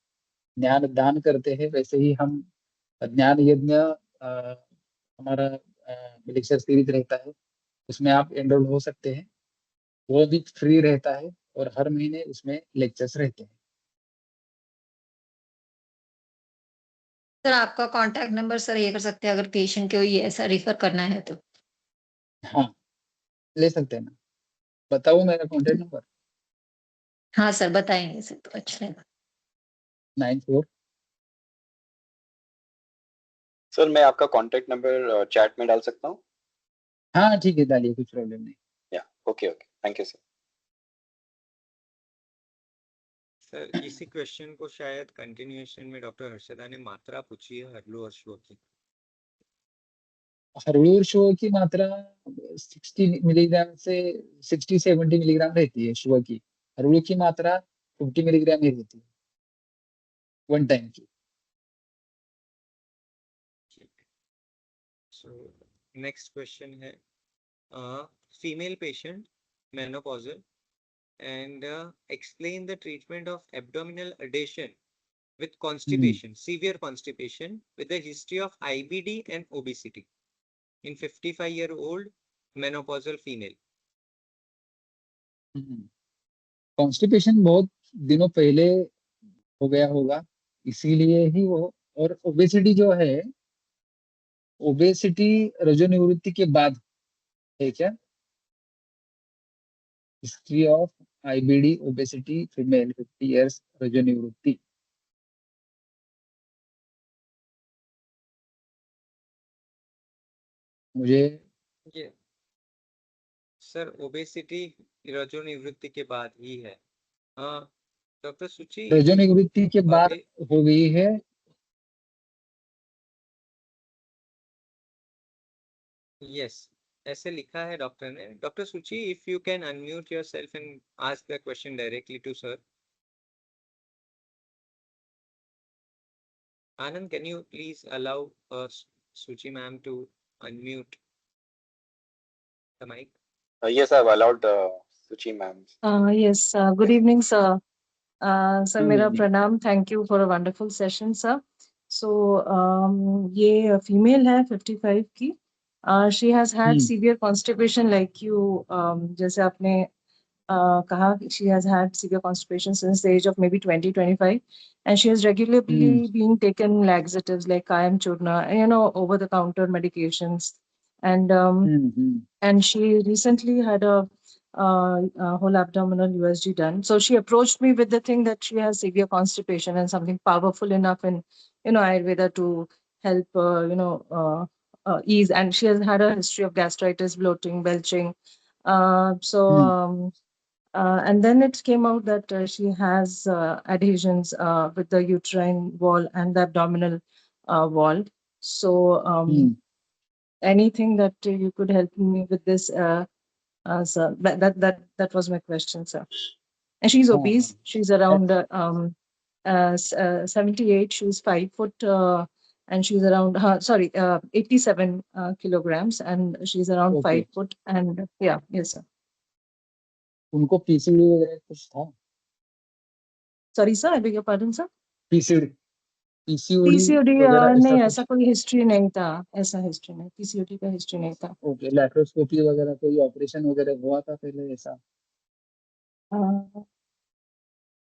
ज्ञान दान करते हैं, वैसे ही हम ज्ञान यज्ञ हमारा लेक्चर सीरीज रहता है, उसमें आप एनरोल हो सकते हैं। वो भी फ्री रहता है और हर महीने उसमें लेक्चर्स रहते हैं। सर आपका कांटेक्ट नंबर सर ये कर सकते हैं अगर पेशेंट को ये ऐसा रिफर करना है तो? हाँ, ले सकते हैं ना। बताओ मेरा कॉन्टेक्ट नंबर। हाँ सर बताएंगे सर तो अच्छा रहेगा। 94 सर मैं आपका कॉन्टेक्ट नंबर चैट में डाल सकता हूँ? हाँ ठीक है, डालिए, कुछ प्रॉब्लम नहीं। या okay okay, thank you sir. Sir इसी क्वेश्चन को शायद कंटिन्यूएशन में डॉक्टर हर्षदा ने मात्रा पूछी है हल्लू और श्लो की। हरड़ूर शुगर की मात्रा 60 मिलीग्राम से 60-70 मिलीग्राम रहती है शुगर की। हरड़ूर की मात्रा 50 मिलीग्राम ही रहती है वन टाइम की। सो नेक्स्ट क्वेश्चन है female patient menopausal and explain the treatment of abdominal adhesion with constipation, severe constipation with a history of IBD and obesity in 55-year-old menopausal female. Constipation बहुत दिनों पहले हो गया होगा, इसीलिए ही वो। और ओबेसिटी जो है, ओबेसिटी रजोनिवृत्ति के बाद है क्या? History of IBD obesity female 50 years रजोनिवृत्ति। मुझे ये सर ओबेसिटी रजोनिवृत्ति के बाद ही है। डॉक्टर सुची रजोनिवृत्ति के बाद हो गई है। यस, ऐसे लिखा है डॉक्टर ने। Doctor Suchi, if you can unmute yourself and ask the question directly to sir. Anand, can you please allow Suchi ma'am to unmute the mic? Yes, I've allowed Suchi ma'am. Yes, good evening, sir. Sir, Good मेरा evening. प्रणाम. Thank you for a wonderful session, sir. So, ये female है 55 की. She has had severe constipation like you, जैसे आपने कहा, she has had severe constipation since the age of maybe 20-25, and she has regularly been taken laxatives like Kayam Churna, you know, over-the-counter medications, and she recently had a whole abdominal USG done. So she approached me with the thing that she has severe constipation and something powerful enough in, you know, Ayurveda to help, ease. And she has had a history of gastritis, bloating, belching. And then it came out that she has adhesions with the uterine wall and the abdominal wall. So anything that you could help me with this, sir, that was my question, sir. And she's obese. She's around 78. She's 5 foot, and she's around 87 kilograms, and she's around 5 foot. And yeah, yes, sir. उनको PCOD वगैरह कुछ था? Sorry, sir, I beg your pardon, sir. PCOD नहीं, ऐसा कोई history नहीं था. ऐसा हिस्ट्री नहीं, पीसीओडी का हिस्ट्री नहीं था. ओके, लैप्रोस्कोपी वगैरह कोई ऑपरेशन वगैरह हुआ था पहले ऐसा?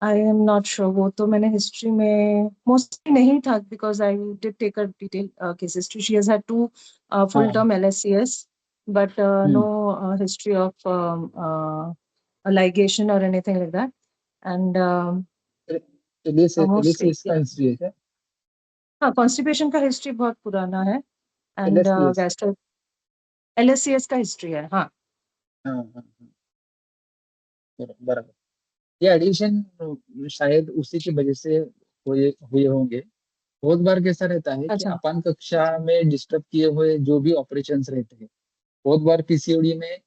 I am not sure. वो तो मैंने हिस्ट्री में मोस्टली नहीं था, because I did take a detailed case history. She has had 2 full-term LSCS, but no history of ligation or anything like that. And LSCS का हिस्ट्री है क्या? हाँ, कॉन्स्टिपेशन का हिस्ट्री बहुत पुराना है. एंड LSCS गैस्ट्रो LSCS का history है. हाँ, बराबर. ये एडिशन शायद उसी की वजह से हुए होंगे. बहुत बार कैसा रहता है कि अपान कक्षा में डिस्टर्ब किए हुए जो भी ऑपरेशंस रहते हैं, बहुत बार पीसीओडी में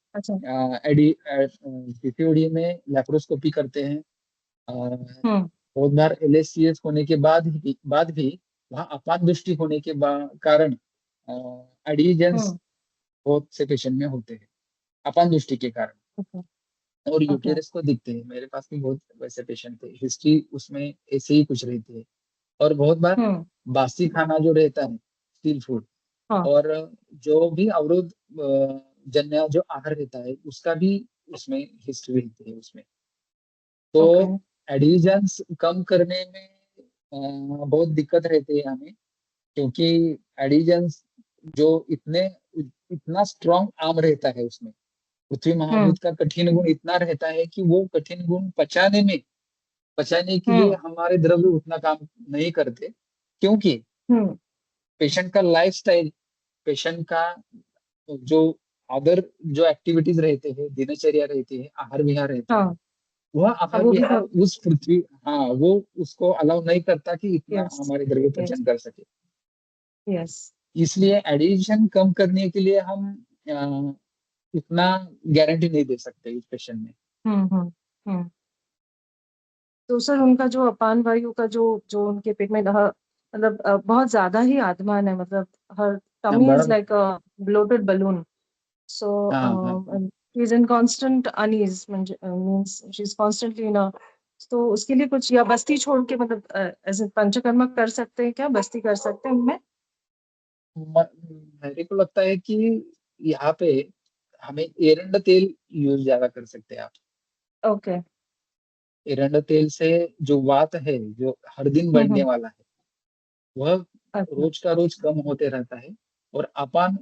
पीसीओडी में लैप्रोस्कोपी करते हैं. बहुत बार LSCS होने के बाद भी वहाँ अपान दृष्टि होने के कारण एडिशंस बहुत से पेशेंट में होते हैं अपान दृष्टि के कारण. और यूटेरस को दिखते हैं. मेरे पास भी बहुत वैसे पेशेंट थे. हिस्ट्री उसमें ऐसे ही कुछ रहती है. और बहुत बार बासी खाना जो रहता है, स्टील फूड, और जो भी अवरोध जन्य जो आहार रहता है, उसका भी उसमें हिस्ट्री रहती है उसमें. तो एडिशंस कम करने में बहुत दिक्कत रहती है हमें, क्योंकि एडिशंस जो इतना स्ट्रॉन्ग आर्म रहता है उसमें, पृथ्वी महाभूत का कठिन गुण इतना रहता है कि वो कठिन गुण पचाने के लिए हमारे द्रव्य उतना काम नहीं करते, क्योंकि पेशेंट का लाइफस्टाइल, पेशेंट का जो अदर जो एक्टिविटीज रहते हैं, दिनचर्या रहती है, आहार विहार रहता है, हाँ वह आहार वो भी विहार उस पृथ्वी, हाँ, वो उसको अलाउ नहीं करता कि इतना यस हमारे द्रव्य यस पचन कर सके। यस इसलिए एडिशन कम करने के लिए हम इतना गारंटी नहीं दे सकते इस पेशेंट में। हम्म। तो सर उनका जो अपान वायु का जो जो उनके पेट में मतलब बहुत ज्यादा ही आत्मान है, मतलब हर टमी इज बड़ा, लाइक अ ब्लोटेड बलून. So हाँ हाँ हाँ। she's in constant unease, means she's constantly in a. तो उसके लिए कुछ या बस्ती छोड़ के मतलब ऐसे पंचकर्मा कर सकते हैं क्या, बस्ती कर सकते हैं उनमें? मेरे को लगता है कि यहाँ पे हमें एरंड तेल यूज ज्यादा कर सकते हैं आप। ओके. एरंड तेल से जो वात है, जो हर दिन बढ़ने वाला है, वह अच्छा. रोज का रोज कम होते रहता है। और अपान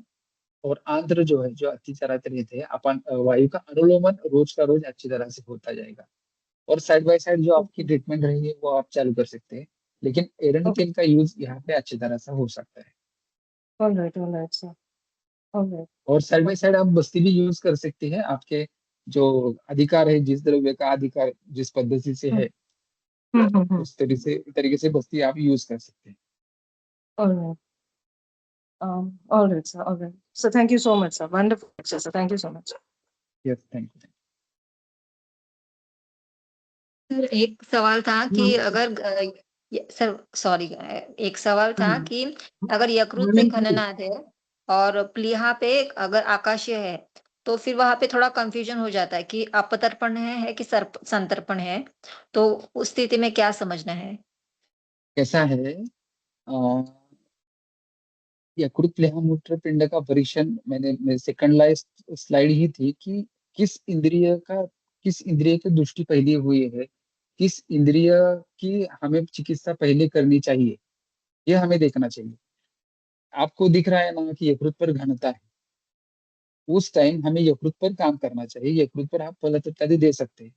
और आंत्र जो है, जो अच्छी तरह से रहते हैं, अपान वायु का अनुलोमन रोज का रोज अच्छी तरह से होता जाएगा। और साइड बाय साइड जो आपकी ट्रीटमेंट रहेगी वो आप चालू कर सकते हैं, लेकिन एरंड ओके. तेल का यूज यहाँ पे अच्छी तरह से हो सकता है। All right sir. All right. और साइड बाय साइड आप बस्ती भी यूज कर सकती है। आपके जो अधिकार है, जिस द्रव्य का अधिकार जिस पद्धति से है, उस तरीके से बस्ती आप यूज कर सकते हैं। All right. All right sir. All right. So thank you so much sir. Wonderful lecture sir. Thank you so much. Yes, thank you. Sir एक सवाल था कि अगर सर सॉरी, एक सवाल था कि अगर यकृत पे घननाद है और प्लीहा पे अगर आकाशीय है, तो फिर वहां पे थोड़ा कंफ्यूजन हो जाता है कि अपतर्पण है कि संतर्पण है, तो उस स्थिति में क्या समझना है? कैसा है, यकृत प्लीहा मूत्रपिंड का परीक्षण मैंने सेकंड लास्ट स्लाइड ही थी कि किस इंद्रिय का, किस इंद्रिय की दृष्टि पहले हुई है, किस इंद्रिय की हमें चिकित्सा पहले करनी चाहिए, यह हमें देखना चाहिए। आपको दिख रहा है ना कि यकृत पर घनता है, उस टाइम हमें यकृत पर काम करना चाहिए। यकृत पर आप फल इत्यादि दे सकते हैं।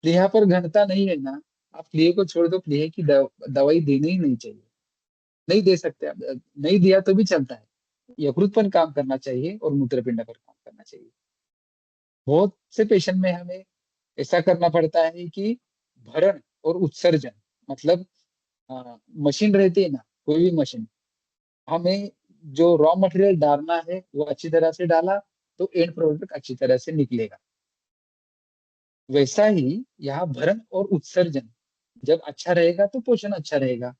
प्लीहा पर घनता नहीं है ना, आप प्लीहे को छोड़ दो, प्लीहे की दवाई देनी ही नहीं चाहिए, नहीं दे सकते आप, नहीं दिया तो भी चलता है। यकृत पर काम करना चाहिए और मूत्रपिंड पर काम करना चाहिए। बहुत से पेशेंट में हमें ऐसा करना पड़ता है कि भरण और उत्सर्जन, मतलब मशीन रहती है ना, कोई भी मशीन, हमें जो रॉ मटेरियल डालना है वो अच्छी तरह से डाला तो एंड प्रोडक्ट अच्छी तरह से निकलेगा। वैसा ही यहाँ भरण और उत्सर्जन जब अच्छा रहेगा तो पोषण अच्छा रहेगा।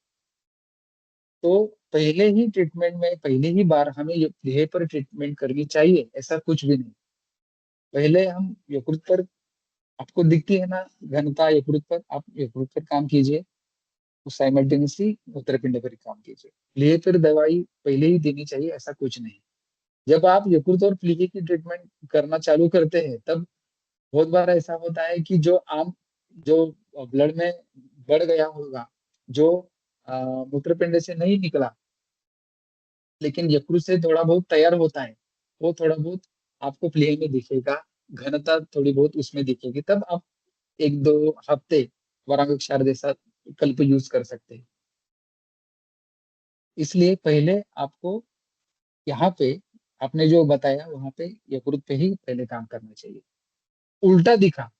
तो पहले ही ट्रीटमेंट में, पहले ही बार हमें देह पर ट्रीटमेंट करनी चाहिए, ऐसा कुछ भी नहीं। पहले हम यकृत पर, आपको दिखती है ना घनता यकृत पर, आप यकृत पर काम कीजिए, उस साइमल्टेनियसली मूत्रपिंड पर काम कीजिए। प्लीहे पर दवाई पहले ही देनी चाहिए, ऐसा कुछ नहीं। जब आप यकृत और प्लीहे की ट्रीटमेंट करना चालू करते हैं, तब बहुत बार ऐसा होता है कि जो ब्लड में बढ़ गया होगा, जो मूत्रपिंड से नहीं निकला लेकिन यकृत से थोड़ा बहुत तैयार होता है, वो थोड़ा बहुत आपको प्लीहे में दिखेगा, घनता थोड़ी बहुत उसमें दिखेगी। तब आप 1-2 हफ्ते वरांगक्षार जैसा विकल्प यूज कर सकते हैं। इसलिए पहले आपको यहाँ पे, आपने जो बताया वहां पे यकृत पे ही पहले काम करना चाहिए। उल्टा दिखा,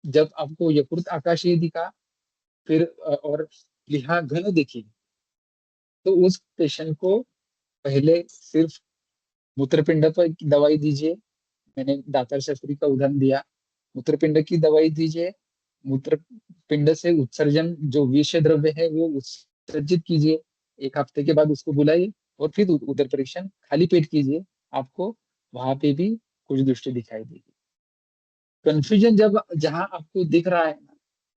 जब आपको यकृत आकाशीय दिखा, फिर और प्लीहा घन दिखी, तो उस पेशेंट को पहले सिर्फ मूत्रपिंड पर दवाई दीजिए। मैंने दातार शास्त्री का उदाहरण दिया, मूत्रपिंड की दवाई दीजिए, मूत्रपिंड से उत्सर्जन जो विष द्रव्य है वो उत्सर्जित कीजिए। 1 हफ्ते के बाद उसको बुलाइए और फिर उदर परीक्षण खाली पेट कीजिए, आपको वहां पे भी कुछ दृष्टि दिखाई देगी। कंफ्यूजन जब जहां आपको दिख रहा है ना,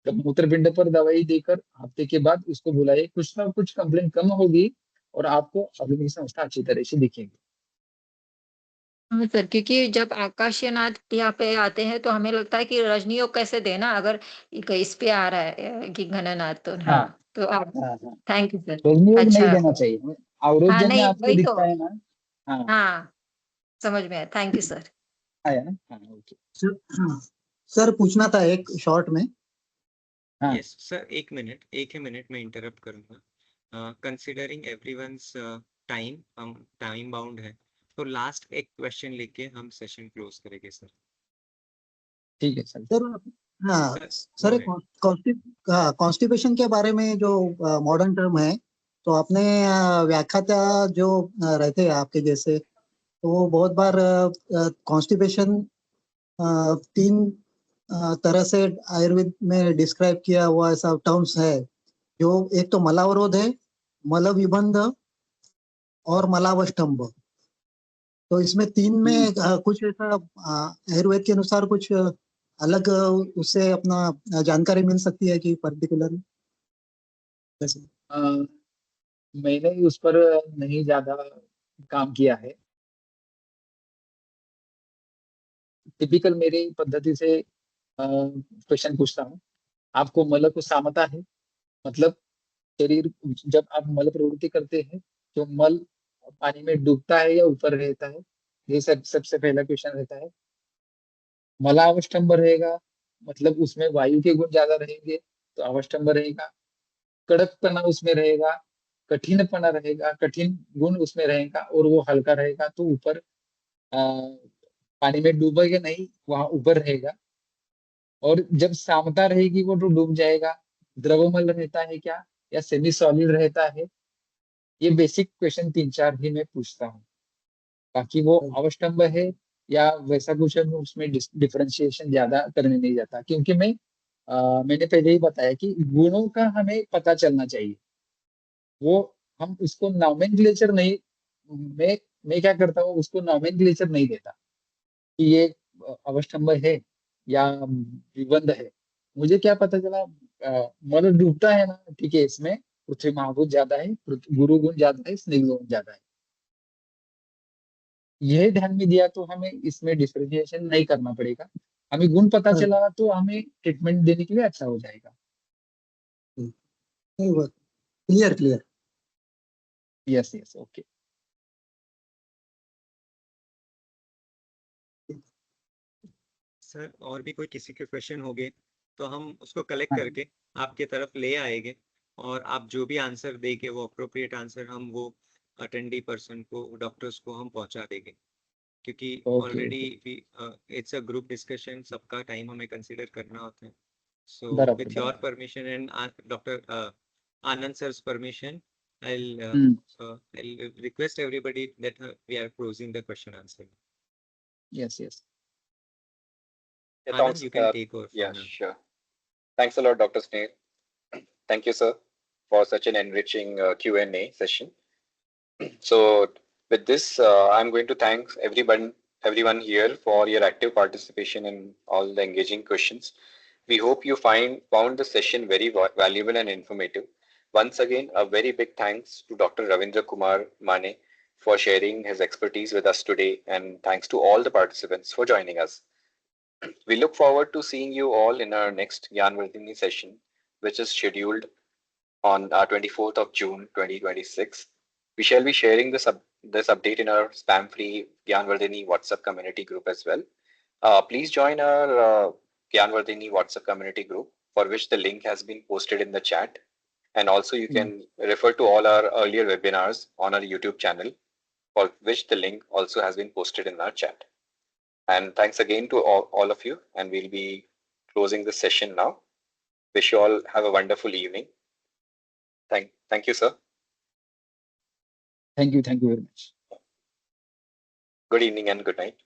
जब मूत्रपिंड पर दवाई देकर हफ्ते के बाद उसको बुलाइए, कुछ ना कुछ कंप्लेन कम होगी और आपको अग्नि संस्था अच्छी तरह से दिखेगी। हाँ सर, क्योंकि जब आकाशीय नाद यहाँ पे आते हैं तो हमें लगता है कि रजनी योग कैसे देना, अगर इस पे आ रहा है कि घननाद, तो हाँ हाँ, तो आप, हाँ हाँ, थैंक यू सर। रोजनी योग नहीं अच्छा, देना चाहिए। हाँ अवरोधजन्य नहीं आपको वही तो, दिखता है ना, हाँ, हाँ समझ में आया, थैंक यू सर। आया ना, हाँ, ओके, सर, हाँ सर, पूछना था एक शॉर्ट में। हाँ, यस सर, एक मिनट में इंटरप्ट करूंगा। कंसिडरिंग एवरीवनस टाइम, हम टाइम बाउंड है, तो लास्ट एक क्वेश्चन लेके हम सेशन क्लोज करेंगे सर। ठीक है सर। सर हाँ sir sir, go ahead. Constipation के बारे में जो मॉडर्न टर्म है, तो आपने व्याख्याता जो रहते हैं आपके जैसे, तो वो बहुत बार कॉन्स्टिपेशन तीन तरह से आयुर्वेद में डिस्क्राइब किया हुआ ऐसा टर्म्स है, जो एक तो मलावरोध है, मलविबंध और मलावष्टंभ। तो इसमें तीन में कुछ ऐसा आयुर्वेद के अनुसार कुछ अलग उससे अपना जानकारी मिल सकती है कि पर्टिकुलर कैसे? मैंने उस पर नहीं ज्यादा काम किया है। टिपिकल मेरी पद्धति से क्वेश्चन पूछता हूँ। आपको मल को सामता है, मतलब शरीर जब आप मल प्रवृत्ति करते हैं तो मल पानी में डूबता है या ऊपर रहता है, ये सबसे पहला क्वेश्चन रहता है। मलावष्टंभ रहेगा, मतलब उसमें वायु के गुण ज्यादा रहेंगे तो अवष्टंभ रहेगा। कड़कपना उसमें रहेगा, कठिनपना रहेगा, कठिन गुण उसमें रहेगा और वो हल्का रहेगा तो ऊपर पानी में डूबेगा नहीं, वहां ऊपर रहेगा। और जब सामता रहेगी वो तो डूब जाएगा। द्रवमल रहता है क्या या सेमी सॉलिड रहता है, ये बेसिक क्वेश्चन 3-4 ही मैं पूछता हूँ। बाकी वो अवस्टंभ है या वैसा कुछ है, मैं उसमें डिफरेंशिएशन ज्यादा करने नहीं जाता, क्योंकि मैंने पहले ही बताया कि गुणों का हमें पता चलना चाहिए। वो हम उसको नॉमेनक्लेचर नहीं, मैं क्या करता हूँ, उसको नॉमेनक्लेचर नहीं देता कि ये अवस्टंभ है या विबंध है। मुझे क्या पता चला, मल डूबता है ना, ठीक है, इसमें पृथ्वी महाभूत ज्यादा है, गुरु गुण ज्यादा है, स्निग्ध गुण ज्यादा है। यह ध्यान में दिया तो हमें इसमें डिफरेंशिएशन नहीं करना पड़ेगा। हमें गुण पता चला तो हमें ट्रीटमेंट देने के लिए अच्छा हो जाएगा। Clear clear. Yes yes, okay. Sir और भी कोई किसी के क्वेश्चन होंगे तो हम उसको कलेक्ट करके आपके तरफ ले आएंगे, और आप जो भी आंसर देंगे वो अप्रोप्रिएट आंसर हम वो अटेंडी पर्सन को, डॉक्टर्स को हम पहुंचा देंगे, क्योंकि already it's a group discussion, सबका टाइम हमें कंसीडर करना होता है। So with your permission and doctor Anand sir's permission, I'll request everybody that we are closing the question answer. Yes, yes. Anand, you can take over. Yeah, sure. Thanks a lot, Dr. Sneh. Thank you, sir, for such an enriching Q&A session. So with this, I'm going to thank everyone here for your active participation in all the engaging questions. We hope you found the session very valuable and informative. Once again, a very big thanks to Dr. Ravindra Kumar Mane for sharing his expertise with us today, and thanks to all the participants for joining us. We look forward to seeing you all in our next Gyanvardhini session, which is scheduled on 24th of June 2026. We shall be sharing this update in our spam-free Gyanvardhini WhatsApp community group as well. Please join our Gyanvardhini WhatsApp community group, for which the link has been posted in the chat. And also you can refer to all our earlier webinars on our YouTube channel, for which the link also has been posted in our chat. And thanks again to all of you, and we'll be closing the session now. Wish you all have a wonderful evening. Thank you, sir. Thank you very much. Good evening and good night.